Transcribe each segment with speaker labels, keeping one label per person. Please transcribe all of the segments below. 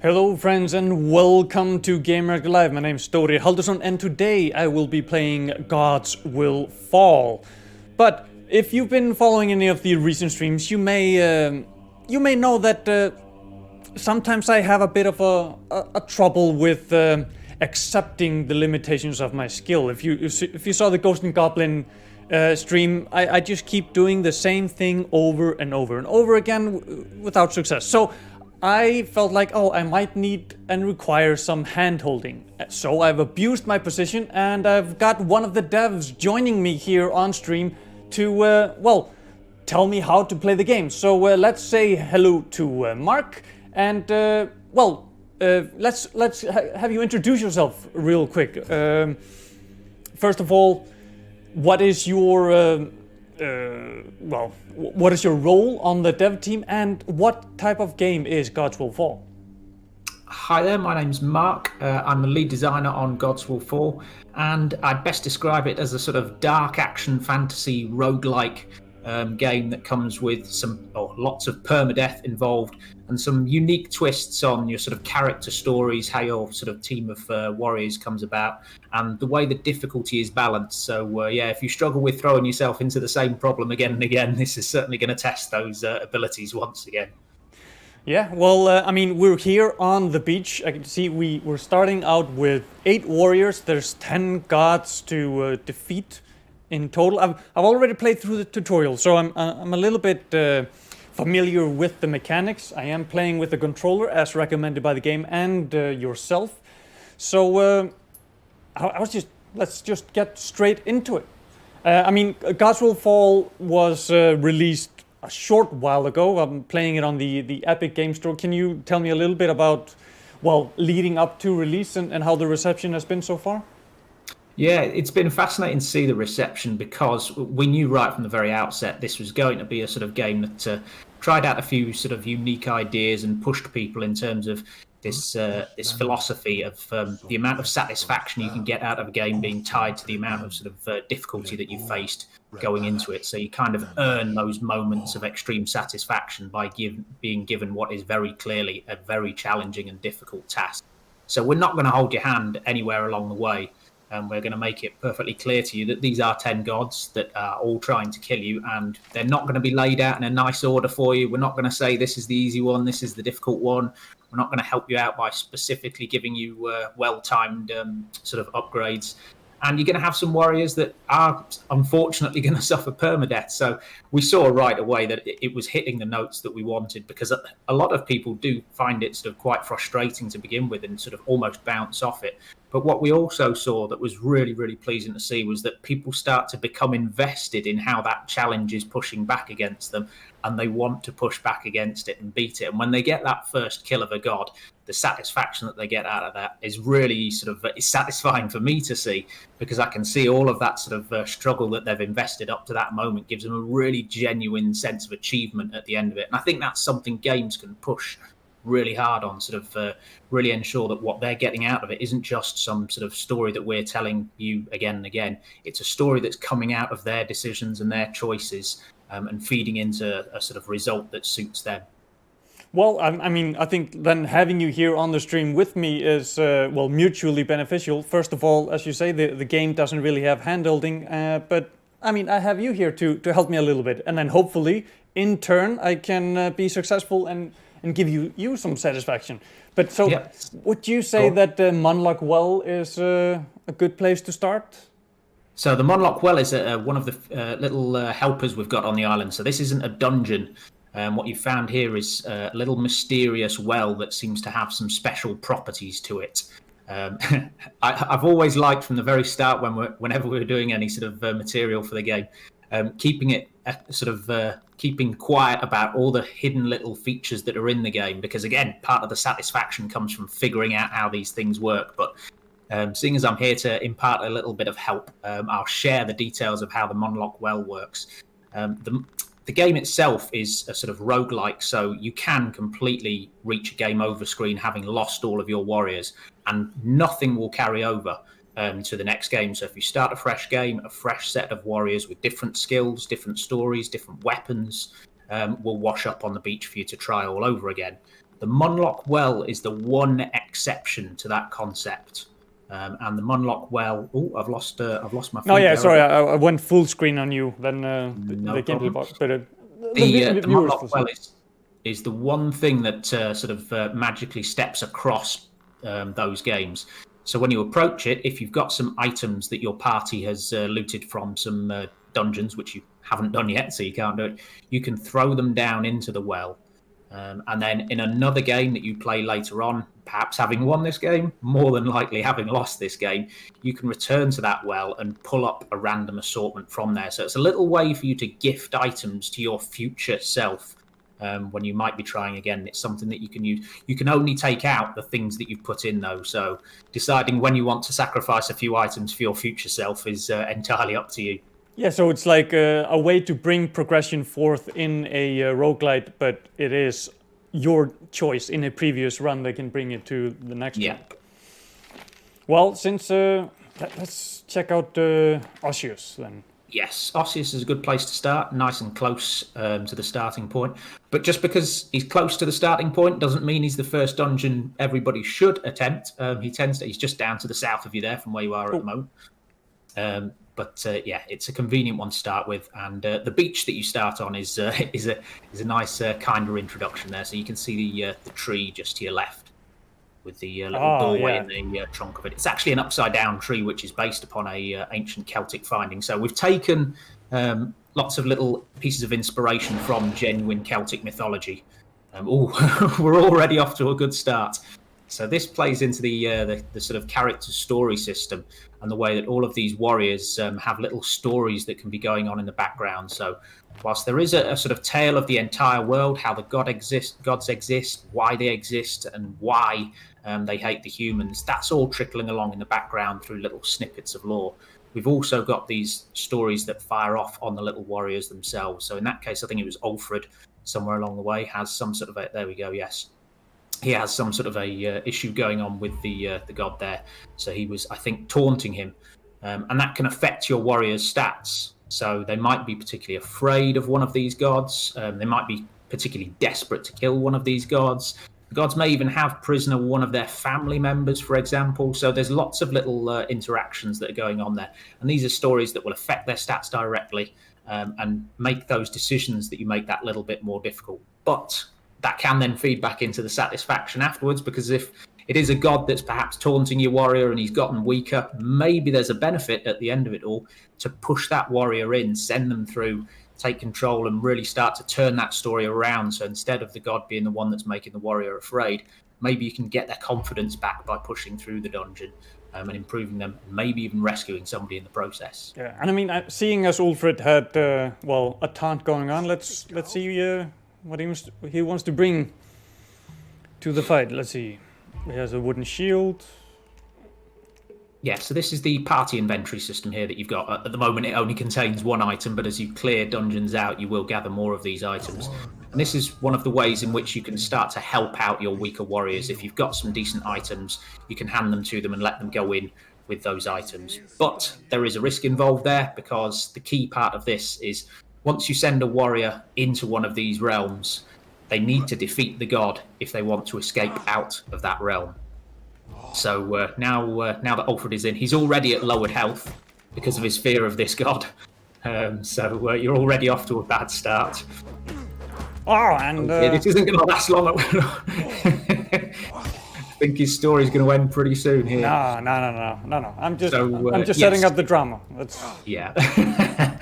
Speaker 1: Hello friends and welcome to Gamereactor Live. My name is Stori Haldursson and today I will be playing Gods Will Fall. But if you've been following any of the recent streams, you may know that sometimes I have a bit of a trouble with accepting the limitations of my skill. If you saw the Ghost and Goblin stream, I just keep doing the same thing over and over and over again without success. So I felt like, I might need and require some hand-holding. So I've abused my position and I've got one of the devs joining me here on stream to, tell me how to play the game. So let's say hello to Mark and, let's have you introduce yourself real quick. First of all, what is your what is your role on the dev team and what type of game is Gods Will Fall?
Speaker 2: Hi there, my name's Mark. I'm the lead designer on Gods Will Fall, and I'd best describe it as a sort of dark action fantasy roguelike game that comes with lots of permadeath involved and some unique twists on your sort of character stories, how your sort of team of warriors comes about, and the way the difficulty is balanced. So if you struggle with throwing yourself into the same problem again and again, this is certainly going to test those abilities once again.
Speaker 1: Yeah, well, we're here on the beach. I can see we're starting out with 8 warriors. There's 10 gods to defeat in total. I've already played through the tutorial, so I'm a little bit familiar with the mechanics. I am playing with the controller as recommended by the game and yourself. So let's just get straight into it. Gods Will Fall was released a short while ago. I'm playing it on the Epic Game Store. Can you tell me a little bit about, leading up to release and how the reception has been so far?
Speaker 2: Yeah, it's been fascinating to see the reception because we knew right from the very outset this was going to be a sort of game that tried out a few sort of unique ideas and pushed people in terms of this philosophy of the amount of satisfaction you can get out of a game being tied to the amount of sort of difficulty that you faced going into it. So you kind of earn those moments of extreme satisfaction by being given what is very clearly a very challenging and difficult task. So we're not going to hold your hand anywhere along the way. And we're going to make it perfectly clear to you that these are 10 gods that are all trying to kill you, and they're not going to be laid out in a nice order for you. We're not going to say this is the easy one, this is the difficult one. We're not going to help you out by specifically giving you well-timed sort of upgrades. And you're going to have some warriors that are unfortunately going to suffer permadeath. So we saw right away that it was hitting the notes that we wanted, because a lot of people do find it sort of quite frustrating to begin with and sort of almost bounce off it. But what we also saw that was really, really pleasing to see was that people start to become invested in how that challenge is pushing back against them, and they want to push back against it and beat it. And when they get that first kill of a god, the satisfaction that they get out of that is really sort of is satisfying for me to see, because I can see all of that sort of struggle that they've invested up to that moment gives them a really genuine sense of achievement at the end of it. And I think that's something games can push really hard on, sort of really ensure that what they're getting out of it isn't just some sort of story that we're telling you again and again. It's a story that's coming out of their decisions and their choices and feeding into a sort of result that suits them.
Speaker 1: Well, I think then having you here on the stream with me is, mutually beneficial. First of all, as you say, the game doesn't really have hand-holding, but I have you here to help me a little bit. And then hopefully, in turn, I can be successful and give you some satisfaction. But so, would you say that the Monlock Well is a good place to start?
Speaker 2: So the Monlock Well is one of the little helpers we've got on the island. So this isn't a dungeon. What you found here is a little mysterious well that seems to have some special properties to it. I've always liked from the very start whenever we were doing any sort of material for the game, keeping it keeping quiet about all the hidden little features that are in the game, because again, part of the satisfaction comes from figuring out how these things work. But seeing as I'm here to impart a little bit of help, I'll share the details of how the Monlock Well works. The game itself is a sort of roguelike, so you can completely reach a game over screen having lost all of your warriors, and nothing will carry over to the next game. So if you start a fresh game, a fresh set of warriors with different skills, different stories, different weapons will wash up on the beach for you to try all over again. The Munlock Well is the one exception to that concept. And the Munlock Well. Oh, I've lost my.
Speaker 1: Oh yeah, sorry, I went full screen on you. Then
Speaker 2: No
Speaker 1: the gameplay
Speaker 2: problem.
Speaker 1: but
Speaker 2: The Munlock Well is the one thing that sort of magically steps across those games. So when you approach it, if you've got some items that your party has looted from some dungeons, which you haven't done yet, so you can't do it, you can throw them down into the well. And then in another game that you play later on, perhaps having won this game, more than likely having lost this game, you can return to that well and pull up a random assortment from there. So it's a little way for you to gift items to your future self when you might be trying again. It's something that you can use. You can only take out the things that you've put in, though. So deciding when you want to sacrifice a few items for your future self is entirely up to you.
Speaker 1: Yeah, so it's like a way to bring progression forth in a roguelite, but it is your choice. In a previous run, they can bring it to the next one. Well, since let's check out OSSEUS then.
Speaker 2: Yes, OSSEUS is a good place to start, nice and close to the starting point. But just because he's close to the starting point doesn't mean he's the first dungeon everybody should attempt. He's just down to the south of you there from where you are at the moment. But yeah, it's a convenient one to start with, and the beach that you start on is a nice kinder introduction there. So you can see the tree just to your left with the little doorway in the trunk of it. It's actually an upside down tree, which is based upon a ancient Celtic finding. So we've taken lots of little pieces of inspiration from genuine Celtic mythology. We're already off to a good start. So this plays into the sort of character story system and the way that all of these warriors have little stories that can be going on in the background. So whilst there is a sort of tale of the entire world, how the gods exist, why they exist, and why they hate the humans, that's all trickling along in the background through little snippets of lore. We've also got these stories that fire off on the little warriors themselves. So in that case, I think it was ULFRED somewhere along the way has some sort of there we go, yes. He has some sort of a issue going on with the god there. So he was, I think, taunting him. And that can affect your warrior's stats. So they might be particularly afraid of one of these gods. They might be particularly desperate to kill one of these gods. The gods may even have prisoner one of their family members, for example. So there's lots of little interactions that are going on there. And these are stories that will affect their stats directly and make those decisions that you make that little bit more difficult. But that can then feed back into the satisfaction afterwards, because if it is a god that's perhaps taunting your warrior and he's gotten weaker, maybe there's a benefit at the end of it all to push that warrior in, send them through, take control, and really start to turn that story around. So instead of the god being the one that's making the warrior afraid, maybe you can get their confidence back by pushing through the dungeon and improving them, maybe even rescuing somebody in the process.
Speaker 1: Yeah, and I mean, seeing as ULFRED had a taunt going on, let's see what he wants to bring to the fight. Let's see. He has a wooden shield.
Speaker 2: Yeah, so this is the party inventory system here that you've got. At the moment, it only contains one item, but as you clear dungeons out, you will gather more of these items. And this is one of the ways in which you can start to help out your weaker warriors. If you've got some decent items, you can hand them to them and let them go in with those items. But there is a risk involved there, because the key part of this is once you send a warrior into one of these realms, they need to defeat the god if they want to escape out of that realm. So now that ULFRED is in, he's already at lowered health because of his fear of this god. So you're already off to a bad start.
Speaker 1: Oh, and
Speaker 2: this isn't going to last long. I think his story's going to end pretty soon here.
Speaker 1: No. I'm just setting up the drama.
Speaker 2: Yeah.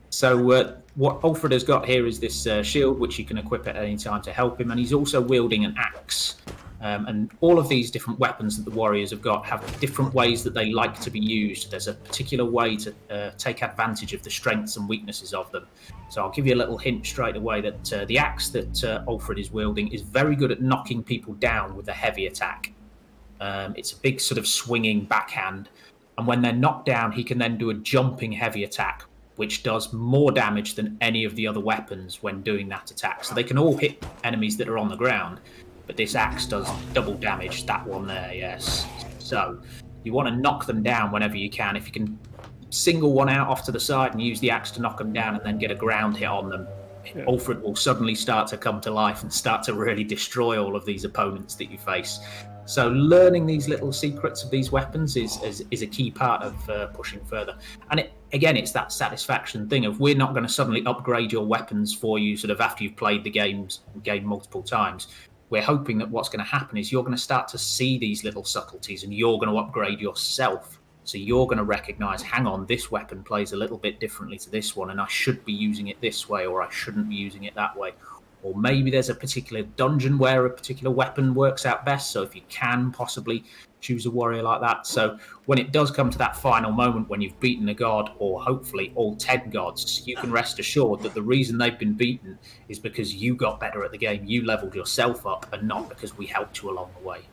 Speaker 2: So what ULFRED has got here is this shield, which you can equip at any time to help him, and he's also wielding an axe. And all of these different weapons that the warriors have got have different ways that they like to be used. There's a particular way to take advantage of the strengths and weaknesses of them. So I'll give you a little hint straight away that the axe that ULFRED is wielding is very good at knocking people down with a heavy attack. It's a big sort of swinging backhand. And when they're knocked down, he can then do a jumping heavy attack, which does more damage than any of the other weapons when doing that attack. So they can all hit enemies that are on the ground, but this axe does double damage. That one there, yes. So you want to knock them down whenever you can. If you can single one out off to the side and use the axe to knock them down and then get a ground hit on them, ULFRED will suddenly start to come to life and start to really destroy all of these opponents that you face. So learning these little secrets of these weapons is a key part of pushing further. And it's that satisfaction thing of we're not going to suddenly upgrade your weapons for you sort of after you've played the game multiple times. We're hoping that what's going to happen is you're going to start to see these little subtleties and you're going to upgrade yourself. So you're going to recognize, hang on, this weapon plays a little bit differently to this one, and I should be using it this way, or I shouldn't be using it that way. Or maybe there's a particular dungeon where a particular weapon works out best. So if you can possibly choose a warrior like that. So when it does come to that final moment when you've beaten a god, or hopefully all 10 gods, you can rest assured that the reason they've been beaten is because you got better at the game. You leveled yourself up, and not because we helped you along the way.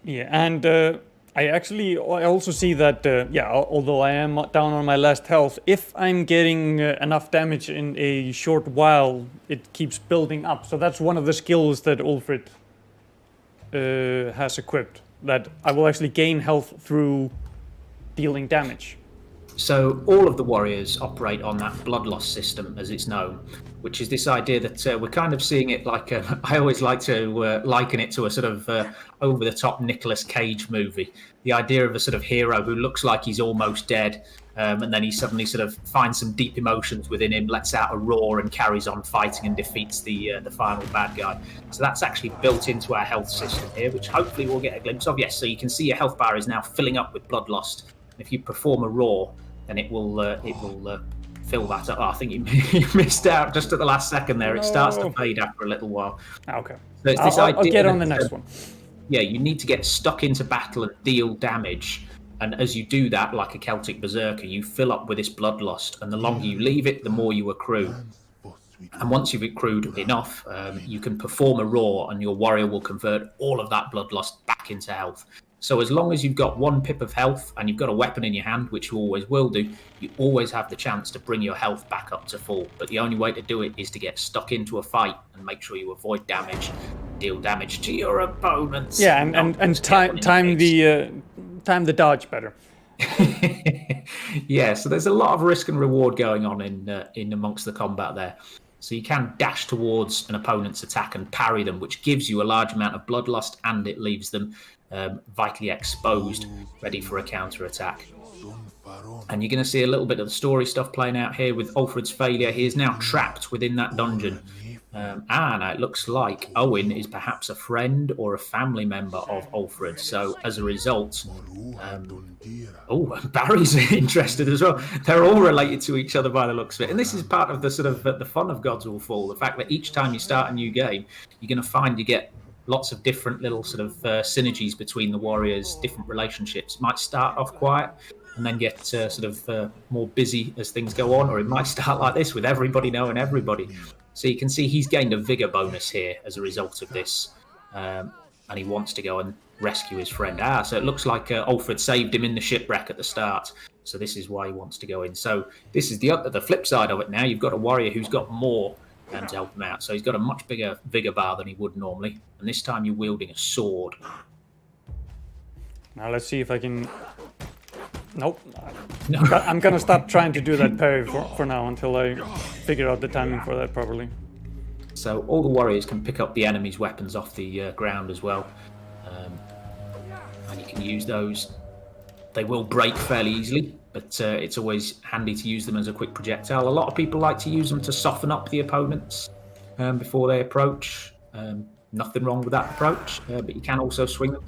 Speaker 1: Yeah, and I also see that, although I am down on my last health, if I'm getting enough damage in a short while, it keeps building up. So that's one of the skills that ULFRED has equipped, that I will actually gain health through dealing damage.
Speaker 2: So all of the warriors operate on that blood loss system, as it's known, which is this idea that we're kind of seeing it like I always like to liken it to a sort of over-the-top Nicolas Cage movie. The idea of a sort of hero who looks like he's almost dead, and then he suddenly sort of finds some deep emotions within him, lets out a roar, and carries on fighting and defeats the final bad guy. So that's actually built into our health system here, which hopefully we'll get a glimpse of. Yes, so you can see your health bar is now filling up with blood lost. If you perform a roar, then it will fill that up. Oh, I think you missed out just at the last second there. It starts to fade after a little while.
Speaker 1: Okay.
Speaker 2: So it's this idea
Speaker 1: I'll get on the next one.
Speaker 2: Yeah, you need to get stuck into battle and deal damage. And as you do that, like a Celtic berserker, you fill up with this bloodlust. And the longer you leave it, the more you accrue. And once you've accrued enough, you can perform a roar, and your warrior will convert all of that bloodlust back into health. So as long as you've got 1 pip of health and you've got a weapon in your hand, which you always will do, you always have the chance to bring your health back up to full. But the only way to do it is to get stuck into a fight and make sure you avoid damage, deal damage to your opponents.
Speaker 1: Yeah, and time the dodge better.
Speaker 2: Yeah, so there's a lot of risk and reward going on in amongst the combat there. So you can dash towards an opponent's attack and parry them, which gives you a large amount of bloodlust, and it leaves them vitally exposed, ready for a counter-attack. And you're going to see a little bit of the story stuff playing out here with ULFRED's failure. He is now trapped within that dungeon. And it looks like Owen is perhaps a friend or a family member of ULFRED. So as a result, Barry's interested as well. They're all related to each other by the looks of it. And this is part of the sort of the fun of Gods Will Fall. The fact that each time you start a new game, you're going to find you get lots of different little sort of synergies between the warriors, different relationships. It might start off quiet and then get more busy as things go on, or it might start like this with everybody knowing everybody. So you can see he's gained a vigor bonus here as a result of this, and he wants to go and rescue his friend. So it looks like ULFRED saved him in the shipwreck at the start, so this is why he wants to go in. So this is the flip side of it now. You've got a warrior who's got more to help him out. So he's got a much bigger vigor bar than he would normally, and this time you're wielding a sword.
Speaker 1: Now let's see if I can... Nope. No. I'm gonna stop trying to do that parry for now until I figure out the timing for that properly.
Speaker 2: So all the warriors can pick up the enemy's weapons off the ground as well, and you can use those. They will break fairly easily, but it's always handy to use them as a quick projectile. A lot of people like to use them to soften up the opponents before they approach. Nothing wrong with that approach, but you can also swing them.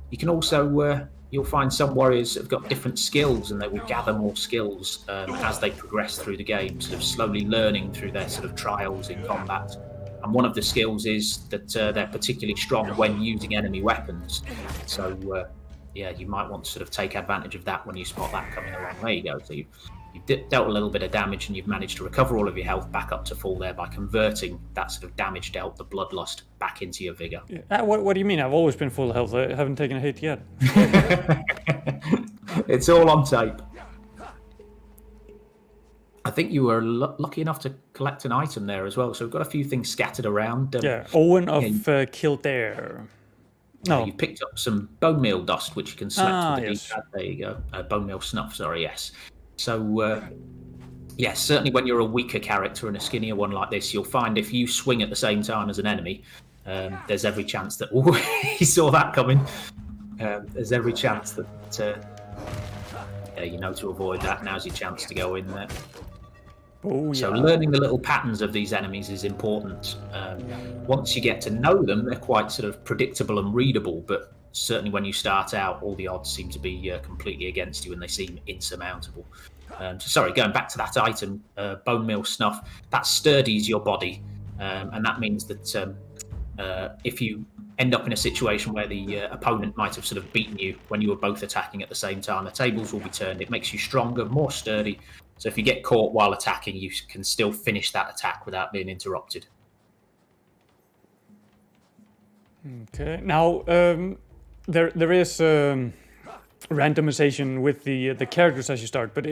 Speaker 2: You can also... You'll find some warriors have got different skills, and they will gather more skills as they progress through the game, sort of slowly learning through their sort of trials in combat. And one of the skills is that they're particularly strong when using enemy weapons. So, you might want to sort of take advantage of that when you spot that coming along. There you go. So you've dealt a little bit of damage, and you've managed to recover all of your health back up to full there by converting that sort of damage dealt, the bloodlust, back into your vigor.
Speaker 1: Yeah. What do you mean? I've always been full health. I haven't taken a hit yet.
Speaker 2: It's all on tape. I think you were lucky enough to collect an item there as well. So we've got a few things scattered around.
Speaker 1: Owen of Kildare. No.
Speaker 2: You picked up some bone meal dust, which you can select with the
Speaker 1: yes.
Speaker 2: D-pad. There you go. Bone meal snuff, sorry, yes. So Yes, certainly when you're a weaker character and a skinnier one like this, you'll find if you swing at the same time as an enemy, there's every chance that... Oh, he saw that coming. There's every chance that... yeah, you know to avoid that. Now's your chance to go in there.
Speaker 1: Oh, yeah.
Speaker 2: So learning the little patterns of these enemies is important. Once you get to know them, they're quite sort of predictable and readable, but certainly when you start out, all the odds seem to be completely against you and they seem insurmountable. Sorry, going back to that item, bone meal snuff, that sturdies your body, and that means that if you end up in a situation where the opponent might have sort of beaten you when you were both attacking at the same time, the tables will be turned. It makes you stronger, more sturdy. So if you get caught while attacking, you can still finish that attack without being interrupted.
Speaker 1: Okay. Now, there is randomization with the characters as you start, but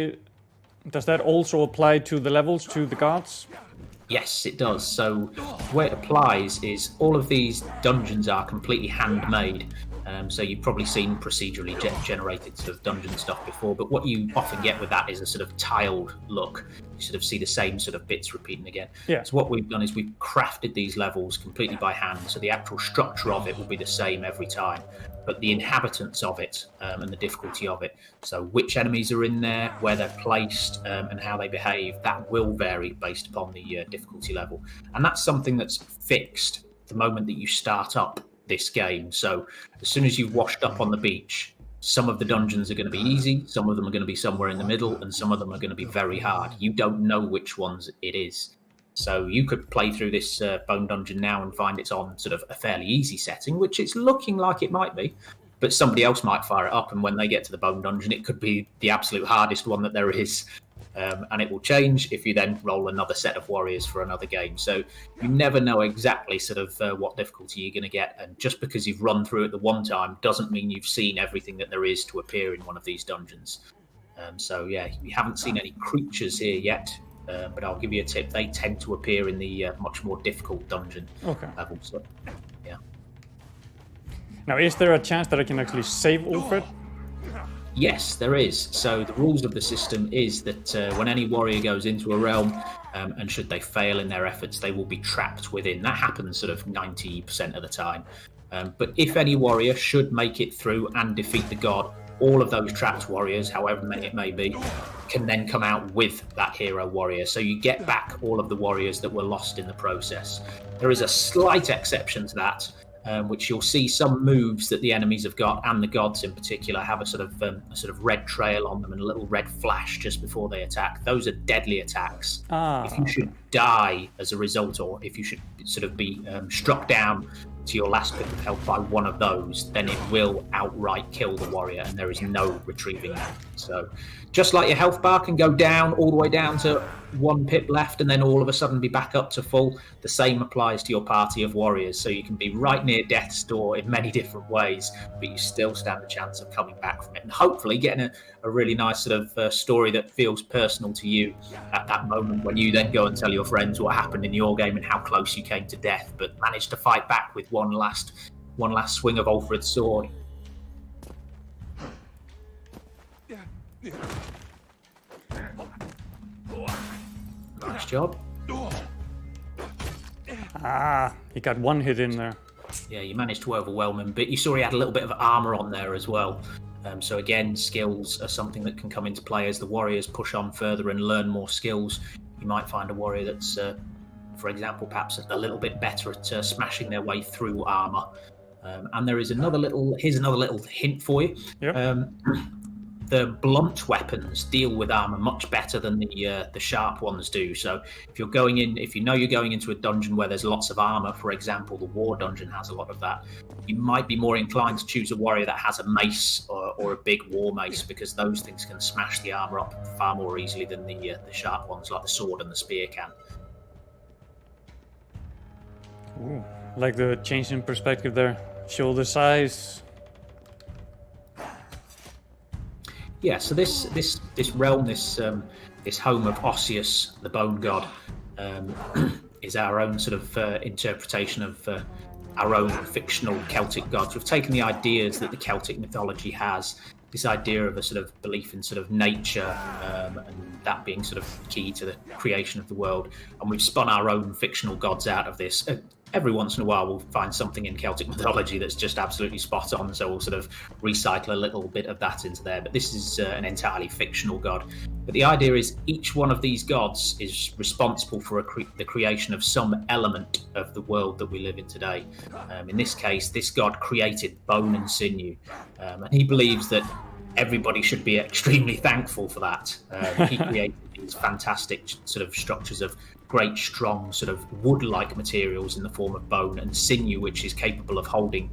Speaker 1: does that also apply to the levels, to the gods?
Speaker 2: Yes, it does. So the way it applies is all of these dungeons are completely handmade. So you've probably seen procedurally generated sort of dungeon stuff before, but what you often get with that is a sort of tiled look. You sort of see the same sort of bits repeating again.
Speaker 1: Yeah.
Speaker 2: So what we've done is we've crafted these levels completely by hand, so the actual structure of it will be the same every time, but the inhabitants of it and the difficulty of it, so which enemies are in there, where they're placed, and how they behave, that will vary based upon the difficulty level. And that's something that's fixed the moment that you start up this game. So as soon as you've washed up on the beach, some of the dungeons are going to be easy, some of them are going to be somewhere in the middle, and some of them are going to be very hard. You don't know which ones it is. So you could play through this bone dungeon now and find it's on sort of a fairly easy setting, which it's looking like it might be, but somebody else might fire it up, and when they get to the bone dungeon, it could be the absolute hardest one that there is. And it will change if you then roll another set of warriors for another game. So you never know exactly sort of what difficulty you're going to get. And just because you've run through it the one time doesn't mean you've seen everything that there is to appear in one of these dungeons. So yeah, we haven't seen any creatures here yet, but I'll give you a tip. They tend to appear in the much more difficult dungeon level. So, yeah.
Speaker 1: Now, is there a chance that I can actually save ULFRED?
Speaker 2: Yes, there is. So the rules of the system is that when any warrior goes into a realm, and should they fail in their efforts, they will be trapped within. That happens sort of 90% of the time. But if any warrior should make it through and defeat the god, all of those trapped warriors, however many it may be, can then come out with that hero warrior. So you get back all of the warriors that were lost in the process. There is a slight exception to that, which you'll see some moves that the enemies have got, and the gods in particular, have a sort of red trail on them and a little red flash just before they attack. Those are deadly attacks. If you should die as a result, or if you should sort of be struck down to your last bit of health by one of those, then it will outright kill the warrior, and there is no retrieving that. So just like your health bar can go down all the way down to 1 pip left and then all of a sudden be back up to full, the same applies to your party of warriors. So you can be right near death's door in many different ways, but you still stand a chance of coming back from it and hopefully getting a really nice sort of story that feels personal to you at that moment, when you then go and tell your friends what happened in your game and how close you came to death, but managed to fight back with one last swing of ULFRED's sword. Nice job.
Speaker 1: He got one hit in there.
Speaker 2: Yeah, you managed to overwhelm him, but you saw he had a little bit of armor on there as well. So again, skills are something that can come into play as the warriors push on further and learn more skills. You might find a warrior that's, for example, perhaps a little bit better at smashing their way through armor. And there is here's another little hint for you.
Speaker 1: Yep.
Speaker 2: The blunt weapons deal with armor much better than the sharp ones do. So if you know you're going into a dungeon where there's lots of armor, for example, the war dungeon has a lot of that, you might be more inclined to choose a warrior that has a mace or a big war mace, because those things can smash the armor up far more easily than the sharp ones like the sword and the spear can.
Speaker 1: Ooh, like the change in perspective there. Shoulder size.
Speaker 2: Yeah, so this realm, this home of OSSEUS, the bone god, is our own sort of interpretation of our own fictional Celtic gods. We've taken the ideas that the Celtic mythology has this idea of a sort of belief in sort of nature, and that being sort of key to the creation of the world. And we've spun our own fictional gods out of this. Every once in a while, we'll find something in Celtic mythology that's just absolutely spot on, so we'll sort of recycle a little bit of that into there. But this is an entirely fictional god. But the idea is each one of these gods is responsible for the creation of some element of the world that we live in today. In this case, this god created bone and sinew, and he believes that everybody should be extremely thankful for that. He created these fantastic sort of structures of great, strong, sort of wood-like materials in the form of bone, and sinew, which is capable of holding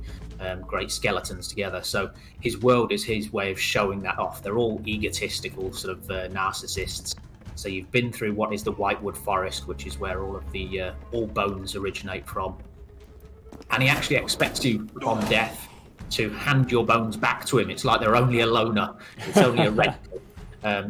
Speaker 2: great skeletons together. So his world is his way of showing that off. They're all egotistical sort of narcissists. So you've been through what is the Whitewood Forest, which is where all of the all bones originate from. And he actually expects you on death to hand your bones back to him. It's like they're only a loaner. It's only a rental.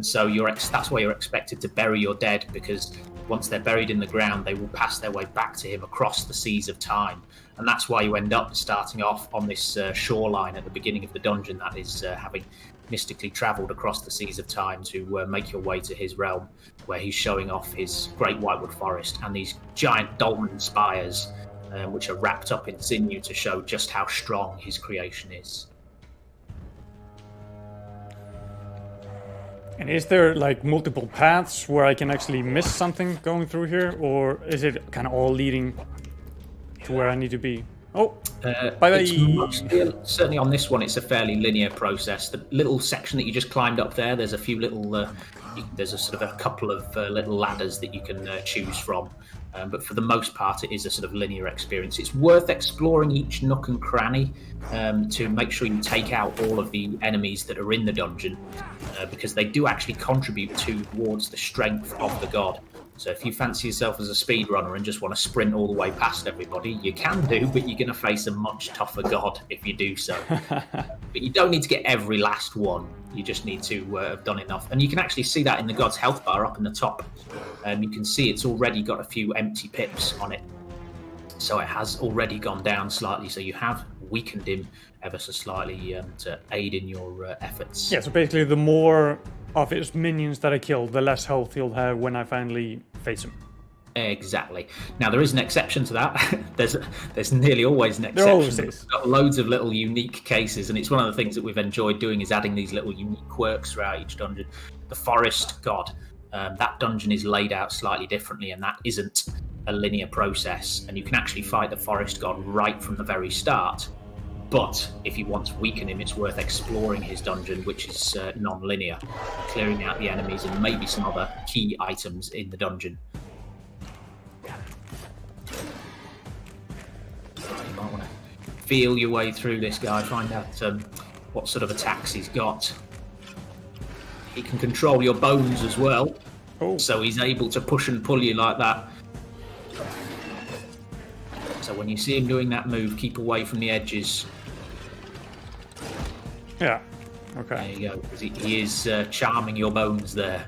Speaker 2: So that's why you're expected to bury your dead, because once they're buried in the ground, they will pass their way back to him across the seas of time. And that's why you end up starting off on this shoreline at the beginning of the dungeon, that is having mystically travelled across the seas of time to make your way to his realm, where he's showing off his great Whitewood Forest and these giant dolmen spires, which are wrapped up in sinew to show just how strong his creation is.
Speaker 1: And is there like multiple paths where I can actually miss something going through here, or is it kind of all leading to where I need to be? Oh, bye-bye.
Speaker 2: Certainly on this one, it's a fairly linear process. The little section that you just climbed up there, there's a few little, there's a sort of a couple of little ladders that you can choose from. But for the most part, it is a sort of linear experience. It's worth exploring each nook and cranny to make sure you take out all of the enemies that are in the dungeon, because they do actually contribute towards the strength of the god. So if you fancy yourself as a speedrunner and just want to sprint all the way past everybody, you can do, but you're going to face a much tougher god if you do so. But you don't need to get every last one. You just need to have done enough. And you can actually see that in the god's health bar up in the top. You can see it's already got a few empty pips on it. So it has already gone down slightly. So you have weakened him ever so slightly to aid in your efforts.
Speaker 1: Yeah, so basically the more of his minions that I kill, the less health he'll have when I finally face him.
Speaker 2: Exactly. Now there is an exception to that. There's nearly always an exception.
Speaker 1: There always is.
Speaker 2: We've got loads of little unique cases, and it's one of the things that we've enjoyed doing is adding these little unique quirks throughout each dungeon. The Forest God, that dungeon is laid out slightly differently, and that isn't a linear process. And you can actually fight the Forest God right from the very start. But if you want to weaken him, it's worth exploring his dungeon, which is non-linear, clearing out the enemies and maybe some other key items in the dungeon. You might want to feel your way through this guy, find out what sort of attacks he's got. He can control your bones as well, so he's able to push and pull you like that. So when you see him doing that move, keep away from the edges.
Speaker 1: Yeah, okay.
Speaker 2: There you go, because he is charming your bones there.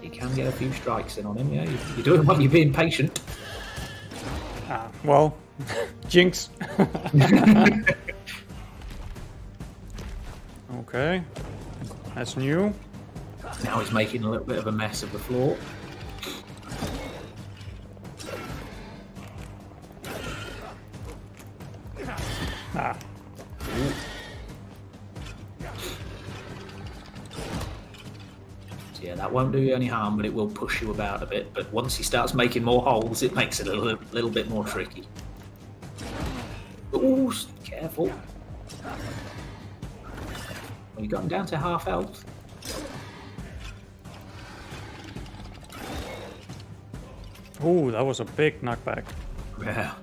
Speaker 2: You can get a few strikes in on him, yeah. You're doing well, you're being patient.
Speaker 1: Well, jinx. Okay, that's new.
Speaker 2: Now he's making a little bit of a mess of the floor. So yeah, that won't do you any harm, but it will push you about a bit. But once he starts making more holes, it makes it a little bit more tricky. Ooh, careful. Well, you got him down to half health.
Speaker 1: Ooh, that was a big knockback.
Speaker 2: Yeah.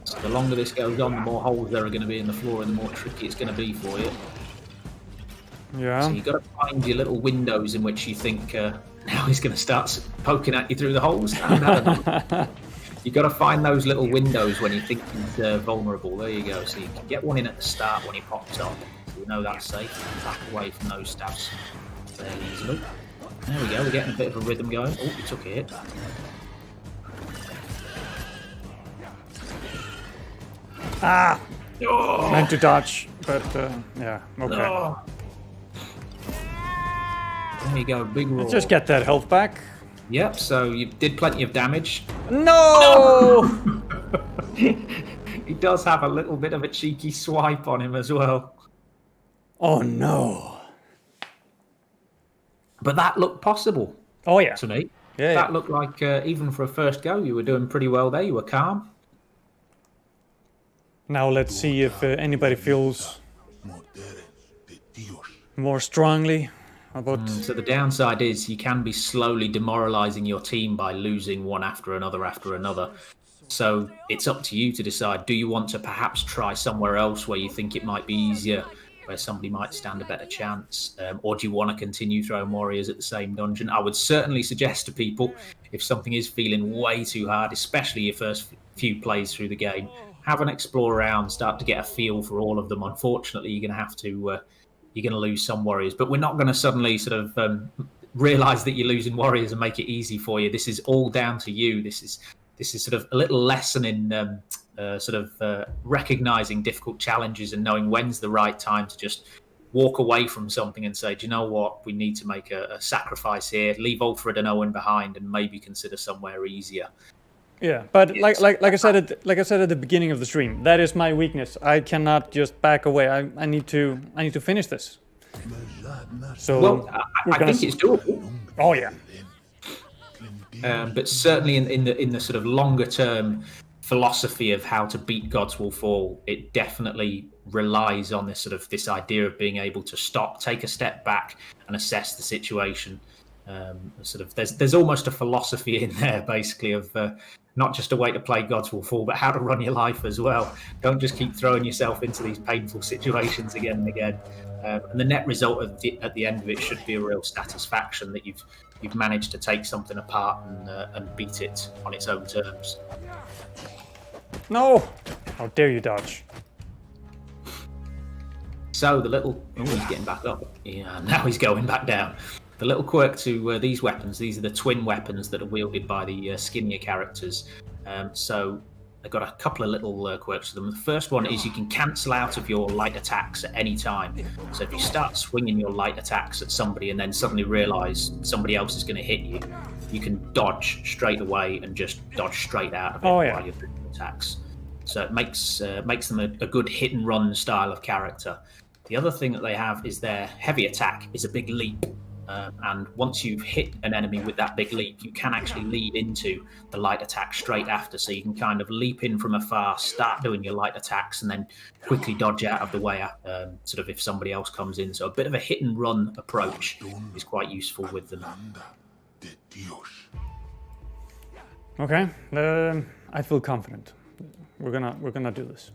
Speaker 2: So the longer this goes on, the more holes there are going to be in the floor and the more tricky it's going to be for you.
Speaker 1: Yeah.
Speaker 2: So you've got to find your little windows in which you think, now he's going to start poking at you through the holes. You've got to find those little windows when you think he's vulnerable. There you go. So you can get one in at the start when he pops up. We know that's safe. Back away from those stabs fairly easily. There we go, we're getting a bit of a rhythm going. Oh, we took a hit.
Speaker 1: Ah!
Speaker 2: Oh!
Speaker 1: Meant to dodge, but yeah, okay.
Speaker 2: Oh. There you go, big roar.
Speaker 1: Just get that health back.
Speaker 2: Yep, so you did plenty of damage.
Speaker 1: No!
Speaker 2: He does have a little bit of a cheeky swipe on him as well.
Speaker 1: Oh no.
Speaker 2: But that looked possible
Speaker 1: Oh yeah.
Speaker 2: to me.
Speaker 1: Yeah,
Speaker 2: That looked like, even for a first go, you were doing pretty well there. You were calm.
Speaker 1: Now let's see if anybody feels more strongly about...
Speaker 2: So the downside is you can be slowly demoralizing your team by losing one after another. So it's up to you to decide, do you want to perhaps try somewhere else where you think it might be easier, where somebody might stand a better chance, or do you want to continue throwing warriors at the same dungeon? I would certainly suggest to people, if something is feeling way too hard, especially your first few plays through the game, have an explore around, start to get a feel for all of them. Unfortunately, you're going to have to, you're going to lose some warriors, but we're not going to suddenly sort of realize that you're losing warriors and make it easy for you. This is all down to you. This is sort of a little lesson in recognizing difficult challenges and knowing when's the right time to just walk away from something and say, do you know what, we need to make a sacrifice here, leave ULFRED and Owen behind, and maybe consider somewhere easier.
Speaker 1: Yeah, but like I said at the beginning of the stream, that is my weakness. I cannot just back away. I need to finish this. So
Speaker 2: well, I think it's doable.
Speaker 1: Oh yeah.
Speaker 2: But certainly in the sort of longer term philosophy of how to beat Gods Will Fall, it definitely relies on this idea of being able to stop, take a step back, and assess the situation. There's almost a philosophy in there, basically, of not just a way to play Gods Will Fall, but how to run your life as well. Don't just keep throwing yourself into these painful situations again and again. And the net result at the end of it should be a real satisfaction that you've managed to take something apart and beat it on its own terms.
Speaker 1: No! How dare you dodge?
Speaker 2: So the little... Oh, he's getting back up. Yeah, now he's going back down. The little quirk to these weapons, these are the twin weapons that are wielded by the skinnier characters. So they've got a couple of little quirks to them. The first one is you can cancel out of your light attacks at any time. So if you start swinging your light attacks at somebody and then suddenly realise somebody else is going to hit you, you can dodge straight away and just dodge straight out of it while you're doing attacks. So it makes them a good hit and run style of character. The other thing that they have is their heavy attack is a big leap. And once you've hit an enemy with that big leap, you can actually lead into the light attack straight after. So you can kind of leap in from afar, start doing your light attacks, and then quickly dodge out of the way, if somebody else comes in. So a bit of a hit and run approach is quite useful with them.
Speaker 1: Okay, I feel confident. We're gonna do this.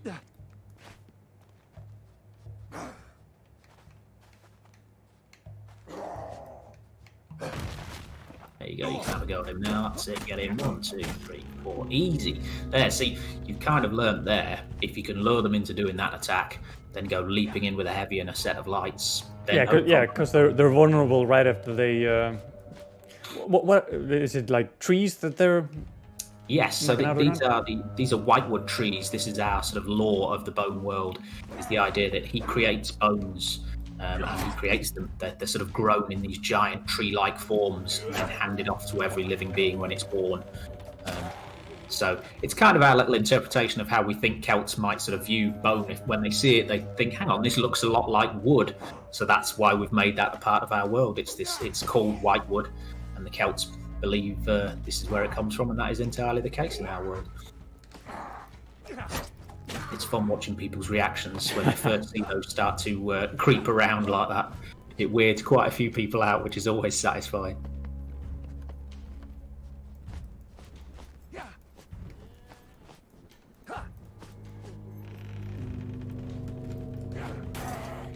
Speaker 2: There you go, you can have a go at him now. That's it, get in. 1, 2, 3, 4. Easy. There, see, you've kind of learnt there, if you can lure them into doing that attack, then go leaping in with a heavy and a set of lights.
Speaker 1: Because they're vulnerable right after they... What is it, like trees that they're...
Speaker 2: Yes, so these are whitewood trees. This is our sort of lore of the bone world, is the idea that he creates bones. And he creates them. They're sort of grown in these giant tree-like forms and then handed off to every living being when it's born. So it's kind of our little interpretation of how we think Celts might sort of view bone. If when they see it, they think, hang on, this looks a lot like wood. So that's why we've made that a part of our world. It's called whitewood, and the Celts believe this is where it comes from, and that is entirely the case in our world. It's fun watching people's reactions when they first see those start to creep around like that. It weirds quite a few people out, which is always satisfying.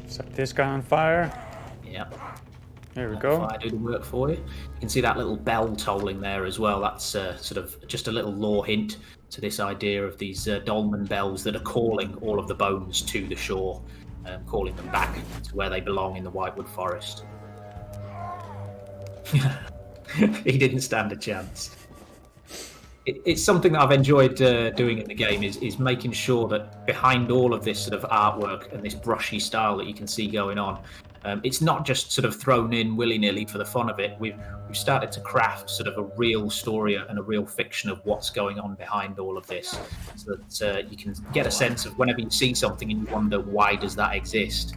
Speaker 1: Set this guy on fire.
Speaker 2: Yeah.
Speaker 1: There we go.
Speaker 2: Fire do the work for you. You can see that little bell tolling there as well. That's sort of just a little lore hint to this idea of these dolmen bells that are calling all of the bones to the shore. calling them back to where they belong in the Whitewood Forest. He didn't stand a chance. It's something that I've enjoyed doing in the game is making sure that behind all of this sort of artwork and this brushy style that you can see going on, it's not just sort of thrown in willy-nilly for the fun of it. We've started to craft sort of a real story and a real fiction of what's going on behind all of this, so that you can get a sense of whenever you see something and you wonder why does that exist,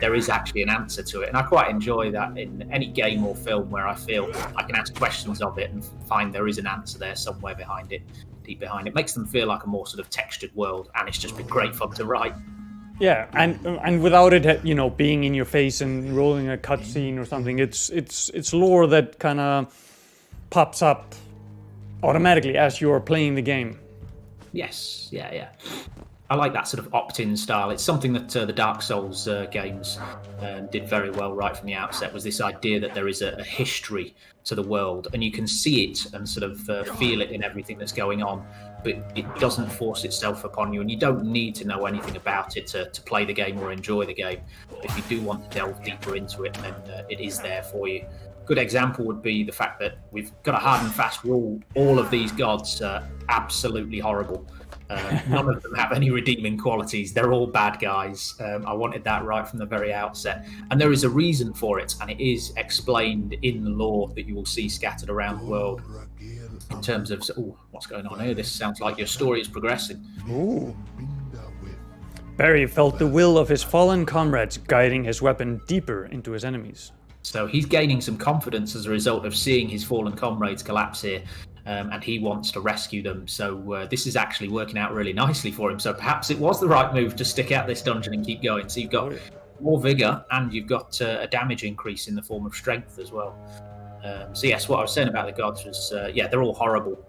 Speaker 2: there is actually an answer to it. And I quite enjoy that in any game or film where I feel I can ask questions of it and find there is an answer there somewhere behind it, deep behind it. Makes them feel like a more sort of textured world, and it's just been great fun to write.
Speaker 1: Yeah, and without it, you know, being in your face and rolling a cutscene or something, it's lore that kind of pops up automatically as you're playing the game.
Speaker 2: Yes, yeah. I like that sort of opt-in style. It's something that the Dark Souls games did very well right from the outset, was this idea that there is a history to the world, and you can see it and sort of feel it in everything that's going on, but it doesn't force itself upon you, and you don't need to know anything about it to play the game or enjoy the game. If you do want to delve deeper into it, then it is there for you. Good example would be the fact that we've got a hard and fast rule. All of these gods are absolutely horrible. None of them have any redeeming qualities. They're all bad guys. I wanted that right from the very outset. And there is a reason for it, and it is explained in the lore that you will see scattered around the world. In terms of, what's going on here? This sounds like your story is progressing.
Speaker 1: Ooh. Barry felt the will of his fallen comrades guiding his weapon deeper into his enemies.
Speaker 2: So he's gaining some confidence as a result of seeing his fallen comrades collapse here, and he wants to rescue them. So this is actually working out really nicely for him. So perhaps it was the right move to stick out this dungeon and keep going. So you've got more vigor, and you've got a damage increase in the form of strength as well. So yes, what I was saying about the gods was, they're all horrible.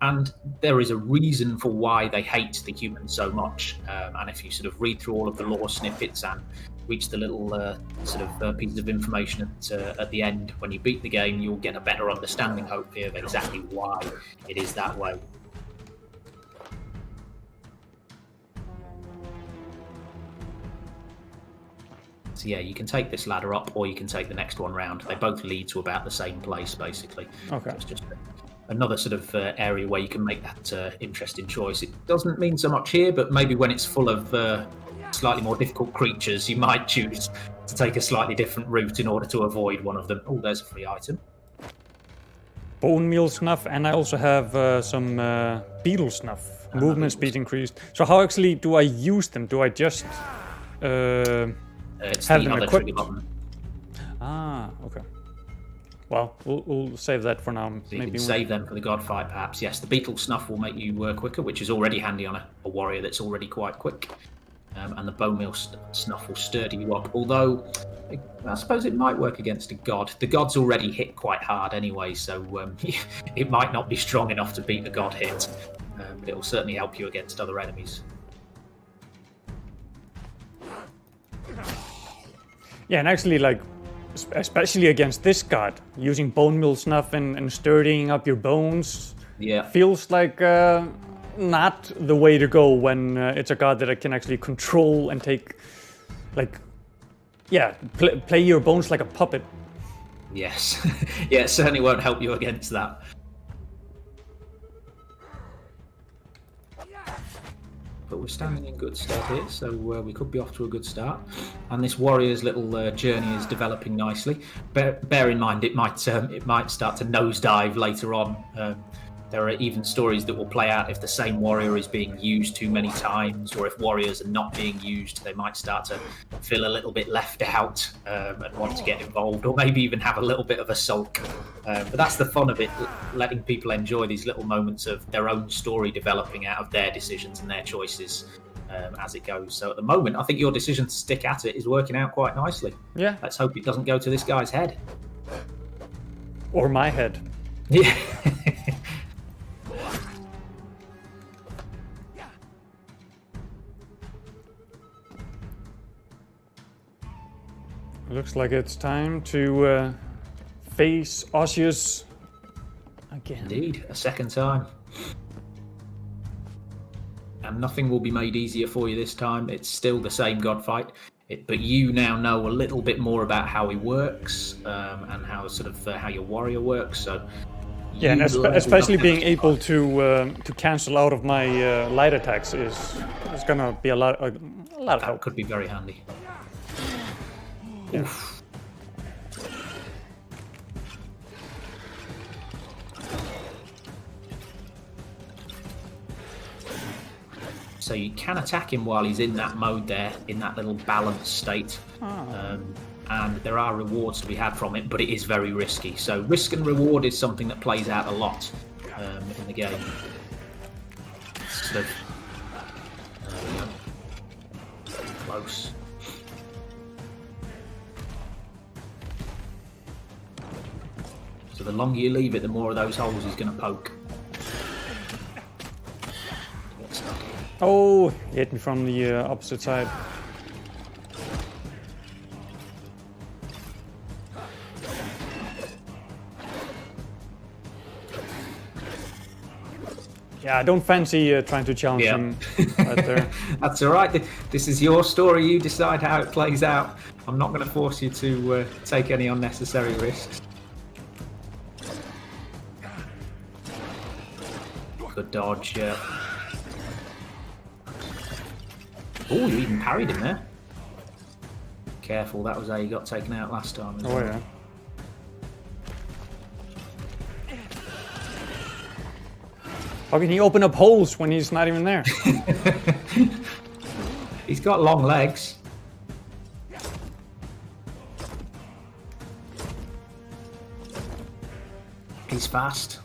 Speaker 2: And there is a reason for why they hate the humans so much. And if you sort of read through all of the lore snippets and reach the little pieces of information at the end, when you beat the game, you'll get a better understanding, hopefully, of exactly why it is that way. So yeah, you can take this ladder up, or you can take the next one round. They both lead to about the same place, basically.
Speaker 1: Okay.
Speaker 2: So it's just another sort of area where you can make that interesting choice. It doesn't mean so much here, but maybe when it's full of slightly more difficult creatures, you might choose to take a slightly different route in order to avoid one of them. Oh, there's a free item.
Speaker 1: Bone meal snuff, and I also have some beetle snuff. Movement speed increased. So how actually do I use them? Do I just have them equipped? Ah, okay. Well, we'll save that for now.
Speaker 2: So you can save them for the god fight, perhaps. Yes, the beetle snuff will make you quicker, which is already handy on a warrior that's already quite quick. And the bone meal snuff will sturdy you up. Although, I suppose it might work against a god. The god's already hit quite hard anyway, so it might not be strong enough to beat a god hit. But it will certainly help you against other enemies.
Speaker 1: Yeah, and actually, like, especially against this god, using bone meal snuff and sturdying up your bones, feels like not the way to go when it's a god that I can actually control and take, like, play your bones like a puppet.
Speaker 2: Yes, yeah, it certainly won't help you against that. But we're standing in good stead here, so we could be off to a good start. And this warrior's little journey is developing nicely. Bear in mind, it might start to nosedive later on. There are even stories that will play out if the same warrior is being used too many times, or if warriors are not being used, they might start to feel a little bit left out and want to get involved, or maybe even have a little bit of a sulk. But that's the fun of it, letting people enjoy these little moments of their own story developing out of their decisions and their choices as it goes. So at the moment, I think your decision to stick at it is working out quite nicely.
Speaker 1: Yeah.
Speaker 2: Let's hope it doesn't go to this guy's head.
Speaker 1: Or my head.
Speaker 2: Yeah.
Speaker 1: Looks like it's time to face OSSEUS again.
Speaker 2: Indeed, a second time. and nothing will be made easier for you this time. It's still the same god fight, but you now know a little bit more about how he works and how how your warrior works. So
Speaker 1: yeah, and especially being able to cancel out of my light attacks is gonna be a lot of
Speaker 2: that
Speaker 1: help.
Speaker 2: could be very handy.
Speaker 1: Yeah.
Speaker 2: Oof. So you can attack him while he's in that mode there, in that little balanced state. And there are rewards to be had from it, but it is very risky. So risk and reward is something that plays out a lot in the game. Sort of... There we go. Close. So the longer you leave it, the more of those holes he's going to poke.
Speaker 1: Oh, he hit me from the opposite side. Yeah, I don't fancy trying to challenge him right there.
Speaker 2: That's all right. This is your story. You decide how it plays out. I'm not going to force you to take any unnecessary risks. Good dodge, yeah. Oh, you even parried him there. Careful, that was how you got taken out last time.
Speaker 1: Oh, yeah. How can he open up holes when he's not even there?
Speaker 2: He's got long legs. He's fast.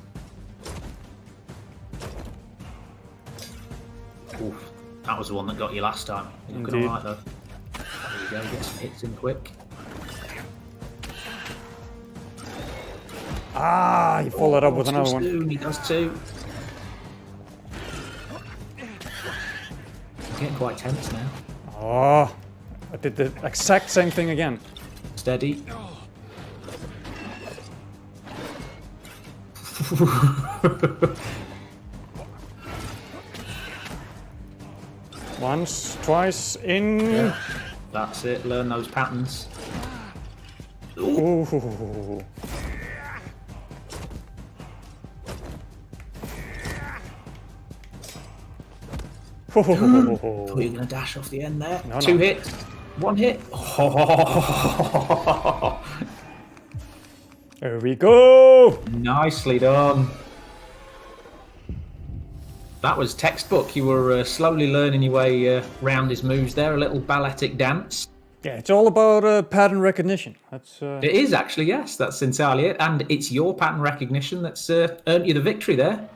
Speaker 2: Oof. That was the one that got you last time. You're looking alright though. There you go, get some hits in quick.
Speaker 1: Ah, he followed up with another one.
Speaker 2: He does too. I'm getting quite tense now.
Speaker 1: Oh, I did the exact same thing again.
Speaker 2: Steady.
Speaker 1: Once, twice, in.
Speaker 2: Yeah, that's it. Learn those patterns.
Speaker 1: Ooh.
Speaker 2: Oh, you're going to dash off the end there.
Speaker 1: No,
Speaker 2: Two
Speaker 1: no.
Speaker 2: hits. One hit. Oh.
Speaker 1: There we go.
Speaker 2: Nicely done. That was textbook. You were slowly learning your way round his moves there. A little balletic dance.
Speaker 1: Yeah, it's all about pattern recognition. That's.
Speaker 2: It is actually, yes. That's entirely it. And it's your pattern recognition that's earned you the victory there.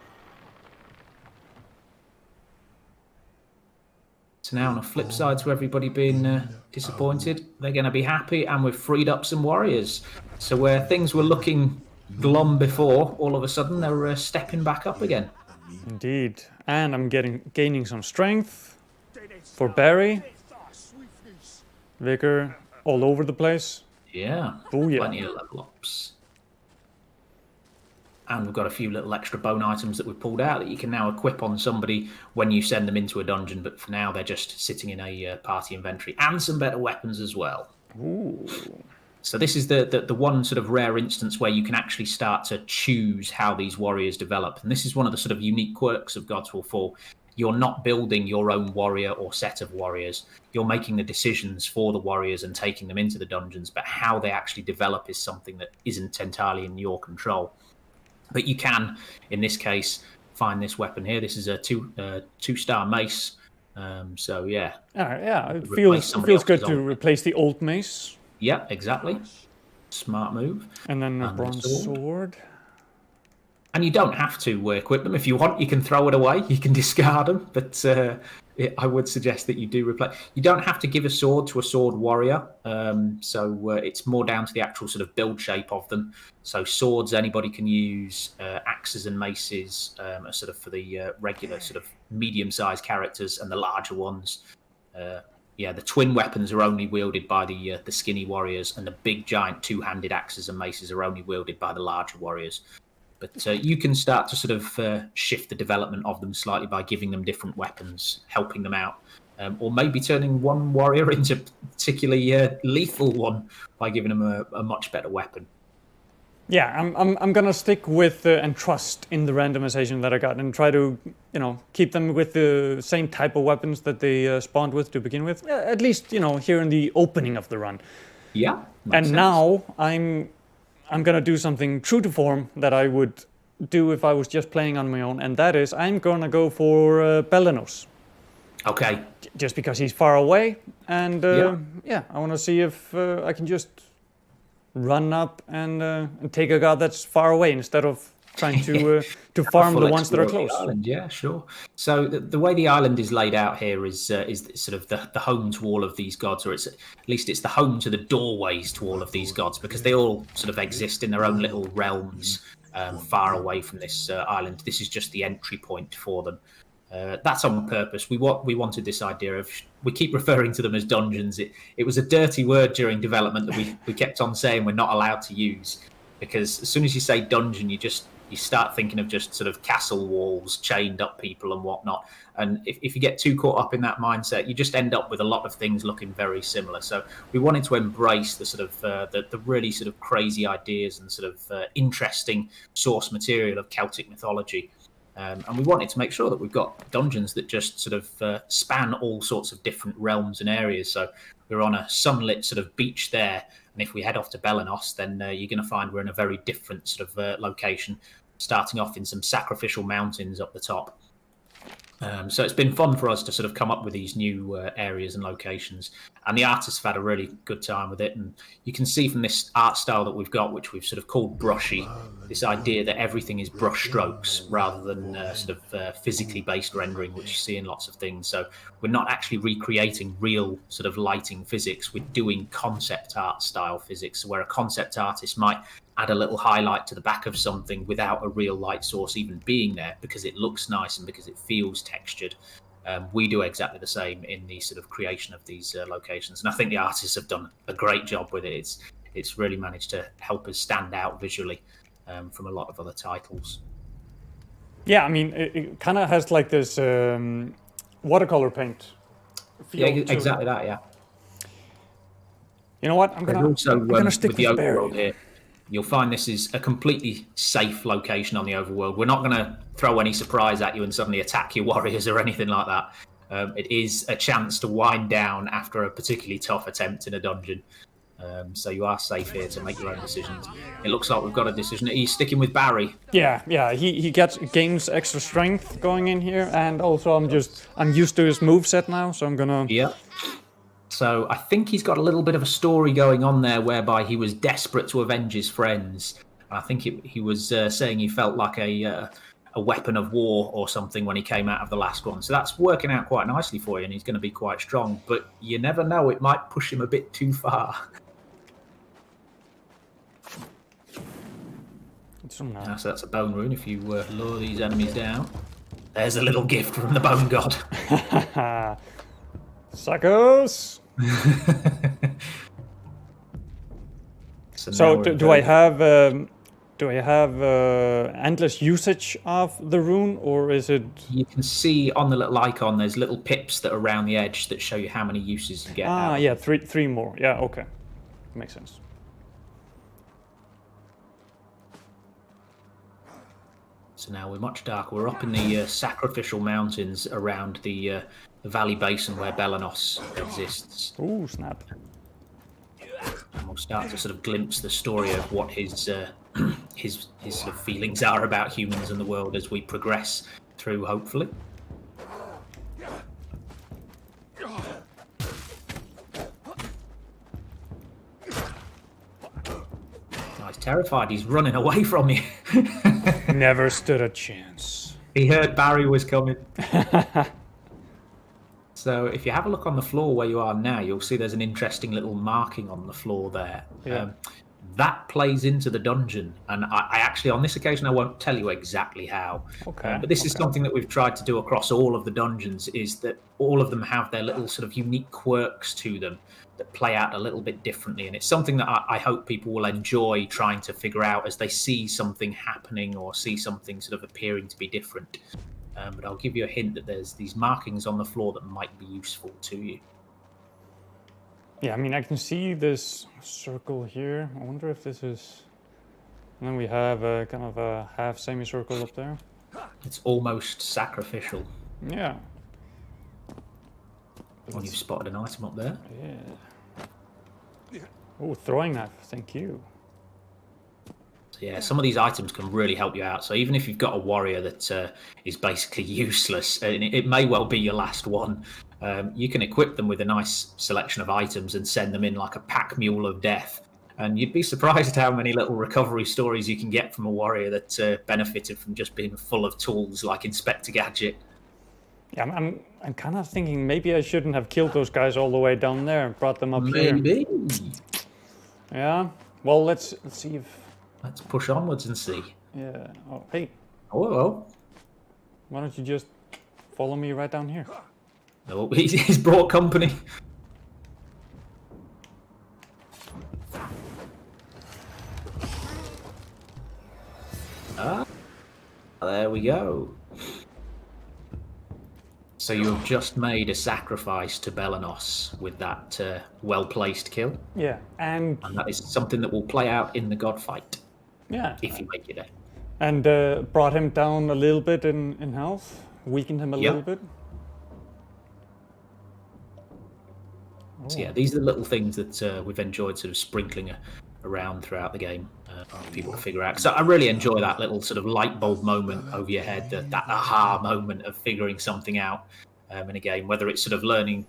Speaker 2: So now on the flip side to everybody being disappointed, they're going to be happy, and we've freed up some warriors. So where things were looking glum before, all of a sudden they're stepping back up again.
Speaker 1: Indeed. And I'm gaining some strength for Barry. Vigor all over the place.
Speaker 2: Yeah.
Speaker 1: Oh, yeah.
Speaker 2: Plenty of level ups. And we've got a few little extra bone items that we've pulled out that you can now equip on somebody when you send them into a dungeon. But for now, they're just sitting in a party inventory. And some better weapons as well.
Speaker 1: Ooh.
Speaker 2: So this is the one sort of rare instance where you can actually start to choose how these warriors develop. And this is one of the sort of unique quirks of Gods Will Fall. You're not building your own warrior or set of warriors. You're making the decisions for the warriors and taking them into the dungeons. But how they actually develop is something that isn't entirely in your control. But you can, in this case, find this weapon here. This is a two-star mace. So yeah.
Speaker 1: Yeah, it feels good to replace the old mace.
Speaker 2: Yeah, exactly. Smart move.
Speaker 1: And then a bronze sword.
Speaker 2: And you don't have to equip them. If you want, you can throw it away. You can discard them. But I would suggest that you do replace. You don't have to give a sword to a sword warrior. So it's more down to the actual sort of build shape of them. So swords anybody can use. Axes and maces are sort of for the regular sort of medium-sized characters, and the larger ones. The twin weapons are only wielded by the skinny warriors, and the big giant two-handed axes and maces are only wielded by the larger warriors. But you can start to sort of shift the development of them slightly by giving them different weapons, helping them out, or maybe turning one warrior into a particularly lethal one by giving them a much better weapon.
Speaker 1: Yeah, I'm gonna stick with and trust in the randomization that I got, and try to, you know, keep them with the same type of weapons that they spawned with to begin with. At least, you know, here in the opening of the run.
Speaker 2: Yeah.
Speaker 1: And now I'm gonna do something true to form that I would do if I was just playing on my own, and that is I'm gonna go for BELENOS.
Speaker 2: Okay.
Speaker 1: Just because he's far away, and yeah, I want to see if I can just run up and take a god that's far away instead of trying to farm the ones that are close.
Speaker 2: Island, yeah, sure. So the way the island is laid out here is sort of the home to all of these gods, or at least it's the home to the doorways to all of these gods, because they all sort of exist in their own little realms far away from this island. This is just the entry point for them. That's on purpose. We wanted this idea of, we keep referring to them as dungeons. It was a dirty word during development that we kept on saying we're not allowed to use, because as soon as you say dungeon, you start thinking of just sort of castle walls, chained up people and whatnot. And if you get too caught up in that mindset, you just end up with a lot of things looking very similar. So we wanted to embrace the sort of the really sort of crazy ideas and sort of interesting source material of Celtic mythology. And we wanted to make sure that we've got dungeons that just sort of span all sorts of different realms and areas. So we're on a sunlit sort of beach there. And if we head off to BELENOS, then you're going to find we're in a very different sort of location, starting off in some sacrificial mountains up the top. So it's been fun for us to sort of come up with these new areas and locations, and the artists have had a really good time with it. And you can see from this art style that we've got, which we've sort of called brushy, this idea that everything is brush strokes rather than sort of physically based rendering, which you see in lots of things. So we're not actually recreating real sort of lighting physics. We're doing concept art style physics, where a concept artist might add a little highlight to the back of something without a real light source even being there, because it looks nice and because it feels textured. We do exactly the same in the sort of creation of these locations, and I think the artists have done a great job with it. It's really managed to help us stand out visually from a lot of other titles.
Speaker 1: Yeah, I mean, it kind of has like this watercolor paint feel.
Speaker 2: Yeah, exactly that. Yeah.
Speaker 1: You know what? I'm gonna stick with the
Speaker 2: overworld here. You'll find this is a completely safe location on the overworld. We're not going to throw any surprise at you and suddenly attack your warriors or anything like that. It is a chance to wind down after a particularly tough attempt in a dungeon. So you are safe here to make your own decisions. It looks like we've got a decision. Are you sticking with Barry?
Speaker 1: Yeah. He gains extra strength going in here, and also I'm used to his moveset now, so I'm gonna.
Speaker 2: Yeah. So I think he's got a little bit of a story going on there, whereby he was desperate to avenge his friends. I think he was saying he felt like a weapon of war or something when he came out of the last one. So that's working out quite nicely for you, and he's going to be quite strong. But you never know, it might push him a bit too far. So that's a bone rune if you lure these enemies down. There's a little gift from the bone god.
Speaker 1: Suckers! So do I have endless usage of the rune, or is it?
Speaker 2: You can see on the little icon there's little pips that are around the edge that show you how many uses you get.
Speaker 1: Yeah, three more. Yeah, okay, makes sense.
Speaker 2: So now we're much darker. We're up in the sacrificial mountains around the valley basin where BELENOS exists.
Speaker 1: Ooh, snap.
Speaker 2: And we'll start to sort of glimpse the story of what his sort of feelings are about humans and the world as we progress through, hopefully. Oh, he's terrified. He's running away from you.
Speaker 1: Never stood a chance.
Speaker 2: He heard Barry was coming. So if you have a look on the floor where you are now, you'll see there's an interesting little marking on the floor there.
Speaker 1: Yeah.
Speaker 2: that plays into the dungeon. And I actually, on this occasion, I won't tell you exactly how.
Speaker 1: Okay.
Speaker 2: But this is something that we've tried to do across all of the dungeons, is that all of them have their little sort of unique quirks to them that play out a little bit differently. And it's something that I hope people will enjoy trying to figure out as they see something happening or see something sort of appearing to be different. But I'll give you a hint that there's these markings on the floor that might be useful to you.
Speaker 1: Yeah, I mean, I can see this circle here. I wonder if this is... And then we have a kind of a half semicircle up there.
Speaker 2: It's almost sacrificial.
Speaker 1: Yeah.
Speaker 2: Well, you've spotted an item up there.
Speaker 1: Yeah. Oh, throwing knife. Thank you.
Speaker 2: So yeah, some of these items can really help you out. So even if you've got a warrior that is basically useless, and it may well be your last one, you can equip them with a nice selection of items and send them in like a pack mule of death. And you'd be surprised how many little recovery stories you can get from a warrior that benefited from just being full of tools like Inspector Gadget.
Speaker 1: Yeah, I'm kind of thinking maybe I shouldn't have killed those guys all the way down there and brought them up here.
Speaker 2: Maybe.
Speaker 1: Yeah. Well, let's see if...
Speaker 2: Let's push onwards and see.
Speaker 1: Yeah. Oh, hey.
Speaker 2: Oh, well.
Speaker 1: Why don't you just follow me right down here?
Speaker 2: Oh, he's brought company. Ah, there we go. So you've just made a sacrifice to BELENOS with that well-placed kill.
Speaker 1: Yeah, and
Speaker 2: that is something that will play out in the god fight.
Speaker 1: Yeah.
Speaker 2: If you make it there.
Speaker 1: And brought him down a little bit in health, weakened him a little bit.
Speaker 2: So yeah, these are the little things that we've enjoyed sort of sprinkling around throughout the game for people to figure out. So I really enjoy that little sort of light bulb moment over your head, that aha moment of figuring something out in a game, whether it's sort of learning,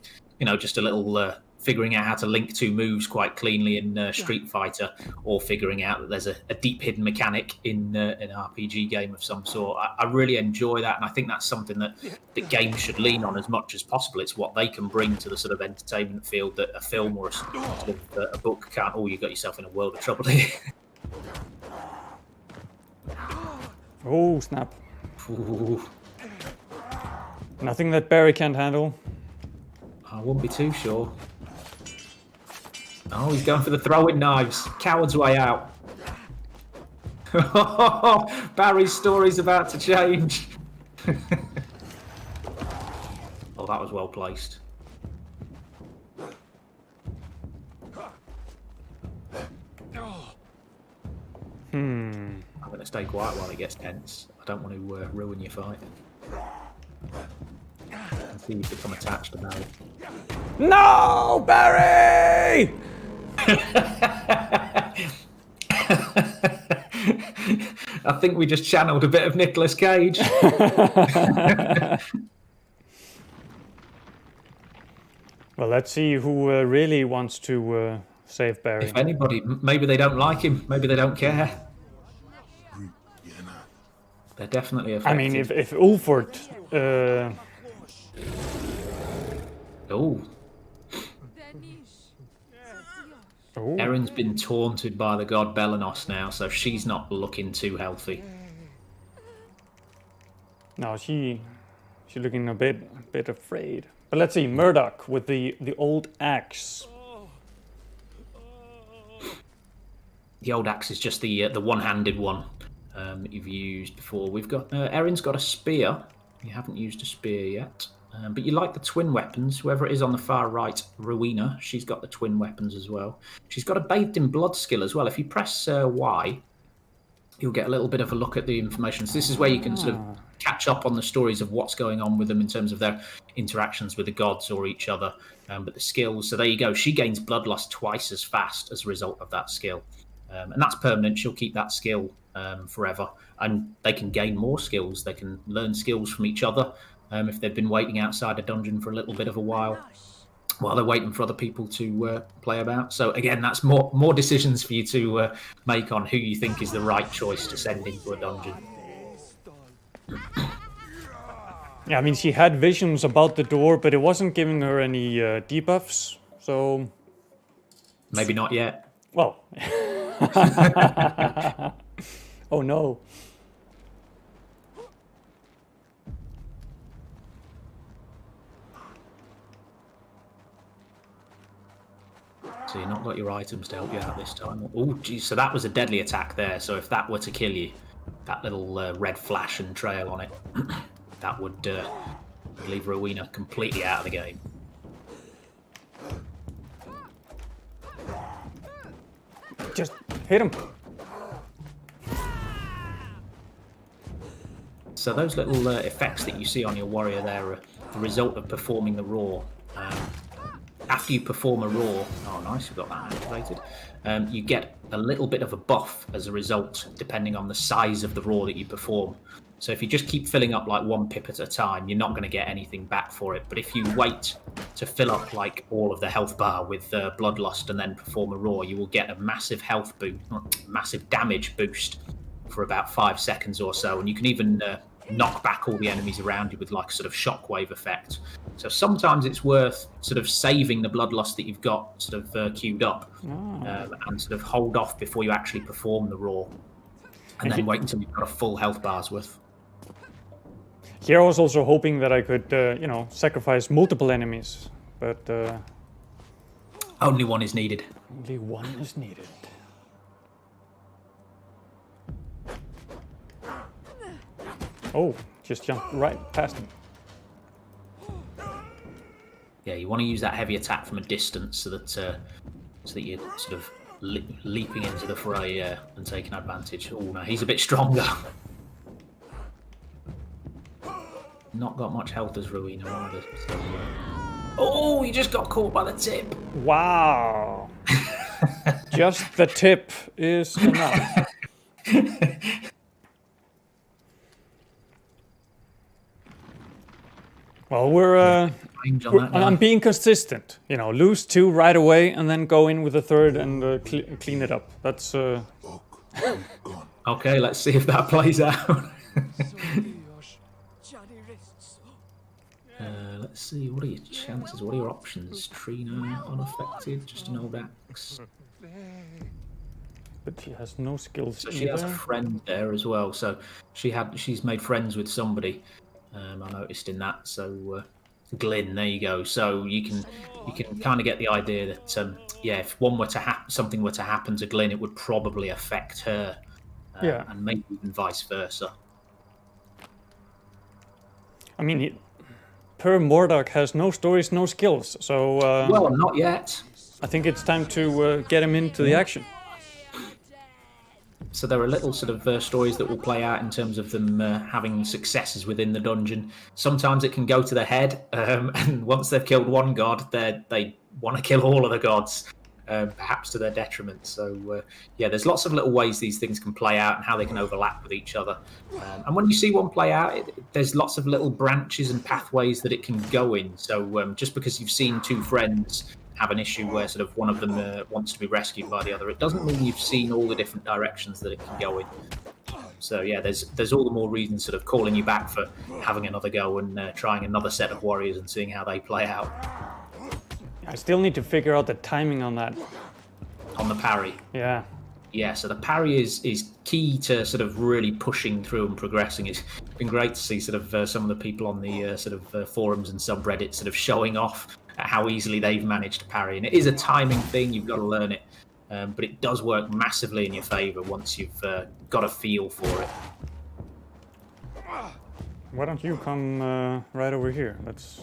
Speaker 2: just a little figuring out how to link two moves quite cleanly in Street Fighter, or figuring out that there's a deep hidden mechanic in an RPG game of some sort. I really enjoy that, and I think that's something that games should lean on as much as possible. It's what they can bring to the sort of entertainment field that a film or a book can't. Oh, you got yourself in a world of trouble here.
Speaker 1: Oh, snap.
Speaker 2: Ooh.
Speaker 1: Nothing that Barry can't handle.
Speaker 2: I wouldn't be too sure. Oh, he's going for the throwing knives. Coward's way out. Barry's story's about to change. Oh, that was well placed. I'm going to stay quiet while it gets tense. I don't want to ruin your fight. I see you've become attached to Barry.
Speaker 1: No, Barry!
Speaker 2: I think we just channeled a bit of Nicolas Cage.
Speaker 1: Well, let's see who really wants to save Barry.
Speaker 2: If anybody, maybe they don't like him, maybe they don't care. They're definitely affected.
Speaker 1: I mean, if ULFRED...
Speaker 2: Oh.
Speaker 1: Oh.
Speaker 2: Erin's been taunted by the god BELENOS now, so she's not looking too healthy.
Speaker 1: No, she's looking a bit afraid. But let's see, Murdoch with the old axe.
Speaker 2: The old axe is just the one-handed one that you've used before. We've got Erin's got a spear. You haven't used a spear yet. But you like the twin weapons. Whoever it is on the far right, ROWENA, she's got the twin weapons as well. She's got a Bathed in Blood skill as well. If you press Y, you'll get a little bit of a look at the information. So this is where you can sort of catch up on the stories of what's going on with them in terms of their interactions with the gods or each other. But the skills, so there you go. She gains bloodlust twice as fast as a result of that skill. And that's permanent. She'll keep that skill forever. And they can gain more skills. They can learn skills from each other. If they've been waiting outside a dungeon for a little bit of a while they're waiting for other people to play about. So again, that's more decisions for you to make on who you think is the right choice to send into a dungeon.
Speaker 1: Yeah, I mean, she had visions about the door, but it wasn't giving her any debuffs, so...
Speaker 2: Maybe not yet.
Speaker 1: Well, Oh no.
Speaker 2: So you've not got your items to help you out this time. Oh, geez, so that was a deadly attack there. So if that were to kill you, that little red flash and trail on it, that would leave Rowena completely out of the game.
Speaker 1: Just hit him.
Speaker 2: So those little effects that you see on your warrior there are the result of performing the roar. After you perform a roar, oh nice, you've got that activated, you get a little bit of a buff as a result, depending on the size of the roar that you perform. So if you just keep filling up like 1 pip at a time, you're not going to get anything back for it. But if you wait to fill up like all of the health bar with Bloodlust and then perform a roar, you will get a massive health boost, massive damage boost for about 5 seconds or so. And you can even knock back all the enemies around you with like a sort of shockwave effect. So sometimes it's worth sort of saving the Bloodlust that you've got sort of queued up and sort of hold off before you actually perform the roar. And then wait until you've got a full health bar's worth.
Speaker 1: Here I was also hoping that I could, you know, sacrifice multiple enemies, but...
Speaker 2: Only one is needed.
Speaker 1: Only one is needed. Oh, just jumped right past him.
Speaker 2: Yeah, you want to use that heavy attack from a distance so that you're sort of leaping into the fray and taking advantage. Oh, no, he's a bit stronger. Not got much health as Rowena either. So, oh, he just got caught by the tip.
Speaker 1: Wow. Just the tip is enough. Well, I'm being consistent. You know, lose 2 right away and then go in with a 3rd and clean it up. That's...
Speaker 2: Okay, let's see if that plays out. Let's see, what are your chances? What are your options? Trina, unaffected, just an old axe.
Speaker 1: But she has no skills
Speaker 2: so she has a friend there as well. So she's made friends with somebody. I noticed in that. So Glyn, there you go. So you can kind of get the idea that yeah, if something were to happen to Glyn, it would probably affect her.
Speaker 1: Yeah,
Speaker 2: and maybe even vice versa.
Speaker 1: I mean, Per Mordok has no stories, no skills. So
Speaker 2: well, not yet.
Speaker 1: I think it's time to get him into the action.
Speaker 2: So there are little sort of stories that will play out in terms of them having successes within the dungeon. Sometimes it can go to the head, and once they've killed one god, they want to kill all of the gods, perhaps to their detriment. So yeah, there's lots of little ways these things can play out and how they can overlap with each other. And when you see one play out, there's lots of little branches and pathways that it can go in. So just because you've seen 2 friends have an issue where sort of one of them wants to be rescued by the other, it doesn't mean you've seen all the different directions that it can go in. So yeah, there's all the more reason sort of calling you back for having another go and trying another set of warriors and seeing how they play out.
Speaker 1: I still need to figure out the timing on that.
Speaker 2: On the parry.
Speaker 1: Yeah.
Speaker 2: Yeah, so the parry is key to sort of really pushing through and progressing. It's been great to see sort of some of the people on the sort of forums and subreddits sort of showing off at how easily they've managed to parry. And it is a timing thing, you've got to learn it. But it does work massively in your favour once you've got a feel for it.
Speaker 1: Why don't you come right over here? Let's...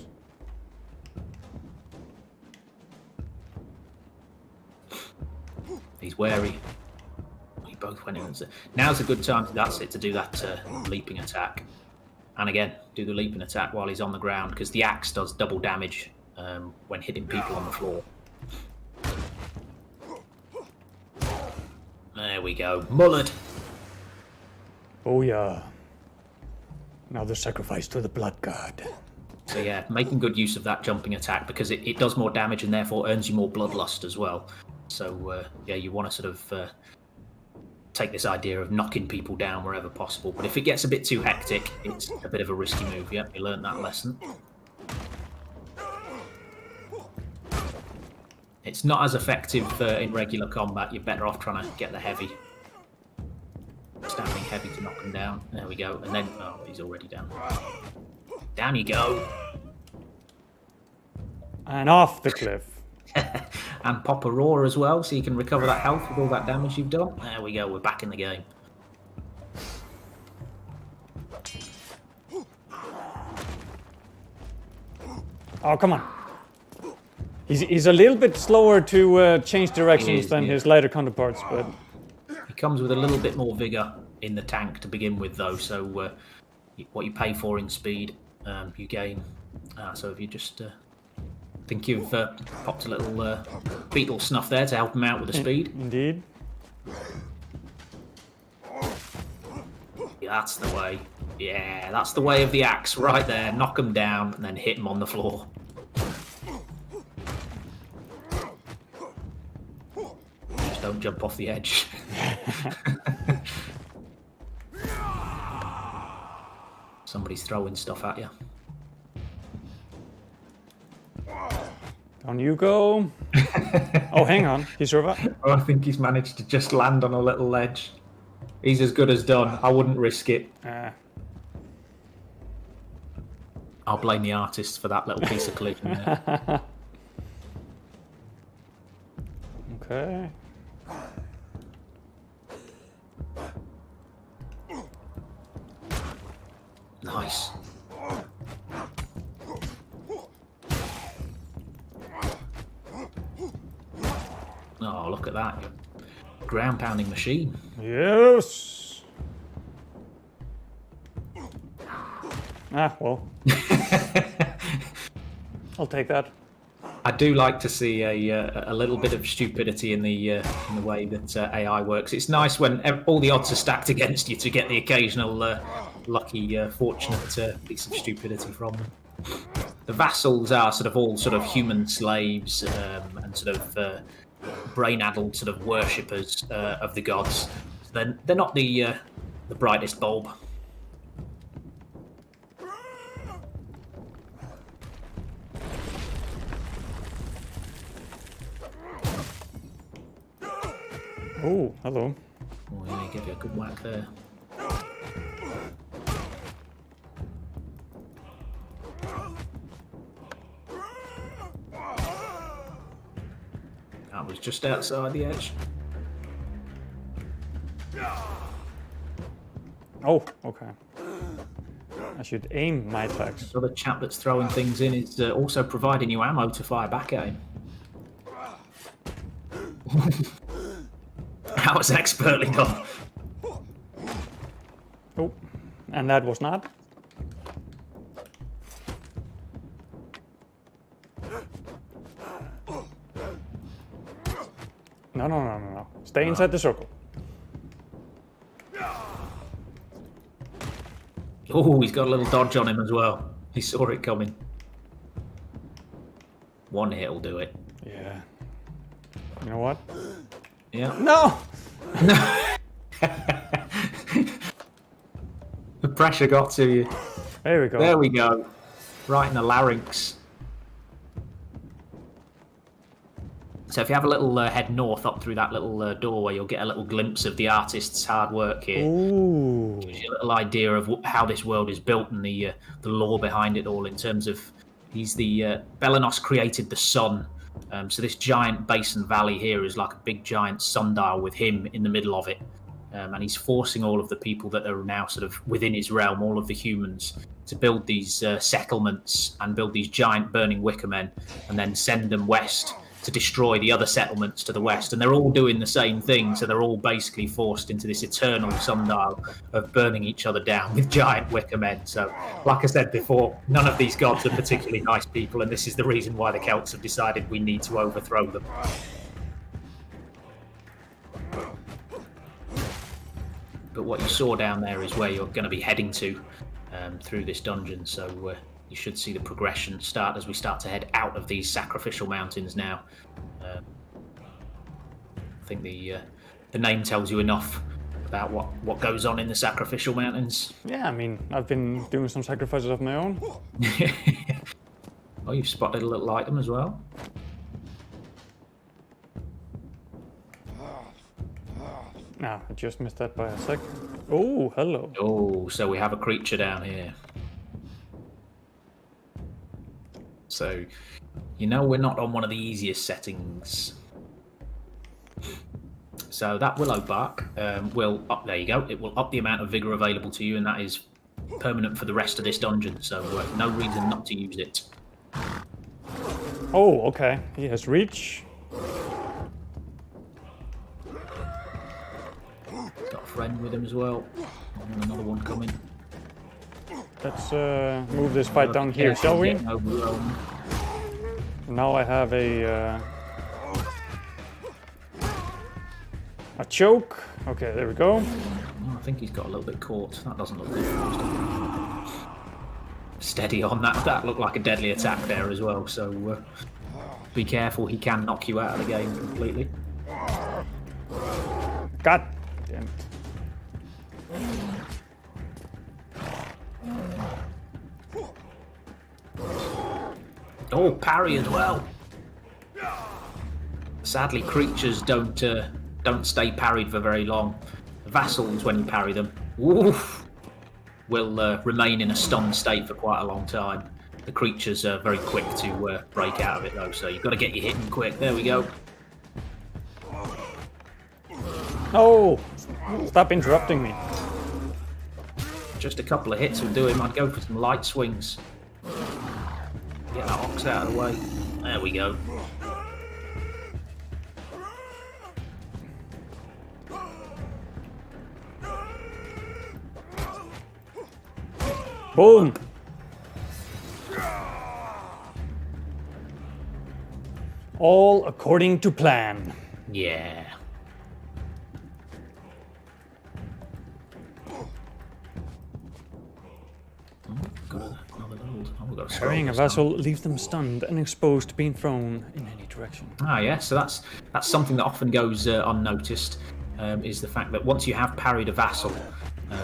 Speaker 2: He's wary. We both went in. Now's a good time, that's it, to do that leaping attack. And again, do the leaping attack while he's on the ground, because the axe does double damage when hitting people on the floor. There we go. Mullered.
Speaker 1: Oh yeah. Now the sacrifice to the blood god.
Speaker 2: So yeah, making good use of that jumping attack, because it does more damage and therefore earns you more bloodlust as well. So yeah, you want to sort of take this idea of knocking people down wherever possible. But if it gets a bit too hectic, it's a bit of a risky move. Yeah, you learned that lesson. It's not as effective in regular combat. You're better off trying to get the heavy. Standing heavy to knock him down. There we go. And then, oh, he's already down. Down you go.
Speaker 1: And off the cliff.
Speaker 2: And pop a roar as well, so you can recover that health with all that damage you've done. There we go. We're back in the game.
Speaker 1: Oh, come on. He's a little bit slower to change directions than his lighter counterparts, but...
Speaker 2: He comes with a little bit more vigour in the tank to begin with, though, so what you pay for in speed, you gain. So if you just... I think you've popped a little beetle snuff there to help him out with the speed.
Speaker 1: Indeed.
Speaker 2: Yeah, that's the way. Yeah, that's the way of the axe, right there. Knock him down and then hit him on the floor. Just don't jump off the edge. Somebody's throwing stuff at you.
Speaker 1: Down you go. Oh, hang on. He survived.
Speaker 2: Oh, I think he's managed to just land on a little ledge. He's as good as done. I wouldn't risk it. I'll blame the artist for that little piece of collision there.
Speaker 1: Okay.
Speaker 2: Nice. Oh, look at that. Ground pounding machine.
Speaker 1: Yes. Ah, well. I'll take that.
Speaker 2: I do like to see a little bit of stupidity in the way that AI works. It's nice when all the odds are stacked against you to get the occasional lucky, fortunate piece of stupidity from them. The vassals are all human slaves and brain-addled worshippers of the gods. They're not the brightest bulb.
Speaker 1: Oh, hello.
Speaker 2: Oh yeah, give you a good whack there. That was just outside the edge.
Speaker 1: Oh, okay. I should aim my attacks.
Speaker 2: The other chap that's throwing things in is also providing you ammo to fire back at him. That was expertly done.
Speaker 1: Oh, and that was not. No. Stay inside the circle.
Speaker 2: Oh, he's got a little dodge on him as well. He saw it coming. One hit will do it.
Speaker 1: Yeah. You know what?
Speaker 2: Yeah.
Speaker 1: No!
Speaker 2: The pressure got to you.
Speaker 1: There we go.
Speaker 2: There we go. Right in the larynx. So if you have a little head north up through that little doorway, you'll get a little glimpse of the artist's hard work here.
Speaker 1: Ooh.
Speaker 2: Gives you a little idea of how this world is built and the lore behind it all in terms of he's the... BELENOS created the sun. So this giant basin valley here is like a big giant sundial with him in the middle of it. And he's forcing all of the people that are now within his realm, all of the humans, to build these settlements and build these giant burning wicker men and then send them west to destroy the other settlements to the west. And they're all doing the same thing, so they're all basically forced into this eternal sundial of burning each other down with giant wicker men. So, like I said before, none of these gods are particularly nice people, and this is the reason why the Celts have decided we need to overthrow them. But what you saw down there is where you're going to be heading to through this dungeon, so you should see the progression start as we start to head out of these sacrificial mountains now. I think the name tells you enough about what goes on in the sacrificial mountains.
Speaker 1: Yeah, I mean, I've been doing some sacrifices of my own.
Speaker 2: Oh, you've spotted a little item as well.
Speaker 1: No, I just missed that by a sec. Oh, hello.
Speaker 2: Oh, so we have a creature down here. So, you know we're not on one of the easiest settings. So that willow bark will up. There you go. It will up the amount of vigor available to you, and that is permanent for the rest of this dungeon. So no reason not to use it.
Speaker 1: Oh, okay. He has reach.
Speaker 2: Got a friend with him as well. And another one coming.
Speaker 1: Let's move this fight down here, shall we? Now I have a choke. Okay, there we go.
Speaker 2: Oh, I think he's got a little bit caught. That doesn't look good. Steady on that. That looked like a deadly attack there as well. So be careful. He can knock you out of the game completely.
Speaker 1: God damn it.
Speaker 2: Oh, parry as well. Sadly, creatures don't stay parried for very long. Vassals, when you parry them, oof, will remain in a stunned state for quite a long time. The creatures are very quick to break out of it, though, so you've got to get your hitting quick. There we go.
Speaker 1: Oh, stop interrupting me.
Speaker 2: Just a couple of hits will do him. I'd go for some light swings. Get that ox out of the way. There we go.
Speaker 1: Boom! All according to plan.
Speaker 2: Yeah.
Speaker 1: Carrying a vessel leaves them stunned and exposed to being thrown in any direction.
Speaker 2: Ah, yeah. So that's something that often goes unnoticed. Is the fact that once you have parried a vassal,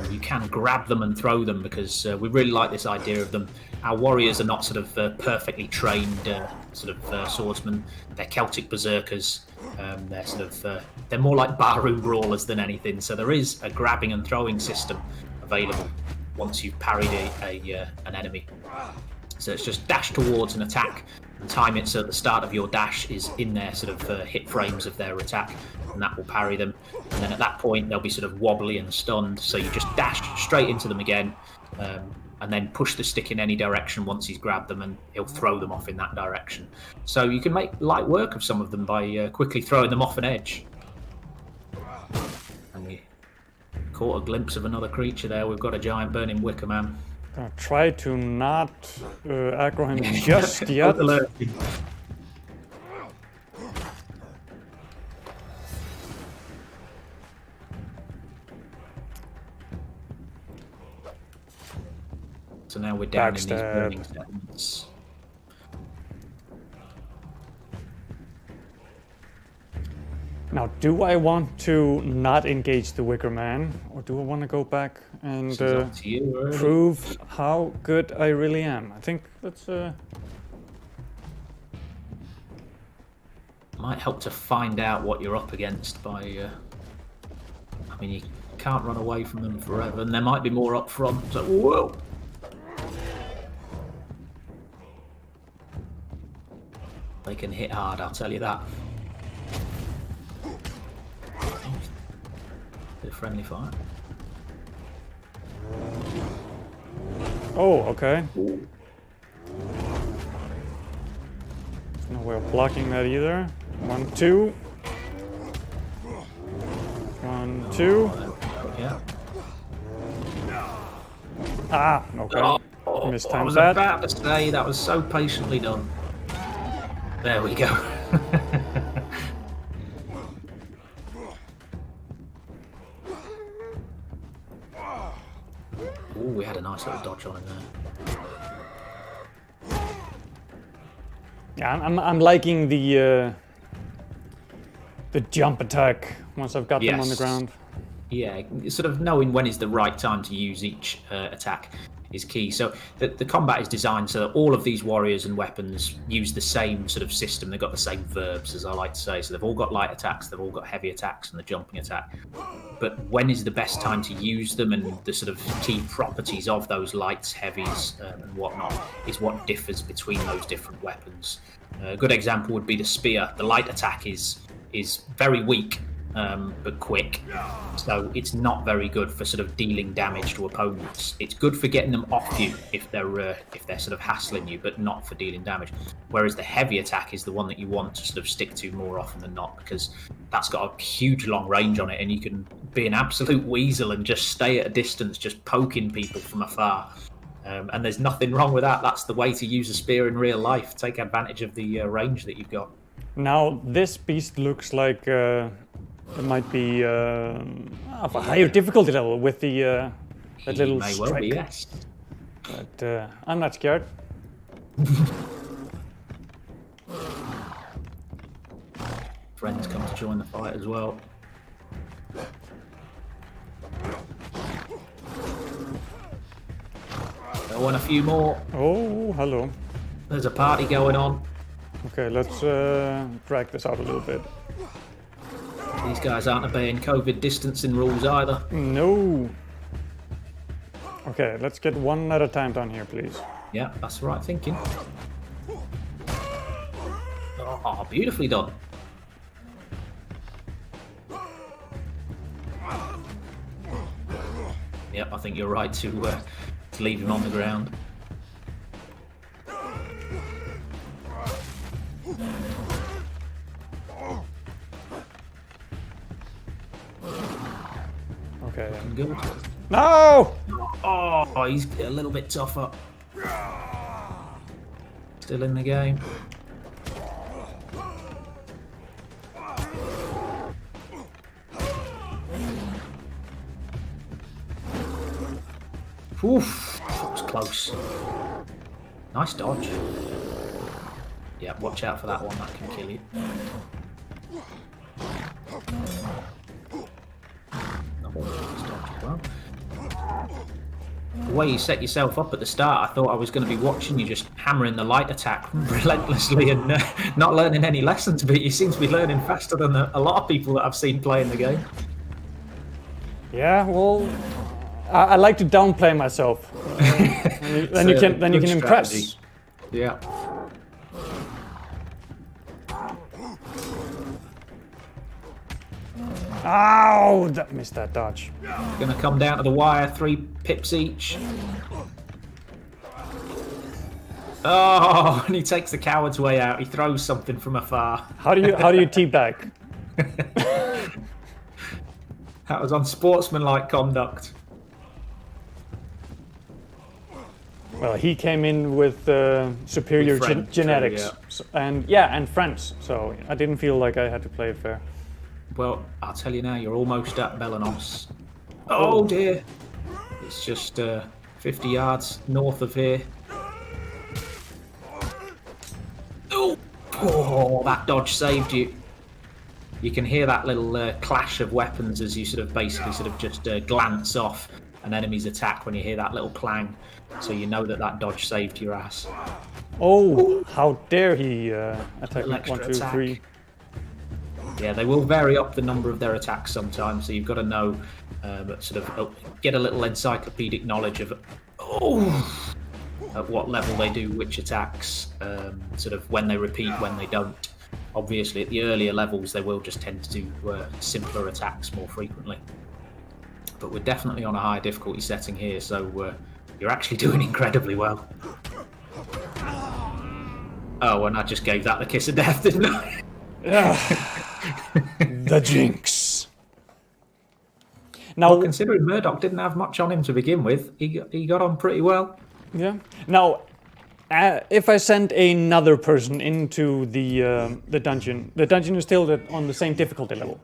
Speaker 2: you can grab them and throw them, because we really like this idea of them. Our warriors are not sort of perfectly trained swordsmen. They're Celtic berserkers. They're more like barroom brawlers than anything. So there is a grabbing and throwing system available once you've parried an enemy. So it's just dash towards an attack and time it so the start of your dash is in their sort of hit frames of their attack, and that will parry them. And then at that point they'll be sort of wobbly and stunned, so you just dash straight into them again, and then push the stick in any direction once he's grabbed them, and he'll throw them off in that direction. So you can make light work of some of them by quickly throwing them off an edge. And we caught a glimpse of another creature there. We've got a giant burning wicker man.
Speaker 1: Gonna try to not aggro him just yet.
Speaker 2: So now we're down in these
Speaker 1: Backstab.
Speaker 2: burning settlements.
Speaker 1: Now, do I want to not engage the Wicker Man, or do I want to go back and
Speaker 2: This is up to you, really.
Speaker 1: prove how good I really am? I think that's
Speaker 2: Might help to find out what you're up against by... I mean, you can't run away from them forever, and there might be more up front. So, whoa! They can hit hard, I'll tell you that. Bit of friendly fire.
Speaker 1: Oh, okay. There's no way of blocking that either. 1, 2. 1, 2.
Speaker 2: Yeah.
Speaker 1: Ah, okay.
Speaker 2: I
Speaker 1: Mistimed
Speaker 2: was
Speaker 1: that.
Speaker 2: about to say that was so patiently done. There we go. Ooh, we had a nice little dodge on him there.
Speaker 1: Yeah, I'm liking the jump attack once I've got them on the
Speaker 2: Yes.
Speaker 1: ground.
Speaker 2: Yeah, sort of knowing when is the right time to use each attack is key. So the combat is designed so that all of these warriors and weapons use the same sort of system. They've got the same verbs, as I like to say. So they've all got light attacks, they've all got heavy attacks, and the jumping attack. But when is the best time to use them, and the sort of key properties of those lights, heavies, and whatnot, is what differs between those different weapons. A good example would be the spear. The light attack is very weak, but quick, so it's not very good for sort of dealing damage to opponents. It's good for getting them off you if they're sort of hassling you, but not for dealing damage. Whereas the heavy attack is the one that you want to sort of stick to more often than not, because that's got a huge long range on it, and you can be an absolute weasel and just stay at a distance, just poking people from afar. And there's nothing wrong with that. That's the way to use a spear in real life. Take advantage of the range that you've got.
Speaker 1: Now, this beast looks like it might be of a higher difficulty level with the that little
Speaker 2: may
Speaker 1: strike.
Speaker 2: well be, yes.
Speaker 1: But I'm not scared.
Speaker 2: Friends come to join the fight as well. I want a few more.
Speaker 1: Oh, hello.
Speaker 2: There's a party going on.
Speaker 1: Okay, let's drag this out a little bit.
Speaker 2: These guys aren't obeying COVID distancing rules either.
Speaker 1: No. Okay, let's get one at a time down here, please.
Speaker 2: Yeah, that's the right thinking. Oh, beautifully done. Yep, I think you're right to leave him on the ground.
Speaker 1: Okay.
Speaker 2: Good.
Speaker 1: No!
Speaker 2: Oh, he's a little bit tougher. Still in the game. Oof, that was close. Nice dodge. Yeah, watch out for that one, that can kill you. Oh, nice dodge as well. The way you set yourself up at the start, I thought I was going to be watching you just hammering the light attack relentlessly and not learning any lessons, but you seem to be learning faster than a lot of people that I've seen playing the game.
Speaker 1: Yeah, well, I like to downplay myself. Then you can impress.
Speaker 2: Yeah.
Speaker 1: Ow! That missed that dodge.
Speaker 2: Gonna come down to the wire, 3 pips each. Oh, and he takes the coward's way out. He throws something from afar.
Speaker 1: How do you teabag?
Speaker 2: That was unsportsmanlike conduct.
Speaker 1: Well, he came in with superior
Speaker 2: With
Speaker 1: genetics,
Speaker 2: yeah.
Speaker 1: and friends. So I didn't feel like I had to play it fair.
Speaker 2: Well, I'll tell you now, you're almost at BELENOS. Oh dear. It's just 50 yards north of here. Oh, that dodge saved you. You can hear that little clash of weapons as you basically just glance off an enemy's attack when you hear that little clang. So you know that dodge saved your ass.
Speaker 1: Oh, how dare he attack me? 1, 2, 3.
Speaker 2: Yeah, they will vary up the number of their attacks sometimes, so you've got to know, get a little encyclopedic knowledge of at what level they do which attacks, when they repeat, when they don't. Obviously, at the earlier levels, they will just tend to do simpler attacks more frequently. But we're definitely on a high difficulty setting here, so you're actually doing incredibly well. Oh, and I just gave that the kiss of death, didn't I?
Speaker 1: The jinx. Now,
Speaker 2: well, considering Murdoch didn't have much on him to begin with, he got on pretty well.
Speaker 1: Yeah. Now, if I send another person into the dungeon is still on the same difficulty level.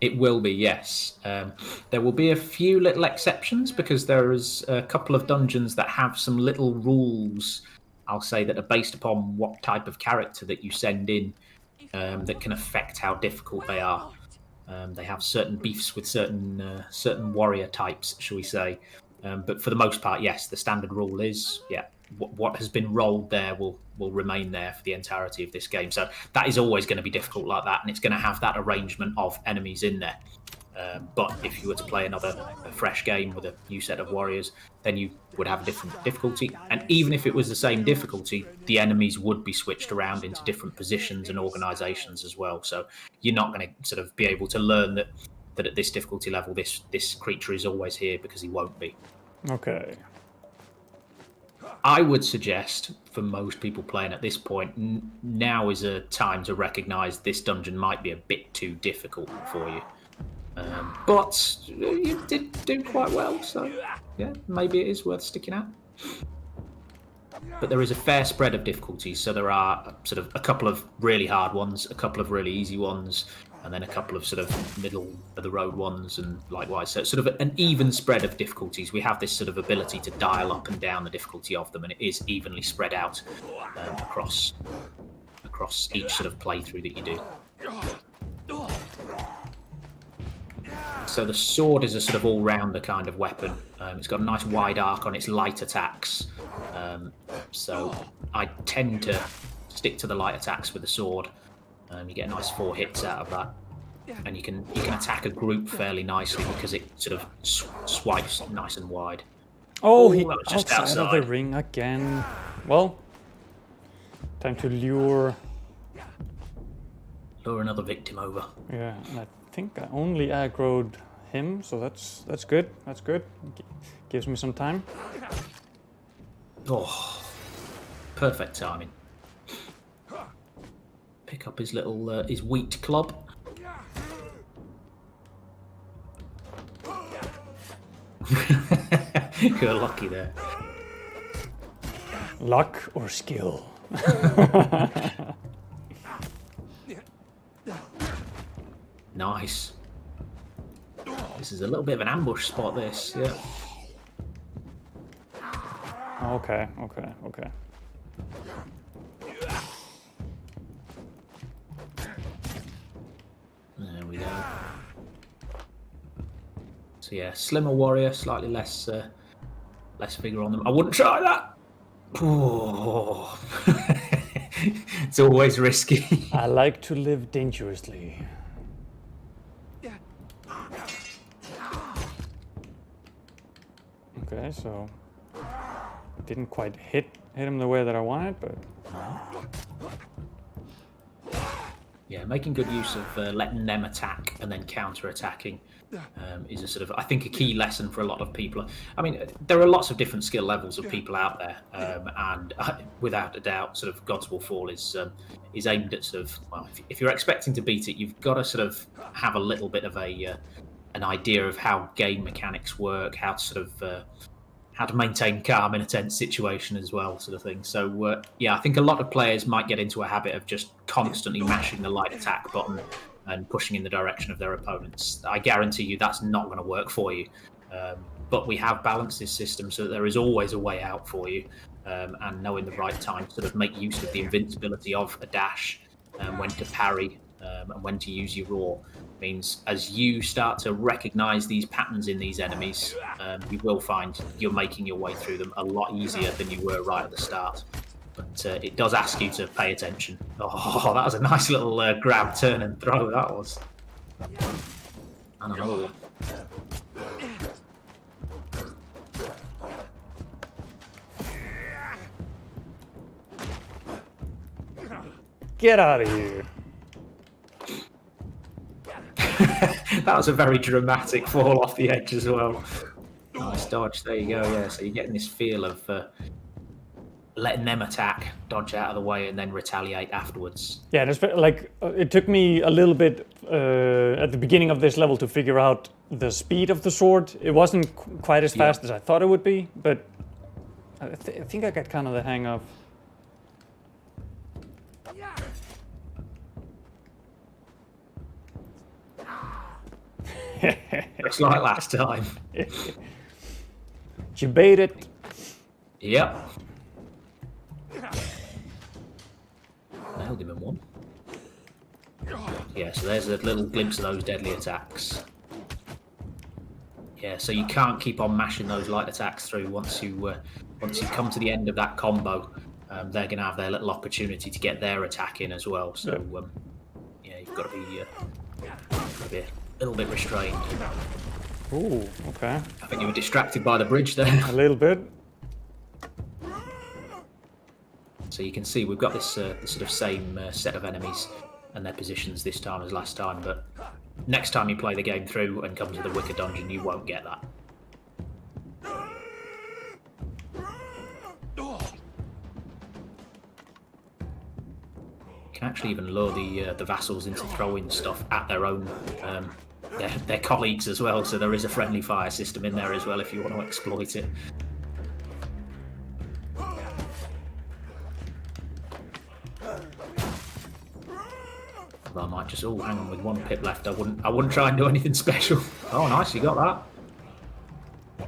Speaker 2: It will be, yes. There will be a few little exceptions because there is a couple of dungeons that have some little rules, I'll say, that are based upon what type of character that you send in, that can affect how difficult they are. They have certain beefs with certain warrior types, shall we say. But for the most part, yes, the standard rule is, what has been rolled there will remain there for the entirety of this game. So that is always going to be difficult like that, and it's going to have that arrangement of enemies in there. But if you were to play a fresh game with a new set of warriors, then you would have a different difficulty. And even if it was the same difficulty, the enemies would be switched around into different positions and organizations as well. So you're not going to sort of be able to learn that at this difficulty level, this creature is always here, because he won't be.
Speaker 1: Okay.
Speaker 2: I would suggest for most people playing at this point, now is a time to recognize this dungeon might be a bit too difficult for you. But you did do quite well, so yeah, maybe it is worth sticking out. But there is a fair spread of difficulties, so there are sort of a couple of really hard ones, a couple of really easy ones, and then a couple of sort of middle of the road ones, and likewise. So it's sort of an even spread of difficulties. We have this sort of ability to dial up and down the difficulty of them, and it is evenly spread out across each sort of playthrough that you do. So the sword is a sort of all-rounder kind of weapon. It's got a nice wide arc on its light attacks. So I tend to stick to the light attacks with the sword. You get a nice 4 hits out of that. And you can attack a group fairly nicely because it sort of swipes nice and wide.
Speaker 1: Oh, he
Speaker 2: that was just
Speaker 1: outside of the ring again. Well, time to lure
Speaker 2: another victim over.
Speaker 1: Yeah, and I think I only aggroed him, so that's good. That's good. Gives me some time.
Speaker 2: Oh, perfect timing. Pick up his little his wheat club. You're lucky there.
Speaker 1: Luck or skill?
Speaker 2: Nice. This is a little bit of an ambush spot, this, yeah.
Speaker 1: Okay.
Speaker 2: There we go. So yeah, slimmer warrior, slightly less figure on them. I wouldn't try that. Oh. It's always risky.
Speaker 1: I like to live dangerously. Okay, so didn't quite hit him the way that I wanted, but
Speaker 2: yeah, making good use of letting them attack and then counter-attacking is a sort of, I think, a key lesson for a lot of people. I mean, there are lots of different skill levels of people out there, and without a doubt, sort of Gods Will Fall is aimed at sort of, well, if you're expecting to beat it, you've got to sort of have a little bit of an idea of how game mechanics work, how to sort of how to maintain calm in a tense situation as well, sort of thing. So yeah, I think a lot of players might get into a habit of just constantly mashing the light attack button and pushing in the direction of their opponents. I guarantee you that's not going to work for you. But we have balanced this system so that there is always a way out for you, and knowing the right time to sort of make use of the invincibility of a dash, when to parry, and when to use your roar. Means as you start to recognize these patterns in these enemies, you will find you're making your way through them a lot easier than you were right at the start. But it does ask you to pay attention. Oh, that was a nice little grab, turn and throw, that was. And another one.
Speaker 1: get out of here.
Speaker 2: That was a very dramatic fall off the edge as well. Nice dodge, there you go, yeah. So you're getting this feel of letting them attack, dodge out of the way, and then retaliate afterwards.
Speaker 1: Yeah, and like it took me a little bit at the beginning of this level to figure out the speed of the sword. It wasn't quite as fast as I thought it would be, but I think I got kind of the hang of.
Speaker 2: Just like last time.
Speaker 1: You bait it.
Speaker 2: Yep. Nailed him in one. Yeah, so there's a little glimpse of those deadly attacks. Yeah, so you can't keep on mashing those light attacks through once you come to the end of that combo. They're going to have their little opportunity to get their attack in as well. So yeah, you've got to be a little bit restrained.
Speaker 1: Ooh, okay.
Speaker 2: I think you were distracted by the bridge there.
Speaker 1: A little bit.
Speaker 2: So you can see we've got this sort of same set of enemies and their positions this time as last time, but next time you play the game through and come to the Wicker Dungeon, you won't get that. You can actually even lure the vassals into throwing stuff at their own their colleagues as well, so there is a friendly fire system in there as well if you want to exploit it. I might just hang on, with one pip left. I wouldn't try and do anything special. Oh, nice, you got that.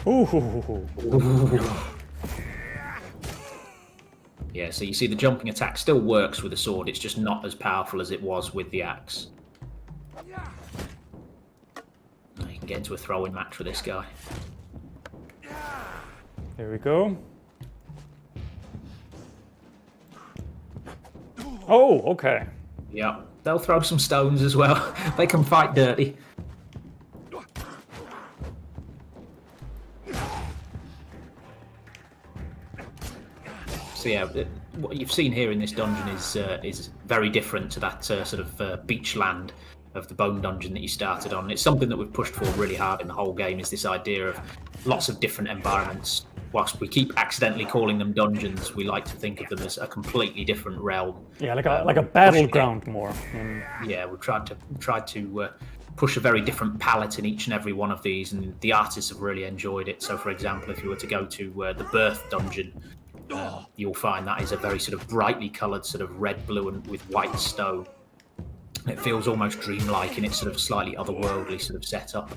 Speaker 1: Ooh.
Speaker 2: Yeah, so you see the jumping attack still works with the sword. It's just not as powerful as it was with the axe. Now you can get into a throwing match with this guy.
Speaker 1: There we go. Oh, okay.
Speaker 2: Yeah, they'll throw some stones as well. They can fight dirty. So yeah, what you've seen here in this dungeon is very different to that sort of beach land of the bone dungeon that you started on. It's something that we've pushed for really hard in the whole game, is this idea of lots of different environments. Whilst we keep accidentally calling them dungeons, we like to think of them as a completely different realm.
Speaker 1: Yeah, like a battleground more.
Speaker 2: Yeah, we've tried to push a very different palette in each and every one of these, and the artists have really enjoyed it. So, for example, if you were to go to the Birth dungeon, you'll find that is a very sort of brightly coloured sort of red, blue, and with white stone. And it feels almost dreamlike in its sort of slightly otherworldly sort of setup.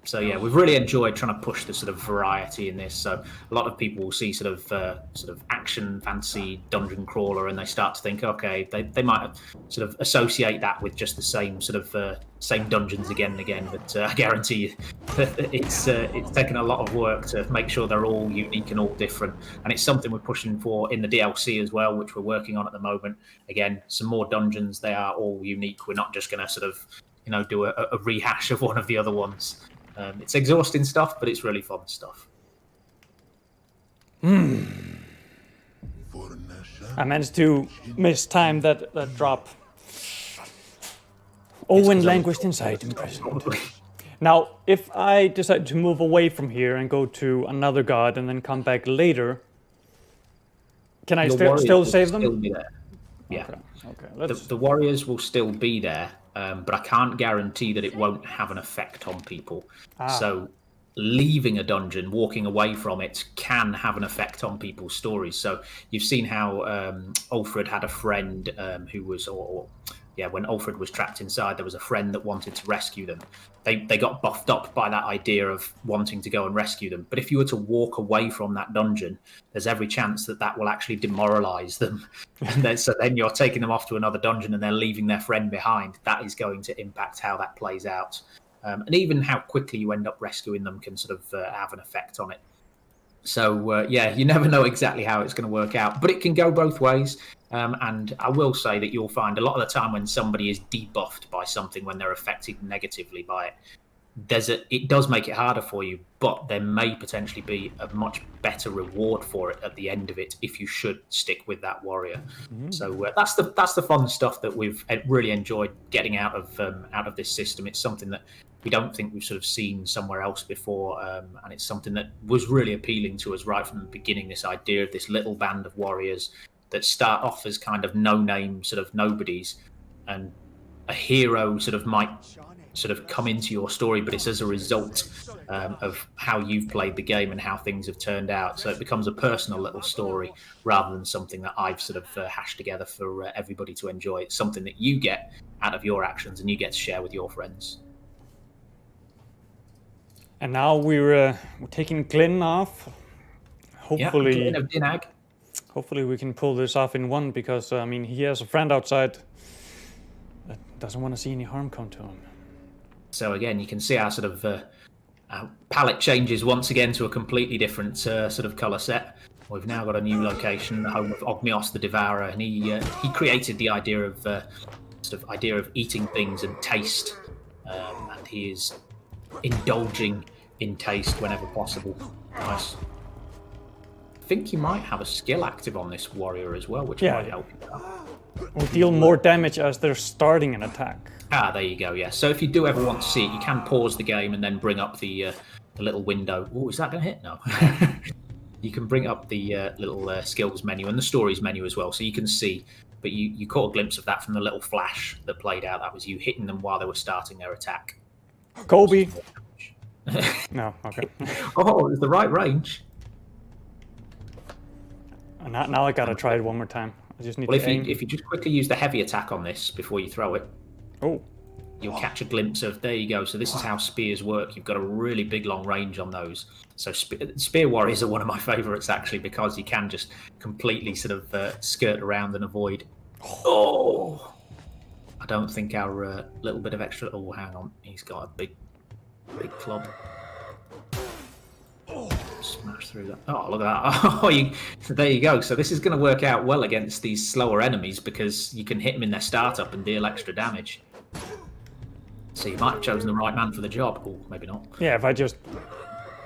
Speaker 2: So yeah, we've really enjoyed trying to push the sort of variety in this. So a lot of people will see sort of action fancy dungeon crawler, and they start to think, okay, they might sort of associate that with just the same sort of same dungeons again and again. But I guarantee you, it's taken a lot of work to make sure they're all unique and all different. And it's something we're pushing for in the DLC as well, which we're working on at the moment. Again, some more dungeons. They are all unique. We're not just going to sort of do a rehash of one of the other ones. It's exhausting stuff, but it's really fun stuff.
Speaker 1: I managed to mistime that drop. Owen languished inside in prison. Now, if I decide to move away from here and go to another god and then come back later, can I still save them?
Speaker 2: Still be there. Yeah.
Speaker 1: Okay.
Speaker 2: The warriors will still be there. But I can't guarantee that it won't have an effect on people. So leaving a dungeon, walking away from it, can have an effect on people's stories. So you've seen how ULFRED had a friend who was, when ULFRED was trapped inside, there was a friend that wanted to rescue them. They got buffed up by that idea of wanting to go and rescue them. But if you were to walk away from that dungeon, there's every chance that will actually demoralize them. And so then you're taking them off to another dungeon and they're leaving their friend behind. That is going to impact how that plays out. And even how quickly you end up rescuing them can sort of have an effect on it. So, you never know exactly how it's going to work out. But it can go both ways. And I will say that you'll find a lot of the time when somebody is debuffed by something, when they're affected negatively by it, it does make it harder for you, but there may potentially be a much better reward for it at the end of it if you should stick with that warrior. So that's the fun stuff that we've really enjoyed getting out of this system. It's something that we don't think we've sort of seen somewhere else before, and it's something that was really appealing to us right from the beginning, this idea of this little band of warriors that start off as kind of no-name sort of nobodies, and a hero sort of might sort of come into your story, but it's as a result of how you've played the game and how things have turned out. So it becomes a personal little story rather than something that I've sort of hashed together for everybody to enjoy. It's something that you get out of your actions and you get to share with your friends.
Speaker 1: And now we're taking Glyn off. Hopefully,
Speaker 2: Glyn of Dinag.
Speaker 1: Hopefully we can pull this off in one, because he has a friend outside doesn't want to see any harm come to him.
Speaker 2: So again, you can see our sort of our palette changes once again to a completely different sort of colour set. We've now got a new location, the home of Ogmios the Devourer, and he created the idea of idea of eating things and taste, and he is indulging in taste whenever possible. Nice. I think you might have a skill active on this warrior as well, which might help you out.
Speaker 1: Will deal more damage as they're starting an attack.
Speaker 2: Ah, there you go. Yeah. So if you do ever want to see it, you can pause the game and then bring up the little window. Oh, is that going to hit? No. You can bring up the little skills menu and the stories menu as well, so you can see. But you caught a glimpse of that from the little flash that played out. That was you hitting them while they were starting their attack.
Speaker 1: Kobe. No, okay.
Speaker 2: Oh, it was the right range.
Speaker 1: Now I gotta try it one more time. I just need
Speaker 2: to
Speaker 1: aim.
Speaker 2: If you just quickly use the heavy attack on this before you throw it, you'll catch a glimpse of. There you go. So this is how spears work. You've got a really big long range on those. So spear warriors are one of my favourites actually, because you can just completely sort of skirt around and avoid. Oh, I don't think our little bit of extra. Oh, hang on. He's got a big club. Smash through that. Oh, look at that. Oh, there you go. So this is going to work out well against these slower enemies because you can hit them in their startup and deal extra damage. So you might have chosen the right man for the job. Oh, maybe not.
Speaker 1: Yeah, if I just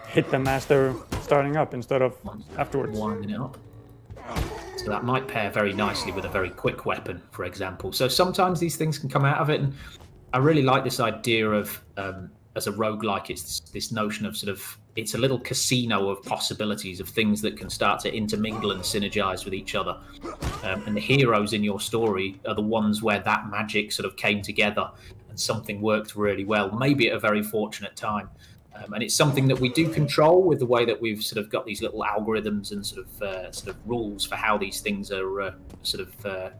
Speaker 1: hit them as they're starting up instead of afterwards.
Speaker 2: Winding it up. So that might pair very nicely with a very quick weapon, for example. So sometimes these things can come out of it, and I really like this idea of, as a roguelike, it's this notion of sort of, it's a little casino of possibilities of things that can start to intermingle and synergize with each other. And the heroes in your story are the ones where that magic sort of came together and something worked really well, maybe at a very fortunate time. And it's something that we do control with the way that we've sort of got these little algorithms and sort of rules for how these things are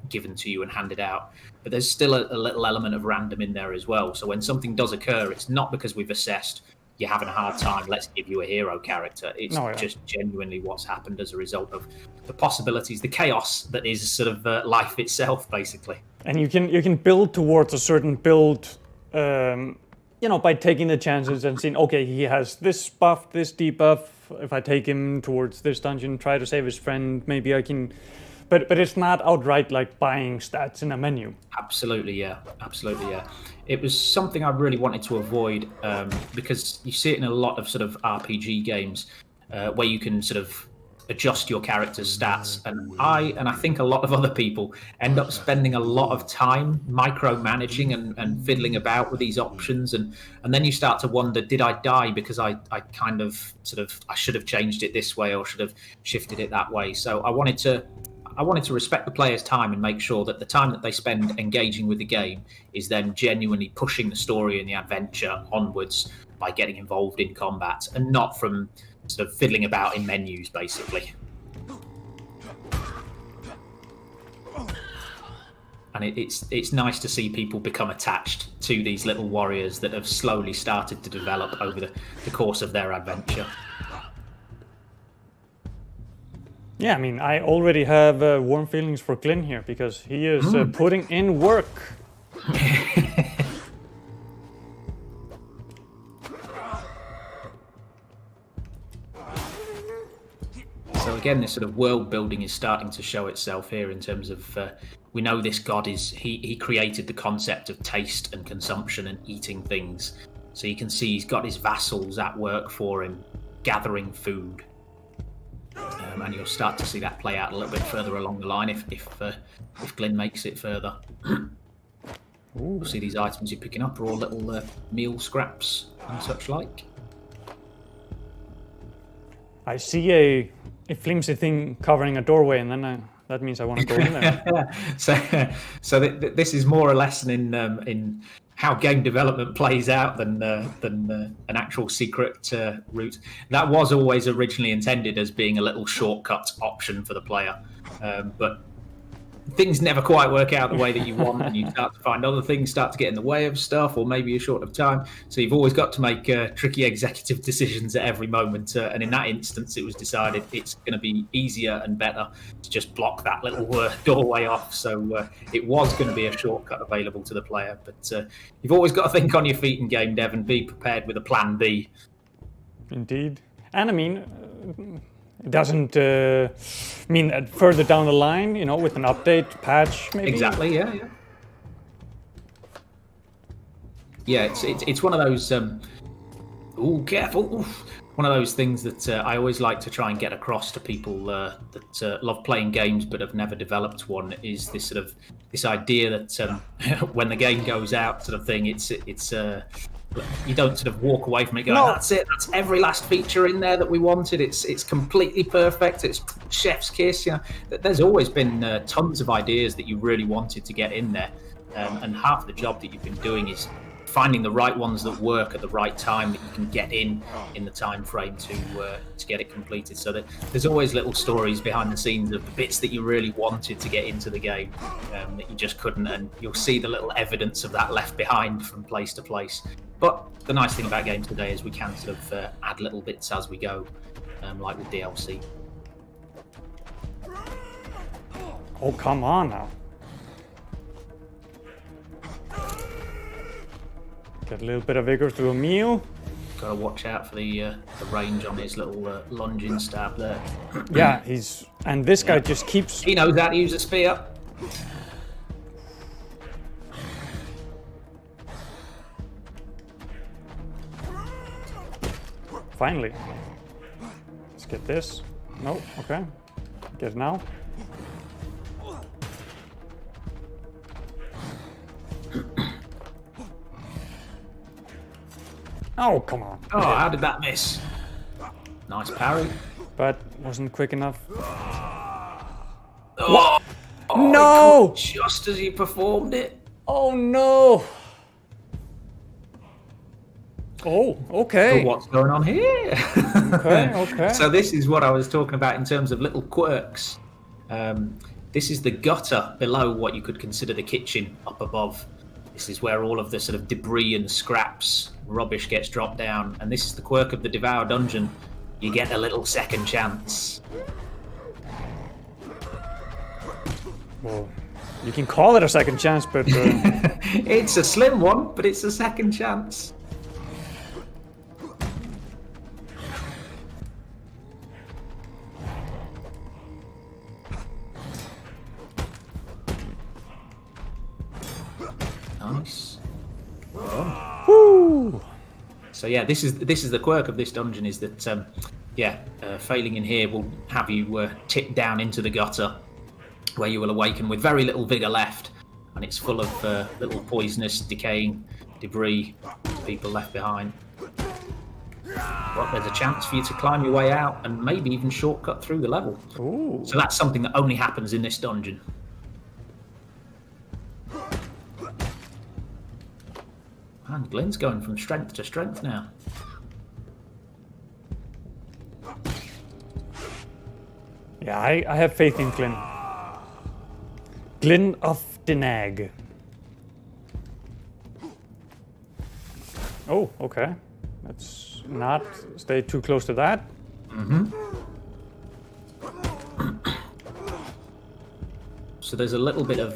Speaker 2: given to you and handed out. But there's still a little element of random in there as well. So when something does occur, it's not because we've assessed you're having a hard time, let's give you a hero character. It's just genuinely what's happened as a result of the possibilities, the chaos that is sort of life itself, basically.
Speaker 1: And you can build towards a certain build, by taking the chances and seeing, okay, he has this buff, this debuff. If I take him towards this dungeon, try to save his friend, maybe I can. But it's not outright like buying stats in a menu.
Speaker 2: Absolutely, yeah. It was something I really wanted to avoid because you see it in a lot of sort of RPG games where you can sort of adjust your character's stats, and I think a lot of other people end up spending a lot of time micromanaging and fiddling about with these options, and then you start to wonder, did I die because I kind of I should have changed it this way or should have shifted it that way. So I wanted to respect the player's time and make sure that the time that they spend engaging with the game is then genuinely pushing the story and the adventure onwards by getting involved in combat, and not from sort of fiddling about in menus, basically. And it's nice to see people become attached to these little warriors that have slowly started to develop over the course of their adventure.
Speaker 1: Yeah, I mean, I already have warm feelings for Glyn here because he is putting in work.
Speaker 2: So again, this sort of world building is starting to show itself here in terms of we know this god he created the concept of taste and consumption and eating things. So you can see he's got his vassals at work for him, gathering food. And you'll start to see that play out a little bit further along the line if Glyn makes it further. You'll see these items you're picking up are all little meal scraps and such like.
Speaker 1: I see a flimsy thing covering a doorway, and then that means I want to go in there.
Speaker 2: So this is more a lesson in how game development plays out than an actual secret route. That was always originally intended as being a little shortcut option for the player, but things never quite work out the way that you want, and you start to find other things start to get in the way of stuff, or maybe you're short of time. So you've always got to make tricky executive decisions at every moment. And in that instance, it was decided it's going to be easier and better to just block that little doorway off. So it was going to be a shortcut available to the player. But you've always got to think on your feet in game dev and be prepared with a plan B.
Speaker 1: Indeed. And I mean, it doesn't mean further down the line, you know, with an update, patch, maybe?
Speaker 2: Exactly, yeah. Yeah, it's one of those, ooh, careful, oof. One of those things that I always like to try and get across to people that love playing games but have never developed one, is this idea that when the game goes out, sort of thing, it's you don't sort of walk away from it going, no, that's it, that's every last feature in there that we wanted, it's completely perfect, it's chef's kiss. You know, there's always been tons of ideas that you really wanted to get in there, and half the job that you've been doing is finding the right ones that work at the right time, that you can get in the time frame to get it completed. So that there's always little stories behind the scenes of the bits that you really wanted to get into the game that you just couldn't, and you'll see the little evidence of that left behind from place to place. But the nice thing about games today is we can sort of add little bits as we go, like with DLC.
Speaker 1: Oh, come on now. Get a little bit of vigor through a meal.
Speaker 2: Got to watch out for the range on his little lunging stab there.
Speaker 1: Yeah, and this guy just keeps...
Speaker 2: He knows how to use a spear.
Speaker 1: Finally. Let's get this. No, okay. Get it now. Oh, come on.
Speaker 2: Oh, how did that miss? Nice parry.
Speaker 1: But wasn't quick enough.
Speaker 2: Oh,
Speaker 1: no!
Speaker 2: Just as he performed it.
Speaker 1: Oh, no. Oh, okay.
Speaker 2: So what's going on here?
Speaker 1: Okay.
Speaker 2: So this is what I was talking about in terms of little quirks. This is the gutter below what you could consider the kitchen up above. This is where all of the sort of debris and scraps, rubbish gets dropped down. And this is the quirk of the Devour dungeon. You get a little second chance.
Speaker 1: Well, you can call it a second chance, but...
Speaker 2: It's a slim one, but it's a second chance. Nice.
Speaker 1: Woo!
Speaker 2: So yeah, this is the quirk of this dungeon, is that failing in here will have you tip down into the gutter, where you will awaken with very little vigor left, and it's full of little poisonous, decaying debris, people left behind. But there's a chance for you to climb your way out and maybe even shortcut through the level.
Speaker 1: Ooh.
Speaker 2: So that's something that only happens in this dungeon. And Glenn's going from strength to strength now.
Speaker 1: Yeah, I have faith in Glyn. Glyn of Denag. Oh, okay. Let's not stay too close to that.
Speaker 2: So there's a little bit of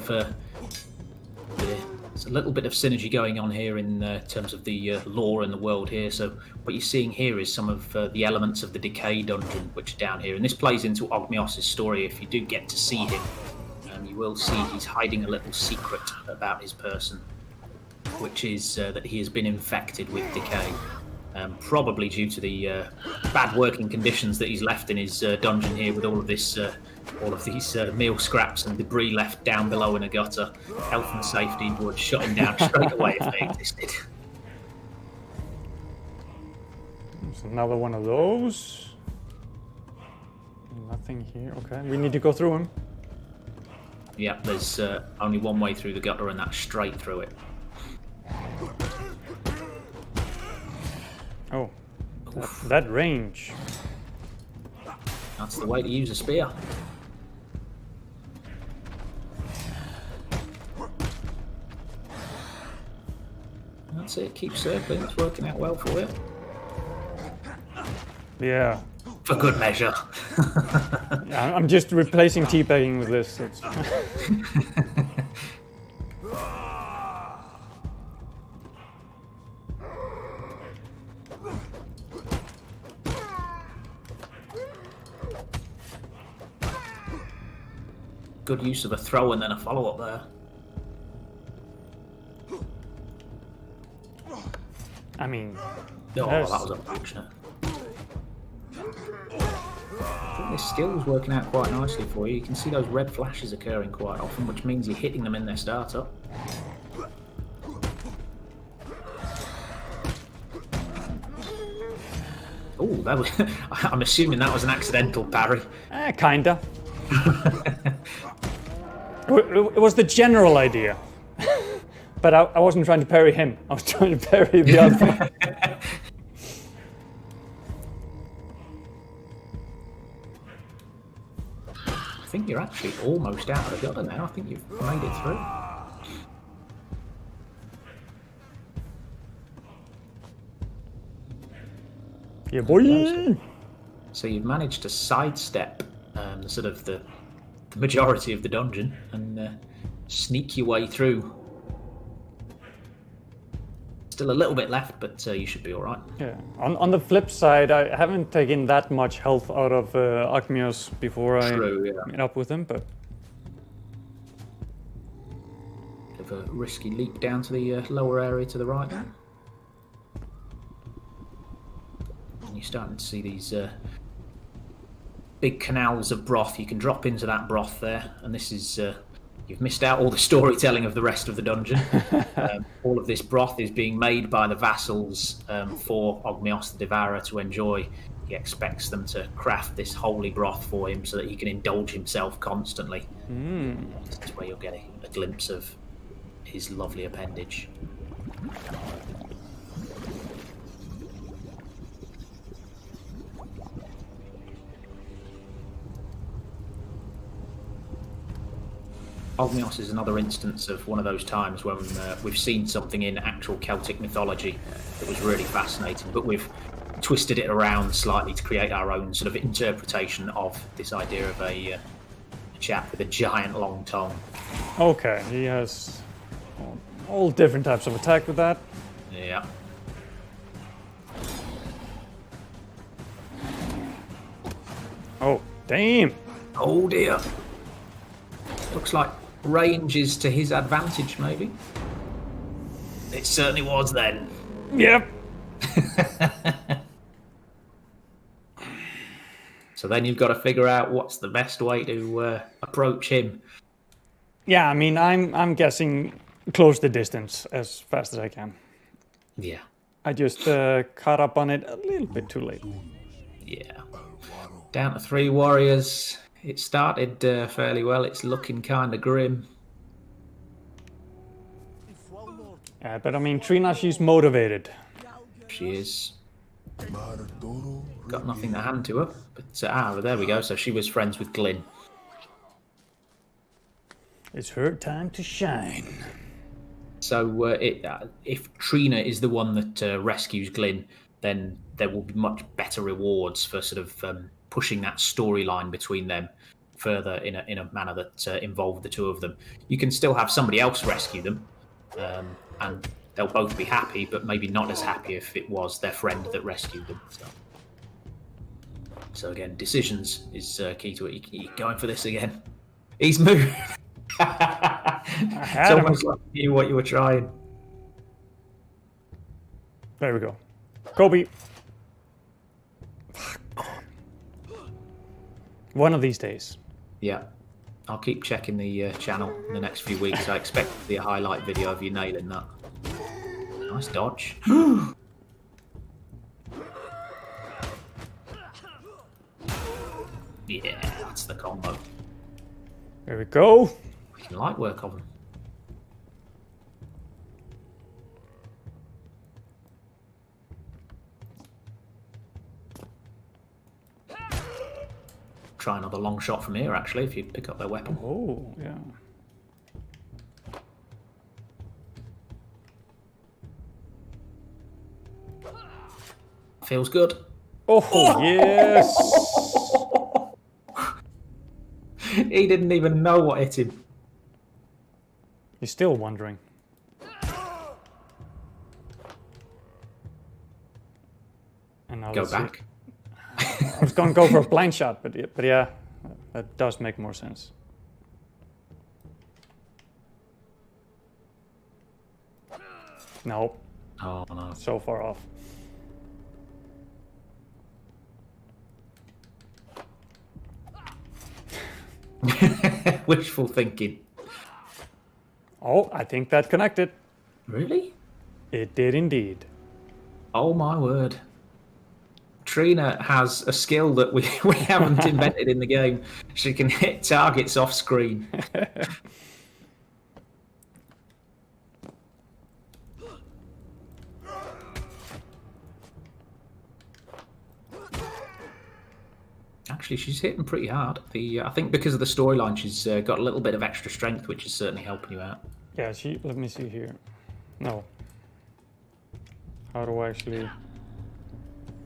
Speaker 2: synergy going on here in terms of the lore and the world here. So what you're seeing here is some of the elements of the Decay dungeon, which are down here. And this plays into Ogmios' story. If you do get to see him, you will see he's hiding a little secret about his person, which is that he has been infected with Decay. Probably due to the bad working conditions that he's left in his dungeon here, with all of these meal scraps and debris left down below in a gutter. Health and safety would shut him down straight away if they existed.
Speaker 1: There's another one of those. Nothing here. Okay, we need to go through him.
Speaker 2: Yep, there's only one way through the gutter, and that's straight through it.
Speaker 1: Oh, that range.
Speaker 2: That's the way to use a spear. That's it. Keep circling. It's working out well for you.
Speaker 1: Yeah.
Speaker 2: For good measure.
Speaker 1: I'm just replacing teabagging with this. It's...
Speaker 2: Good use of a throw and then a follow-up there.
Speaker 1: I mean...
Speaker 2: Oh, that was unfortunate. I think this skill's working out quite nicely for you. You can see those red flashes occurring quite often, which means you're hitting them in their startup. Oh, that was... I'm assuming that was an accidental parry.
Speaker 1: Kinda. It was the general idea. But I wasn't trying to parry him. I was trying to parry the other.
Speaker 2: I think you're actually almost out of the gutter now. I think you've made it through.
Speaker 1: Yeah, boy!
Speaker 2: So you've managed to sidestep the majority of the dungeon and sneak your way through. Still a little bit left, but you should be all right.
Speaker 1: Yeah. On the flip side, I haven't taken that much health out of Acmeos before I meet up with him, but...
Speaker 2: Bit of a risky leap down to the lower area to the right there. And you're starting to see these big canals of broth. You can drop into that broth there, and this is... You've missed out all the storytelling of the rest of the dungeon. All of this broth is being made by the vassals for Ogmios the Devourer to enjoy. He expects them to craft this holy broth for him so that he can indulge himself constantly. This is where you'll get a glimpse of his lovely appendage. Ogmios is another instance of one of those times when we've seen something in actual Celtic mythology that was really fascinating, but we've twisted it around slightly to create our own sort of interpretation of this idea of a chap with a giant long tongue.
Speaker 1: Okay, he has all different types of attack with that.
Speaker 2: Yeah.
Speaker 1: Oh, damn!
Speaker 2: Oh dear. Looks like range is to his advantage, maybe. It certainly was then.
Speaker 1: Yep.
Speaker 2: So then you've got to figure out what's the best way to approach him.
Speaker 1: Yeah, I mean, I'm guessing close the distance as fast as I can.
Speaker 2: Yeah.
Speaker 1: I just caught up on it a little bit too late.
Speaker 2: Yeah. Down to 3 warriors. It started fairly well. It's looking kind of grim.
Speaker 1: But I mean, Trina, she's motivated.
Speaker 2: She is. Got nothing to hand to her. But there we go. So she was friends with Glyn.
Speaker 1: It's her time to shine.
Speaker 2: So if Trina is the one that rescues Glyn, then there will be much better rewards for sort of pushing that storyline between them further in a manner that involved the two of them. You can still have somebody else rescue them, and they'll both be happy, but maybe not as happy if it was their friend that rescued them. So again, decisions is key to it. You're going for this again. He's moved. It's almost like you knew what you were trying.
Speaker 1: There we go. Kobe. One of these days.
Speaker 2: Yeah. I'll keep checking the channel in the next few weeks. I expect to see a highlight video of you nailing that. Nice dodge. Yeah, that's the combo.
Speaker 1: There we go.
Speaker 2: Light work of them. Try another long shot from here, actually, if you pick up their weapon.
Speaker 1: Oh, yeah.
Speaker 2: Feels good.
Speaker 1: Oh, yes!
Speaker 2: He didn't even know what hit him.
Speaker 1: He's still wondering. And now
Speaker 2: Go back.
Speaker 1: I was going to go for a blind shot, but yeah, that does make more sense. No.
Speaker 2: Oh no.
Speaker 1: So far off.
Speaker 2: Wishful thinking.
Speaker 1: Oh, I think that connected.
Speaker 2: Really?
Speaker 1: It did indeed.
Speaker 2: Oh my word. Trina has a skill that we haven't invented in the game. She can hit targets off screen. Actually, she's hitting pretty hard. I think because of the storyline, she's got a little bit of extra strength, which is certainly helping you out.
Speaker 1: Yeah, let me see here. No. How do I actually...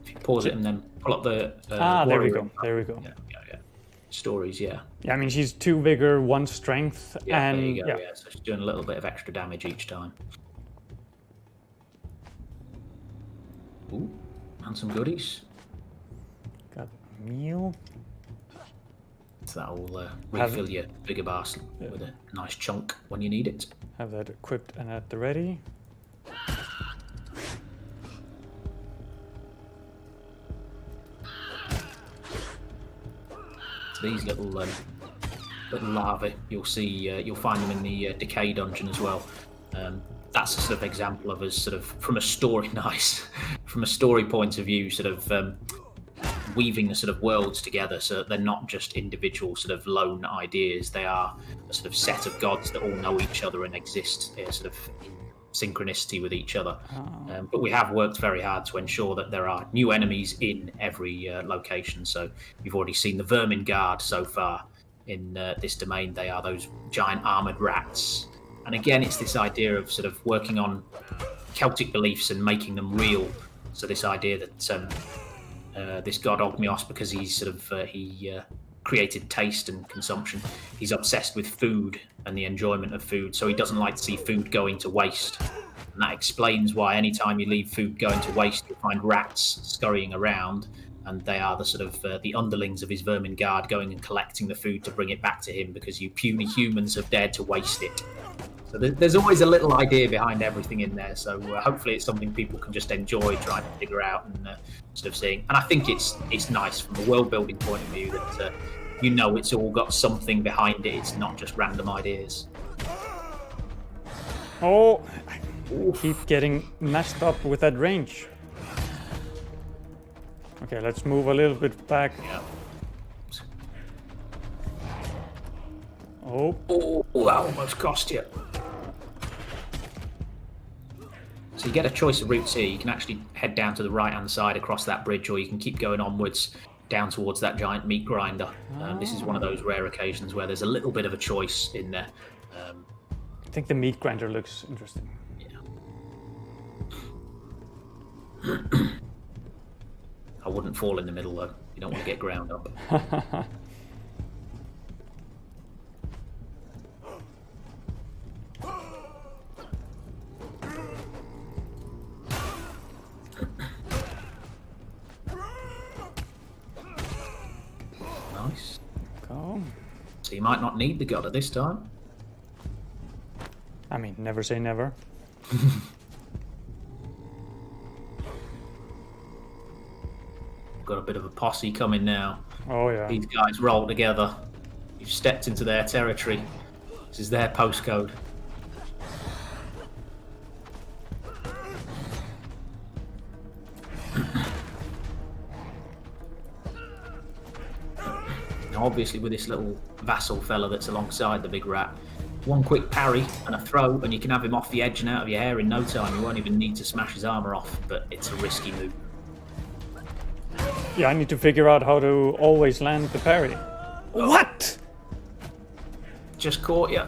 Speaker 2: If you pause it and then pull up the...
Speaker 1: there we go. There we go.
Speaker 2: Yeah. Stories, yeah.
Speaker 1: Yeah, I mean, she's 2 vigor, 1 strength,
Speaker 2: Yeah,
Speaker 1: and...
Speaker 2: there you go, yeah. So she's doing a little bit of extra damage each time. Ooh, and some goodies.
Speaker 1: Got meal.
Speaker 2: So that'll refill your bigger basket with a nice chunk when you need it.
Speaker 1: Have that equipped and at the ready.
Speaker 2: These little larvae, you'll see, you'll find them in the decay dungeon as well. That's a sort of example of us sort of from a story from a story point of view, sort of weaving the sort of worlds together, so that they're not just individual sort of lone ideas. They are a sort of set of gods that all know each other and exist sort of in synchronicity with each other. But we have worked very hard to ensure that there are new enemies in every location. So you've already seen the Vermin Guard so far in this domain. They are those giant armored rats. And again, it's this idea of sort of working on Celtic beliefs and making them real. So this idea that this god Ogmios, because he's sort of he created taste and consumption, he's obsessed with food and the enjoyment of food, so he doesn't like to see food going to waste. And that explains why anytime you leave food going to waste, you'll find rats scurrying around, and they are the sort of the underlings of his vermin guard, going and collecting the food to bring it back to him, because you puny humans have dared to waste it. So there's always a little idea behind everything in there. So hopefully it's something people can just enjoy trying to figure out and sort of seeing. And I think it's nice from a world building point of view that you know it's all got something behind it. It's not just random ideas.
Speaker 1: Oh, I keep getting messed up with that range. Okay, let's move a little bit back.
Speaker 2: Yeah.
Speaker 1: Oh,
Speaker 2: that almost cost you. So you get a choice of routes here. You can actually head down to the right-hand side across that bridge, or you can keep going onwards down towards that giant meat grinder. This is one of those rare occasions where there's a little bit of a choice in there.
Speaker 1: I think the meat grinder looks interesting.
Speaker 2: Yeah. I wouldn't fall in the middle, though. You don't want to get ground up. Nice.
Speaker 1: Go.
Speaker 2: So you might not need the god at this time.
Speaker 1: I mean, never say never.
Speaker 2: Got a bit of a posse coming now.
Speaker 1: Oh yeah.
Speaker 2: These guys roll together. You've stepped into their territory. This is their postcode. Now obviously with this little vassal fella that's alongside the big rat, one quick parry and a throw and you can have him off the edge and out of your hair in no time. You won't even need to smash his armor off, but it's a risky move.
Speaker 1: Yeah, I need to figure out how to always land the parry. What?
Speaker 2: Just caught you.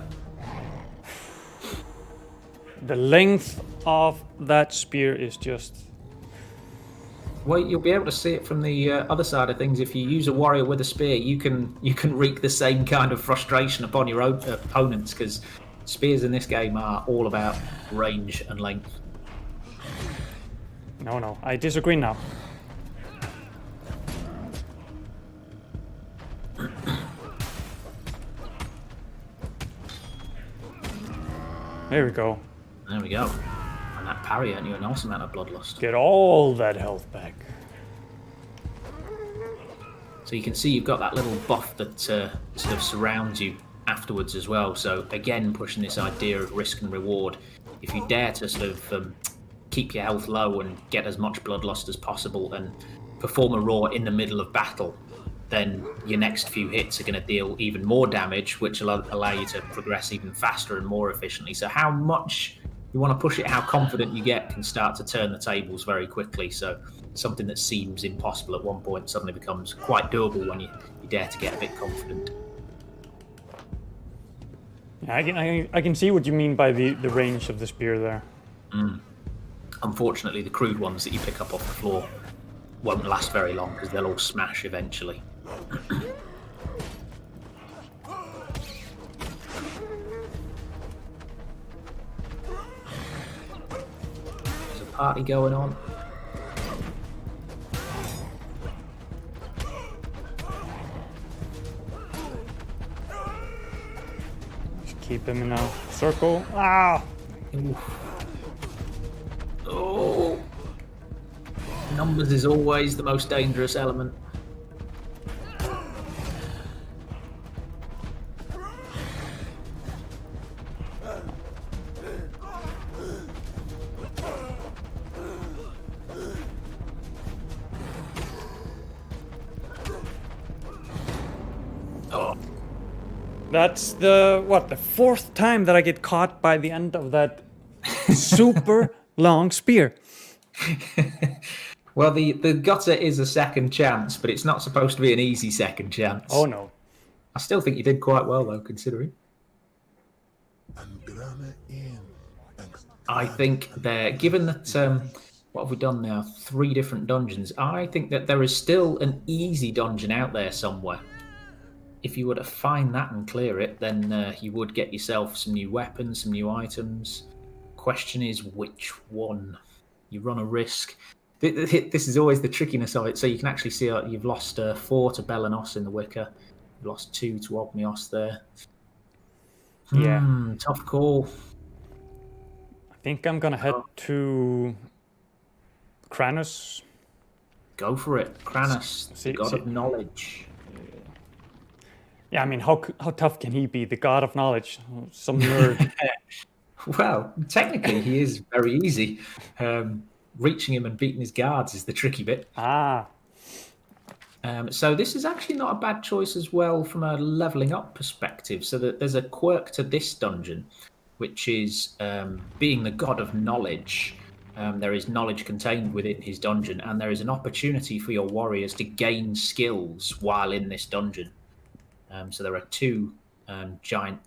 Speaker 1: The length of that spear is just...
Speaker 2: Well, you'll be able to see it from the other side of things. If you use a warrior with a spear, you can wreak the same kind of frustration upon your own opponents, because spears in this game are all about range and length.
Speaker 1: No, I disagree now. There we go.
Speaker 2: There we go. And that parry earned you an awesome amount of bloodlust.
Speaker 1: Get all that health back.
Speaker 2: So you can see you've got that little buff that sort of surrounds you afterwards as well. So again, pushing this idea of risk and reward. If you dare to sort of keep your health low and get as much bloodlust as possible and perform a roar in the middle of battle, then your next few hits are going to deal even more damage, which will allow you to progress even faster and more efficiently. So how much you want to push it, how confident you get, can start to turn the tables very quickly. So something that seems impossible at one point suddenly becomes quite doable when you dare to get a bit confident.
Speaker 1: Yeah, I can see what you mean by the range of the spear there.
Speaker 2: Unfortunately, the crude ones that you pick up off the floor won't last very long because they'll all smash eventually. There's a party going on.
Speaker 1: Just keep him in a circle. Ah!
Speaker 2: Oof. Oh! Numbers is always the most dangerous element. Oh.
Speaker 1: That's the fourth time that I get caught by the end of that super long spear.
Speaker 2: Well, the gutter is a second chance, but it's not supposed to be an easy second chance.
Speaker 1: Oh no.
Speaker 2: I still think you did quite well, though, considering. I think that, given that, what have we done now? 3 different dungeons. I think that there is still an easy dungeon out there somewhere. If you were to find that and clear it, then you would get yourself some new weapons, some new items. Question is, which one? You run a risk. This is always the trickiness of it. So you can actually see you've lost 4 to BELENOS in the Wicker. You've lost 2 to OSSEUS there.
Speaker 1: Yeah.
Speaker 2: Tough call.
Speaker 1: I think I'm gonna head to Kranos.
Speaker 2: Go for it. Kranos, the god of knowledge.
Speaker 1: Yeah, I mean, how tough can he be? The god of knowledge. Some nerd.
Speaker 2: Well, technically he is very easy. Reaching him and beating his guards is the tricky bit.
Speaker 1: Ah.
Speaker 2: So this is actually not a bad choice as well from a leveling up perspective. So that there's a quirk to this dungeon, which is being the god of knowledge. There is knowledge contained within his dungeon, and there is an opportunity for your warriors to gain skills while in this dungeon. So there are 2 giant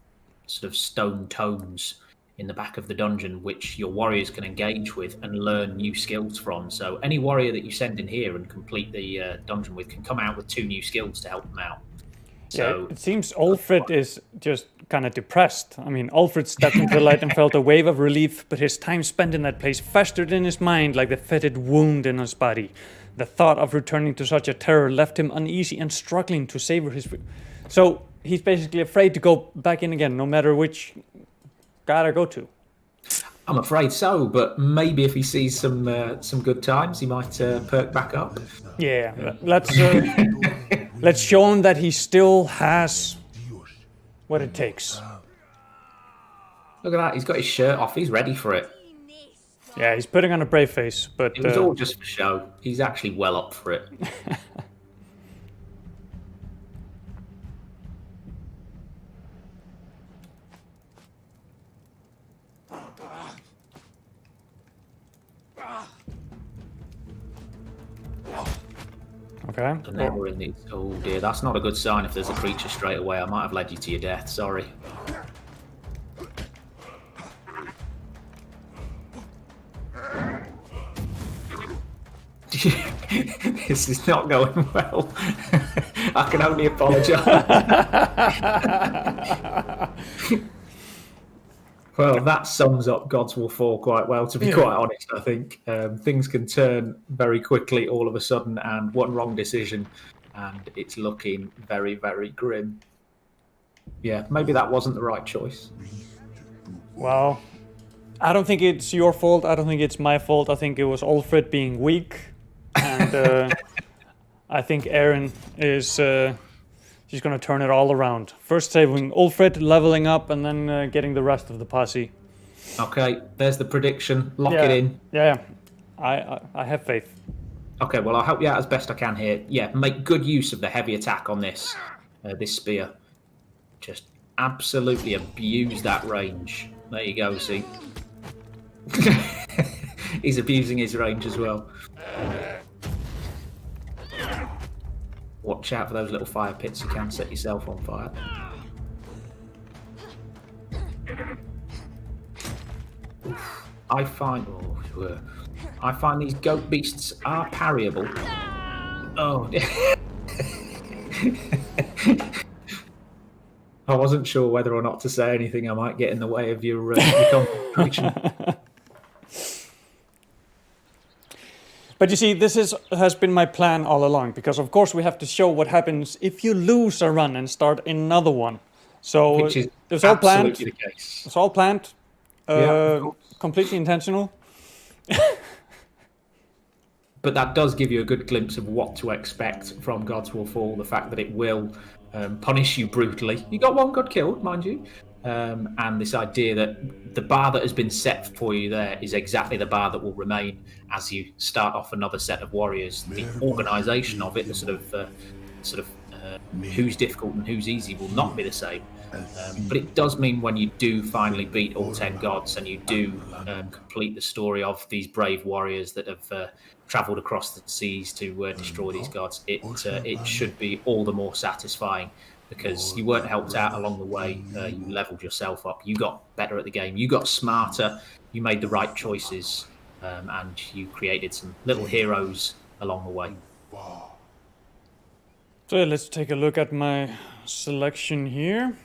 Speaker 2: sort of stone tomes in the back of the dungeon, which your warriors can engage with and learn new skills from. So any warrior that you send in here and complete the dungeon with can come out with 2 new skills to help them out. So
Speaker 1: yeah, it seems ULFRED is just kind of depressed. I mean, ULFRED stepped into the light and felt a wave of relief, but his time spent in that place festered in his mind like the fetid wound in his body. The thought of returning to such a terror left him uneasy and struggling to savor his... So he's basically afraid to go back in again, no matter which god I go to.
Speaker 2: I'm afraid so, but maybe if he sees some good times, he might perk back up.
Speaker 1: Yeah, let's show him that he still has what it takes.
Speaker 2: Look at that, he's got his shirt off, he's ready for it.
Speaker 1: Yeah, he's putting on a brave face, but...
Speaker 2: It was all just for show. He's actually well up for it.
Speaker 1: Okay.
Speaker 2: And now we're in the... Oh dear, that's not a good sign if there's a creature straight away. I might have led you to your death, sorry. This is not going well. I can only apologise. Well, that sums up Gods Will Fall quite well, to be quite honest, I think. Things can turn very quickly all of a sudden, and one wrong decision, and it's looking very, very grim. Yeah, maybe that wasn't the right choice.
Speaker 1: Well, I don't think it's your fault. I don't think it's my fault. I think it was ULFRED being weak. And I think Erin is... she's going to turn it all around. First saving ULFRED, leveling up, and then getting the rest of the posse.
Speaker 2: Okay, there's the prediction. Lock it in.
Speaker 1: Yeah, I have faith.
Speaker 2: Okay, well, I'll help you out as best I can here. Yeah, make good use of the heavy attack on this spear. Just absolutely abuse that range. There you go, see? He's abusing his range as well. Watch out for those little fire pits. You can set yourself on fire. Oof. I find these goat beasts are parryable. Oh. I wasn't sure whether or not to say anything. I might get in the way of your concentration.
Speaker 1: But you see, this has been my plan all along, because of course we have to show what happens if you lose a run and start another one. So
Speaker 2: Which is
Speaker 1: it was all planned.
Speaker 2: absolutely the case.
Speaker 1: It's all planned.
Speaker 2: Yeah,
Speaker 1: completely intentional.
Speaker 2: But that does give you a good glimpse of what to expect from Gods Will Fall. The fact that it will punish you brutally. You got one god killed, mind you. And this idea that the bar that has been set for you there is exactly the bar that will remain as you start off another set of warriors. The organisation of it, the sort of who's difficult and who's easy will not be the same. But it does mean when you do finally beat all 10 gods and you do complete the story of these brave warriors that have travelled across the seas to destroy these gods, it should be all the more satisfying. Because you weren't helped out along the way, you leveled yourself up, you got better at the game, you got smarter, you made the right choices, and you created some little heroes along the way.
Speaker 1: So let's take a look at my selection here.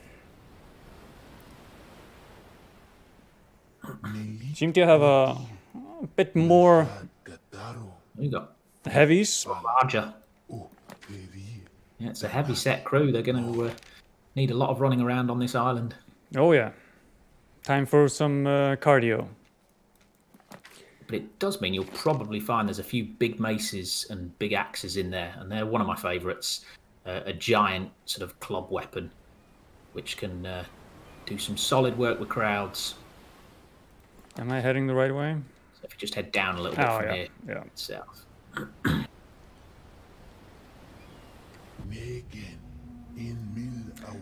Speaker 1: Seem to have a bit more
Speaker 2: You got
Speaker 1: heavies.
Speaker 2: larger. Yeah, it's a heavy set crew. They're going to need a lot of running around on this island.
Speaker 1: Oh yeah. Time for some cardio.
Speaker 2: But it does mean you'll probably find there's a few big maces and big axes in there, and they're one of my favourites. A giant sort of club weapon, which can do some solid work with crowds.
Speaker 1: Am I heading the right way?
Speaker 2: So if you just head down a little bit from here, south.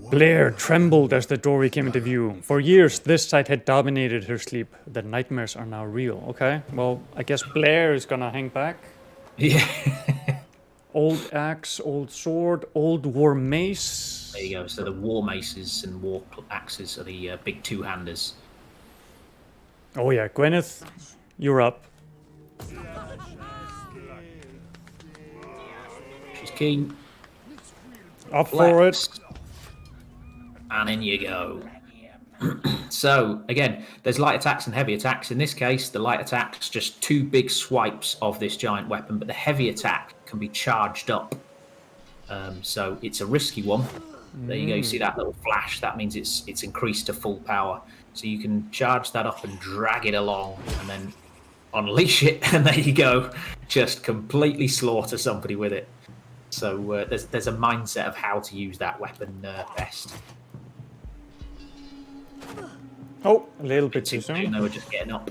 Speaker 1: Blair trembled as the doorway came into view. For years, this site had dominated her sleep. The nightmares are now real. Okay, well, I guess Blair is gonna hang back.
Speaker 2: Yeah.
Speaker 1: Old axe, old sword, old war mace.
Speaker 2: There you go. So the war maces and war axes are the big two-handers.
Speaker 1: Oh yeah, Gwyneth, you're up.
Speaker 2: She's keen.
Speaker 1: Up for it.
Speaker 2: And in you go. So, again, there's light attacks and heavy attacks. In this case, the light attack's just two big swipes of this giant weapon, but the heavy attack can be charged up. So it's a risky one. There you go. You see that little flash? That means it's increased to full power. So you can charge that up and drag it along and then unleash it. And there you go. Just completely slaughter somebody with it. So there's a mindset of how to use that weapon best.
Speaker 1: Oh, a little bit too soon.
Speaker 2: They were just getting up.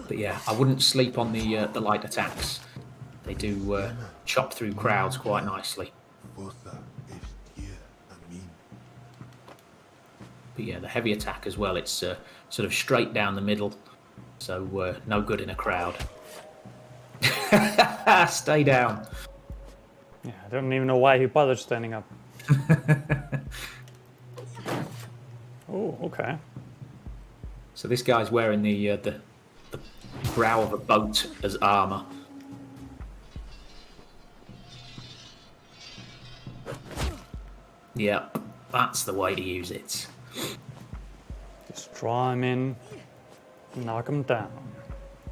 Speaker 2: But yeah, I wouldn't sleep on the light attacks. They do chop through crowds quite nicely. But yeah, the heavy attack as well, it's sort of straight down the middle. So no good in a crowd. Stay down.
Speaker 1: Yeah, I don't even know why he bothered standing up. Oh, okay.
Speaker 2: So this guy's wearing the prow of a boat as armor. Yep, that's the way to use it.
Speaker 1: Just draw him in, knock him down.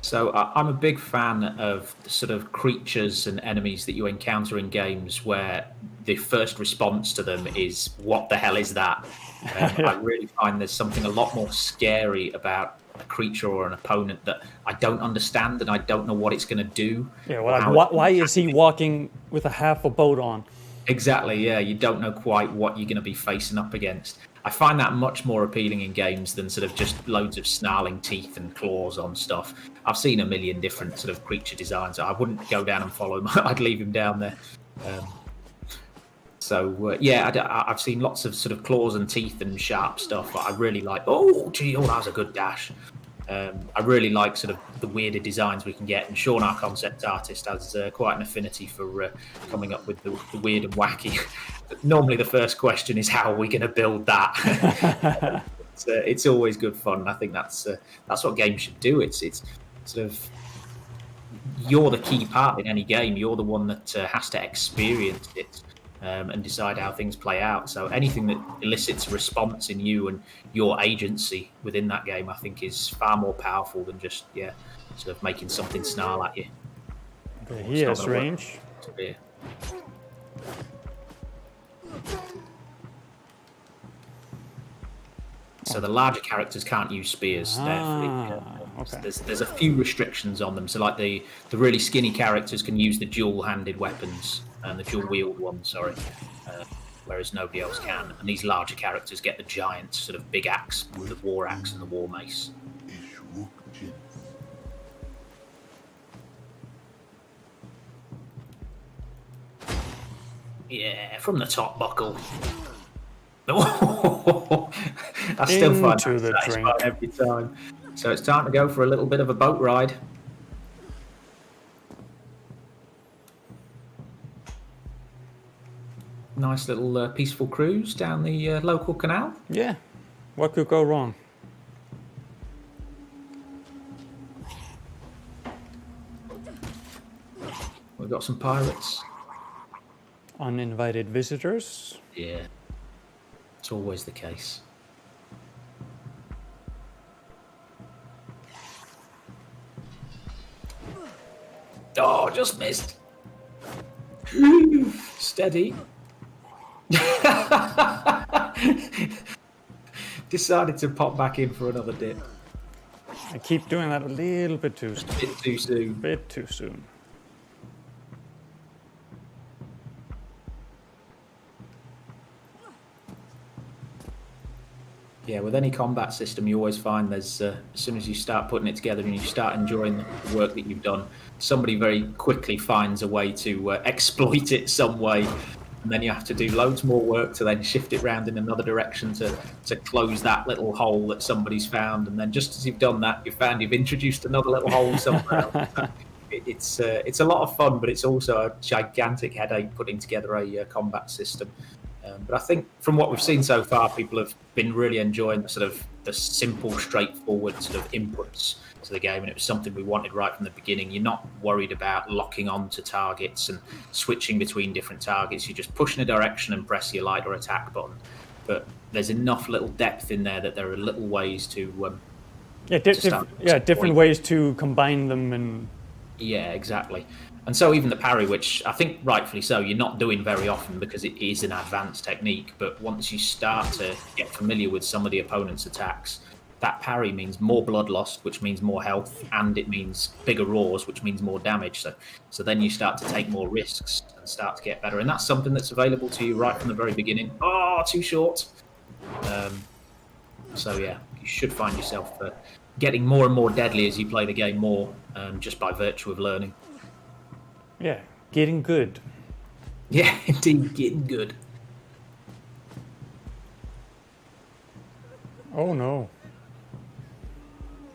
Speaker 2: So I'm a big fan of the sort of creatures and enemies that you encounter in games where the first response to them is, what the hell is that? I really find there's something a lot more scary about a creature or an opponent that I don't understand and I don't know what it's going to do.
Speaker 1: Yeah, well, like, why is he walking with a half a boat on?
Speaker 2: Exactly, yeah. You don't know quite what you're going to be facing up against. I find that much more appealing in games than sort of just loads of snarling teeth and claws on stuff. I've seen a million different sort of creature designs. I wouldn't go down and follow him. I'd leave him down there. Yeah, I've seen lots of sort of claws and teeth and sharp stuff. I really like. Oh, gee, that was a good dash. I really like sort of the weirder designs we can get, and Sean, our concept artist, has quite an affinity for coming up with the weird and wacky. Normally, the first question is, how are we going to build that? It's always good fun. I think that's what games should do. It's sort of, you're the key part in any game. You're the one that has to experience it. And decide how things play out. So anything that elicits a response in you and your agency within that game, I think, is far more powerful than just sort of making something snarl at you.
Speaker 1: He has range.
Speaker 2: So the larger characters can't use spears.
Speaker 1: Okay.
Speaker 2: There's a few restrictions on them. So like the really skinny characters can use the dual-handed weapons, and the dual-wield ones, whereas nobody else can. And these larger characters get the giant sort of big axe, the war axe and the war mace. Yeah, from the top buckle. I still find that satisfying every time. So it's time to go for a little bit of a boat ride. Nice little peaceful cruise down the local canal.
Speaker 1: Yeah, what could go wrong?
Speaker 2: We've got some pirates.
Speaker 1: Uninvited visitors.
Speaker 2: Yeah, it's always the case. Oh, just missed. Steady. Decided to pop back in for another dip.
Speaker 1: I keep doing that a little bit too soon.
Speaker 2: Bit too soon.
Speaker 1: Bit too soon.
Speaker 2: Yeah, with any combat system, you always find there's, as soon as you start putting it together and you start enjoying the work that you've done, somebody very quickly finds a way to exploit it some way. And then you have to do loads more work to then shift it around in another direction to close that little hole that somebody's found. And then just as you've done that, you've found you've introduced another little hole somewhere else. It's a lot of fun, but it's also a gigantic headache putting together a combat system. But I think from what we've seen so far, people have been really enjoying the simple, straightforward sort of inputs to the game, and it was something we wanted right from the beginning. You're not worried about locking on to targets and switching between different targets. You just push in a direction and press your light or attack button. But there's enough little depth in there that there are little ways to
Speaker 1: different ways to combine them. And
Speaker 2: yeah, exactly. And so even the parry, which I think rightfully so, you're not doing very often because it is an advanced technique. But once you start to get familiar with some of the opponent's attacks, that parry means more blood lost, which means more health, and it means bigger roars, which means more damage. So then you start to take more risks and start to get better. And that's something that's available to you right from the very beginning. Oh, too short. So yeah, you should find yourself getting more and more deadly as you play the game more, just by virtue of learning.
Speaker 1: Yeah, getting good.
Speaker 2: Yeah, indeed, getting good.
Speaker 1: Oh no.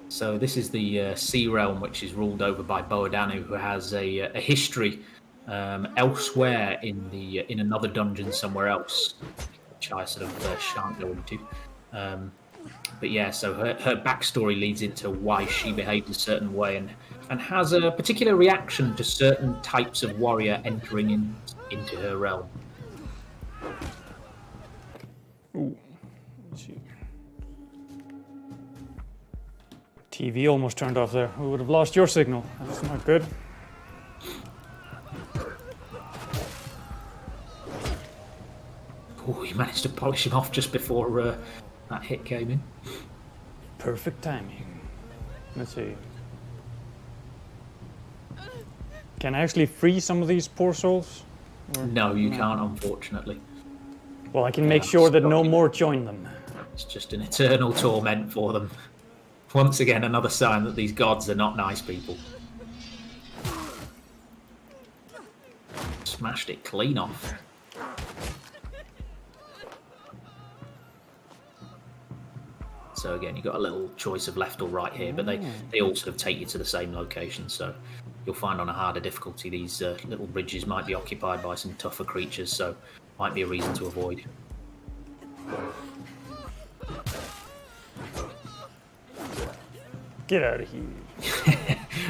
Speaker 2: So this is the Sea Realm, which is ruled over by Boadanu, who has a history elsewhere in another dungeon somewhere else, which I sort of shan't go into. But yeah, so her backstory leads into why she behaved a certain way and has a particular reaction to certain types of warrior entering into her realm.
Speaker 1: Ooh. Let's see. TV almost turned off there. We would have lost your signal. That's not good.
Speaker 2: Oh, you managed to polish him off just before that hit came in.
Speaker 1: Perfect timing. Let's see. Can I actually free some of these poor souls? Or
Speaker 2: No, you can't, unfortunately.
Speaker 1: Well, I can make sure that no more join them.
Speaker 2: It's just an eternal torment for them. Once again, another sign that these gods are not nice people. Smashed it clean off. So again, you've got a little choice of left or right here, but they all sort of take you to the same location. So you'll find on a harder difficulty, these little bridges might be occupied by some tougher creatures, so might be a reason to avoid.
Speaker 1: Get out of here.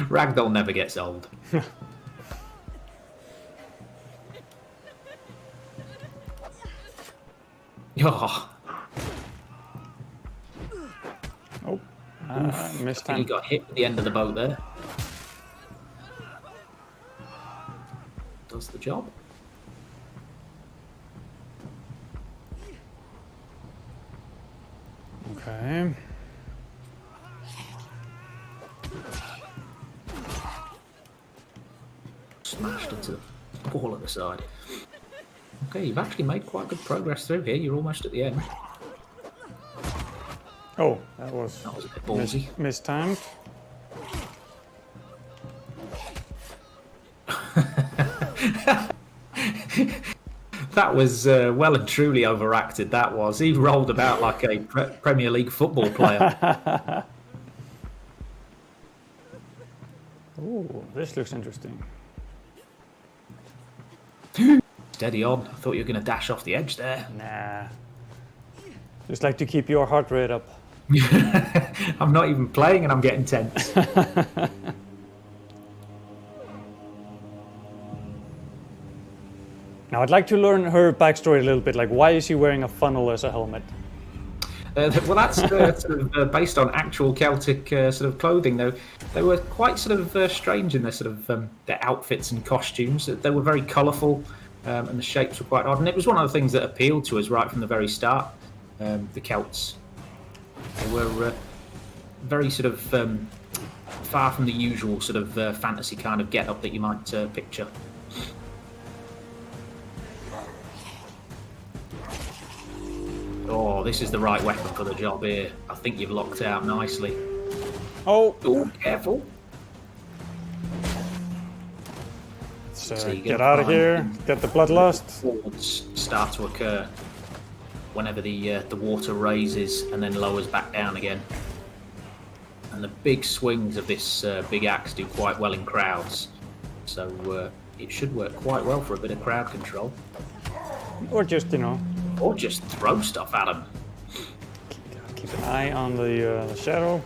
Speaker 2: Ragdoll never gets old. Oh.
Speaker 1: Oh, missed
Speaker 2: He
Speaker 1: time.
Speaker 2: got hit at the end of the boat there. Does the job.
Speaker 1: Okay.
Speaker 2: Smashed into the wall at the side. Okay, you've actually made quite good progress through here. You're almost at the end.
Speaker 1: Oh, that was
Speaker 2: a bit ballsy.
Speaker 1: mistimed.
Speaker 2: That was well and truly overacted, that was. He rolled about like a Premier League football player.
Speaker 1: Oh, this looks interesting.
Speaker 2: Steady on. I thought you were going to dash off the edge there.
Speaker 1: Nah. Just like to keep your heart rate up.
Speaker 2: I'm not even playing and I'm getting tense.
Speaker 1: Now, I'd like to learn her backstory a little bit. Like, why is she wearing a funnel as a helmet?
Speaker 2: Well, that's sort of based on actual Celtic sort of clothing. Though they were quite sort of strange in their sort of their outfits and costumes. They were very colourful, and the shapes were quite odd. And it was one of the things that appealed to us right from the very start. The Celts, they were very sort of far from the usual sort of fantasy kind of get-up that you might picture. Oh, this is the right weapon for the job here. I think you've locked out nicely.
Speaker 1: Oh,
Speaker 2: Oh, careful.
Speaker 1: let's
Speaker 2: So you
Speaker 1: get
Speaker 2: can
Speaker 1: out of
Speaker 2: find
Speaker 1: here. Get the bloodlust.
Speaker 2: Falls start to occur whenever the water raises and then lowers back down again. And the big swings of this big axe do quite well in crowds. So it should work quite well for a bit of crowd control.
Speaker 1: Or just, you know,
Speaker 2: Or just throw stuff at them.
Speaker 1: keep an eye on the shadow.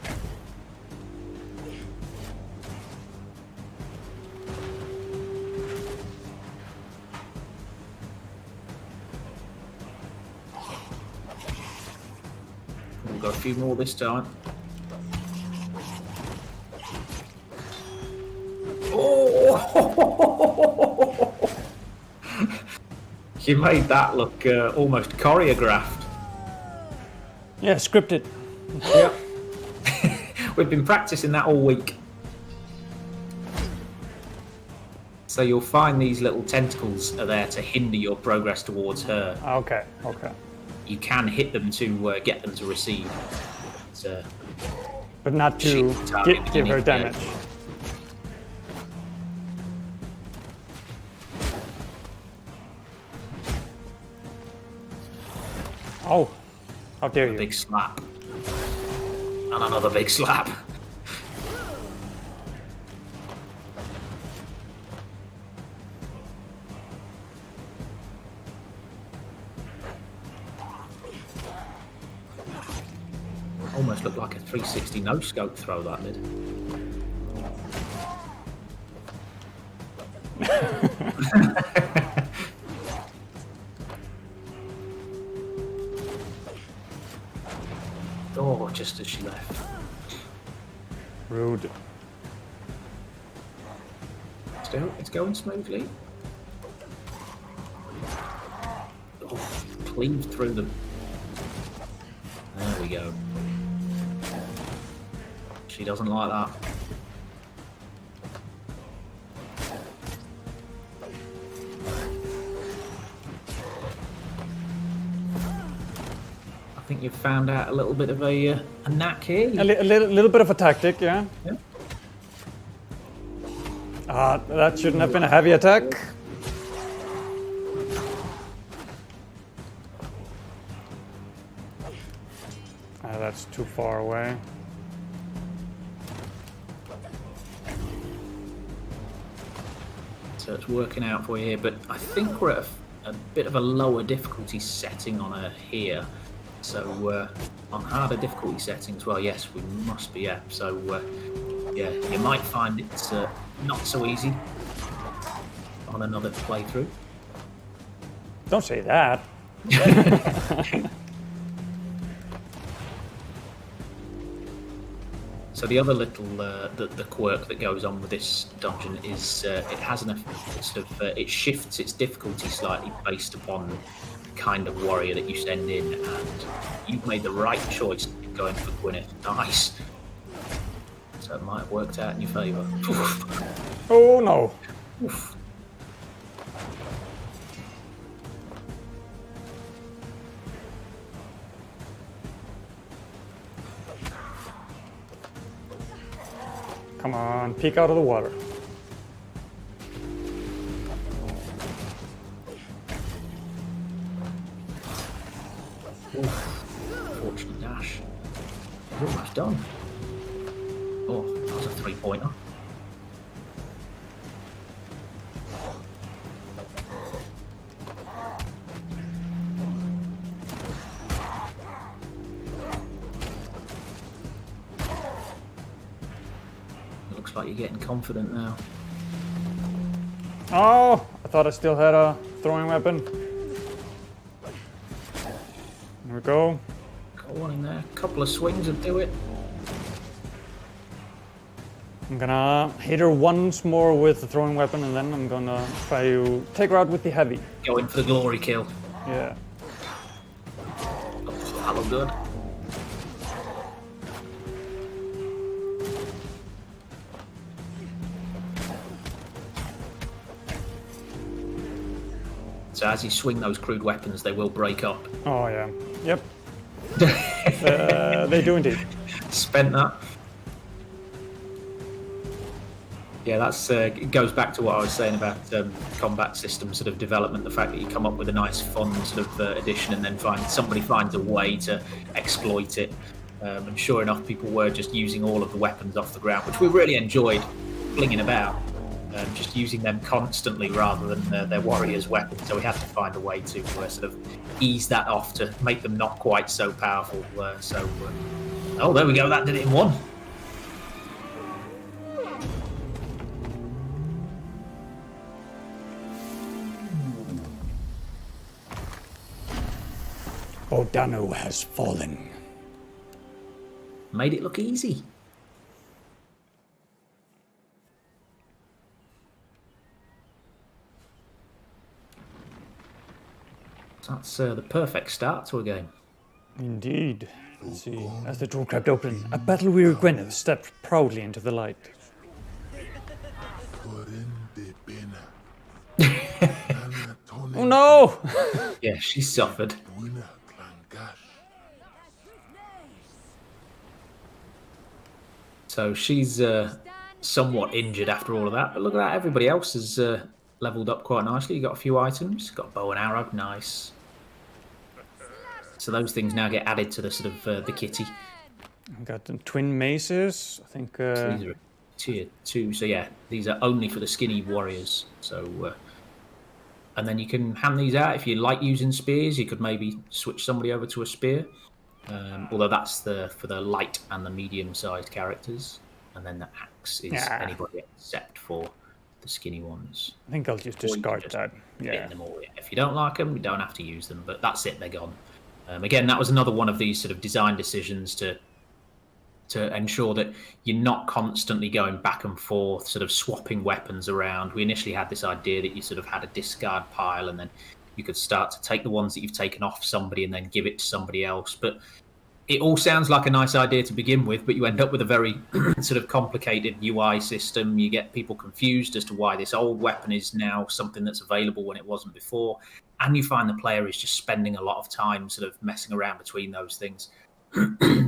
Speaker 2: We've got a few more this time. Oh! You made that look almost choreographed.
Speaker 1: Yeah, scripted.
Speaker 2: Yeah. We've been practicing that all week. So you'll find these little tentacles are there to hinder your progress towards her.
Speaker 1: Okay, okay.
Speaker 2: You can hit them to get them to recede.
Speaker 1: But not to
Speaker 2: Shoot the target
Speaker 1: give her
Speaker 2: beginning,
Speaker 1: damage. Oh, how dare you.
Speaker 2: Big slap. And another big slap. Oh Almost looked like a 360 no-scope throw, that did. Oh, just as she left.
Speaker 1: Rude.
Speaker 2: Still, it's going smoothly. Oh, cleaved through them. There we go. She doesn't like that. I think you've found out a little bit of a knack here.
Speaker 1: A little bit of a tactic, yeah.
Speaker 2: Yeah.
Speaker 1: That shouldn't have been a heavy attack. That's too far away.
Speaker 2: So it's working out for you here, but I think we're at a bit of a lower difficulty setting on her here. So on harder difficulty settings, well, yes, we must be, yeah. So yeah, you might find it's not so easy on another playthrough.
Speaker 1: Don't say that.
Speaker 2: So the other little the quirk that goes on with this dungeon is it has an sort of it shifts its difficulty slightly based upon the kind of warrior that you send in, and you've made the right choice going for Gwyneth. Nice. So it might have worked out in your favour.
Speaker 1: Oh no.
Speaker 2: Oof.
Speaker 1: Come on, peek out of the water.
Speaker 2: Fortunate dash. You're almost done. Oh, that was a 3-pointer. Looks like you're getting confident now.
Speaker 1: Oh, I thought I still had a throwing weapon. There we go.
Speaker 2: Got one in there. Couple of swings would do it.
Speaker 1: I'm gonna hit her once more with the throwing weapon, and then I'm gonna try to take her out with the heavy.
Speaker 2: Going for the glory kill.
Speaker 1: Yeah.
Speaker 2: Oh, that looked good. So as you swing those crude weapons, they will break up.
Speaker 1: Oh yeah. Yep. They do indeed.
Speaker 2: Spent that. Yeah, that's it goes back to what I was saying about combat system sort of development. The fact that you come up with a nice, fun sort of addition, and then somebody finds a way to exploit it. And sure enough, people were just using all of the weapons off the ground, which we really enjoyed flinging about. Just using them constantly rather than their warriors' weapons. So we had to find a way to sort of ease that off to make them not quite so powerful. Oh, there we go. That did it in one.
Speaker 1: Odano has fallen.
Speaker 2: Made it look easy. That's the perfect start to a game.
Speaker 1: Indeed. Let's see. As the door crept open, a battle-weary Gwyneth stepped proudly into the light. Oh no!
Speaker 2: Yeah, she suffered. So she's somewhat injured after all of that. But look at that, everybody else has leveled up quite nicely. You got a few items. Got a bow and arrow, nice. So those things now get added to the sort of the kitty.
Speaker 1: Got the twin maces. I think.
Speaker 2: So these are tier 2. So yeah, these are only for the skinny warriors. So, and then you can hand these out if you like using spears. You could maybe switch somebody over to a spear. Although that's for the light and the medium-sized characters, and then the axe is anybody except for the skinny ones.
Speaker 1: I think I'll just discard that.
Speaker 2: Yeah. Them all. If you don't like them, you don't have to use them. But that's it; they're gone. Again, that was another one of these sort of design decisions to ensure that you're not constantly going back and forth, sort of swapping weapons around. We initially had this idea that you sort of had a discard pile, and then you could start to take the ones that you've taken off somebody and then give it to somebody else. But it all sounds like a nice idea to begin with, but you end up with a very sort of complicated UI system. You get people confused as to why this old weapon is now something that's available when it wasn't before. And you find the player is just spending a lot of time sort of messing around between those things.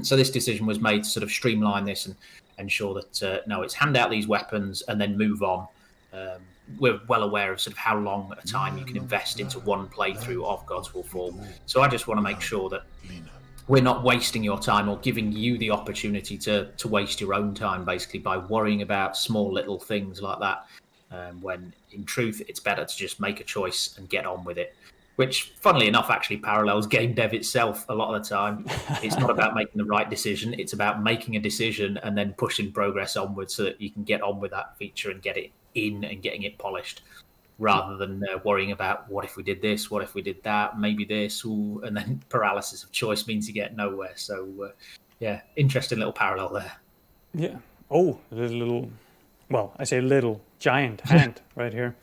Speaker 2: So this decision was made to sort of streamline this and ensure that, no, it's hand out these weapons and then move on. We're well aware of sort of how long a time you can invest into one playthrough of Gods Will Fall. So I just want to make sure that we're not wasting your time or giving you the opportunity to waste your own time, basically, by worrying about small little things like that. When in truth, it's better to just make a choice and get on with it. Which, funnily enough, actually parallels game dev itself a lot of the time. It's not about making the right decision. It's about making a decision and then pushing progress onwards so that you can get on with that feature and get it in and getting it polished, rather than worrying about what if we did this, what if we did that, maybe this, ooh, and then paralysis of choice means you get nowhere. So, yeah, interesting little parallel there.
Speaker 1: Yeah. Oh, there's a little, well, I say little, giant hand right here.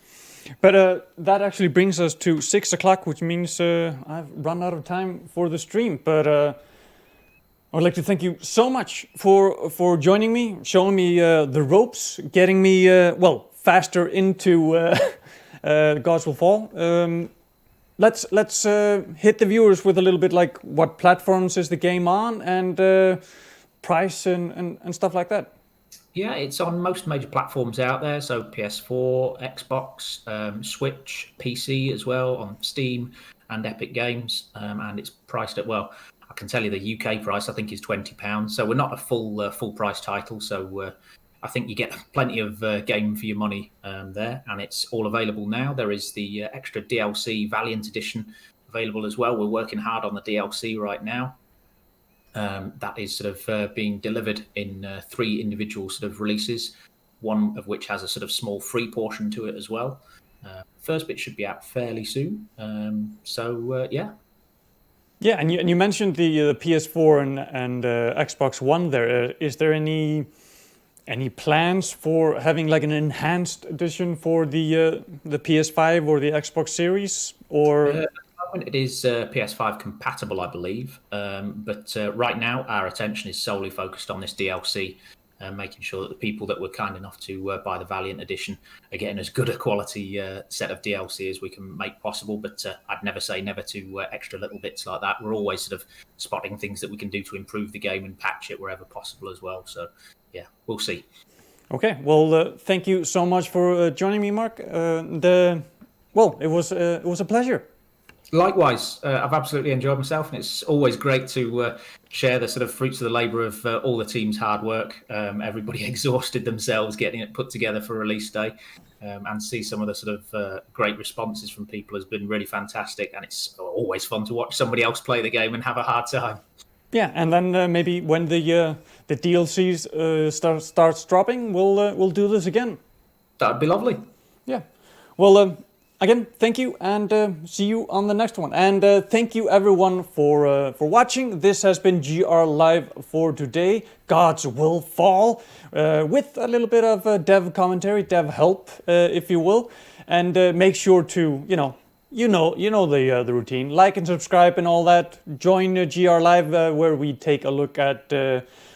Speaker 1: But that actually brings us to 6 o'clock, which means I've run out of time for the stream. But I would like to thank you so much for joining me, showing me the ropes, getting me, faster into Gods Will Fall. Let's hit the viewers with a little bit like what platforms is the game on and price and stuff like that.
Speaker 2: Yeah, it's on most major platforms out there. So PS4, Xbox, Switch, PC as well, on Steam and Epic Games. And it's priced at, well, I can tell you the UK price, I think, is £20. So we're not a full price title. So I think you get plenty of game for your money there. And it's all available now. There is the extra DLC Valiant Edition available as well. We're working hard on the DLC right now. That is sort of being delivered in 3 individual sort of releases, one of which has a sort of small free portion to it as well. First bit should be out fairly soon. Yeah. Yeah,
Speaker 1: and you mentioned the PS4 and Xbox One there. Is there any plans for having like an enhanced edition for the PS5 or the Xbox Series, or?
Speaker 2: It is PS5 compatible, I believe, but right now our attention is solely focused on this DLC, making sure that the people that were kind enough to buy the Valiant Edition are getting as good a quality set of DLC as we can make possible. But I'd never say never to extra little bits like that. We're always sort of spotting things that we can do to improve the game and patch it wherever possible as well. So yeah, we'll see.
Speaker 1: Okay, well, thank you so much for joining me, Mark. It was a pleasure.
Speaker 2: Likewise, I've absolutely enjoyed myself, and it's always great to share the sort of fruits of the labour of all the team's hard work. Everybody exhausted themselves getting it put together for release day, and see some of the sort of great responses from people has been really fantastic, and it's always fun to watch somebody else play the game and have a hard time.
Speaker 1: Yeah, and then maybe when the DLCs starts dropping, we'll do this again.
Speaker 2: That'd be lovely.
Speaker 1: Yeah. Well. Again, thank you, and see you on the next one. And thank you, everyone, for watching. This has been GR Live for today. Gods Will Fall, with a little bit of dev commentary, dev help, if you will. And make sure to, you know the routine. Like and subscribe and all that. Join GR Live, where we take a look at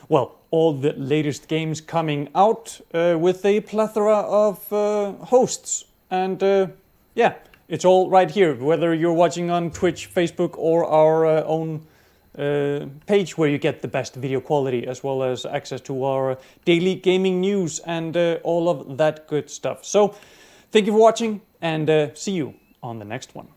Speaker 1: all the latest games coming out with a plethora of hosts and. Yeah, it's all right here, whether you're watching on Twitch, Facebook, or our own page where you get the best video quality, as well as access to our daily gaming news and all of that good stuff. So, thank you for watching, and see you on the next one.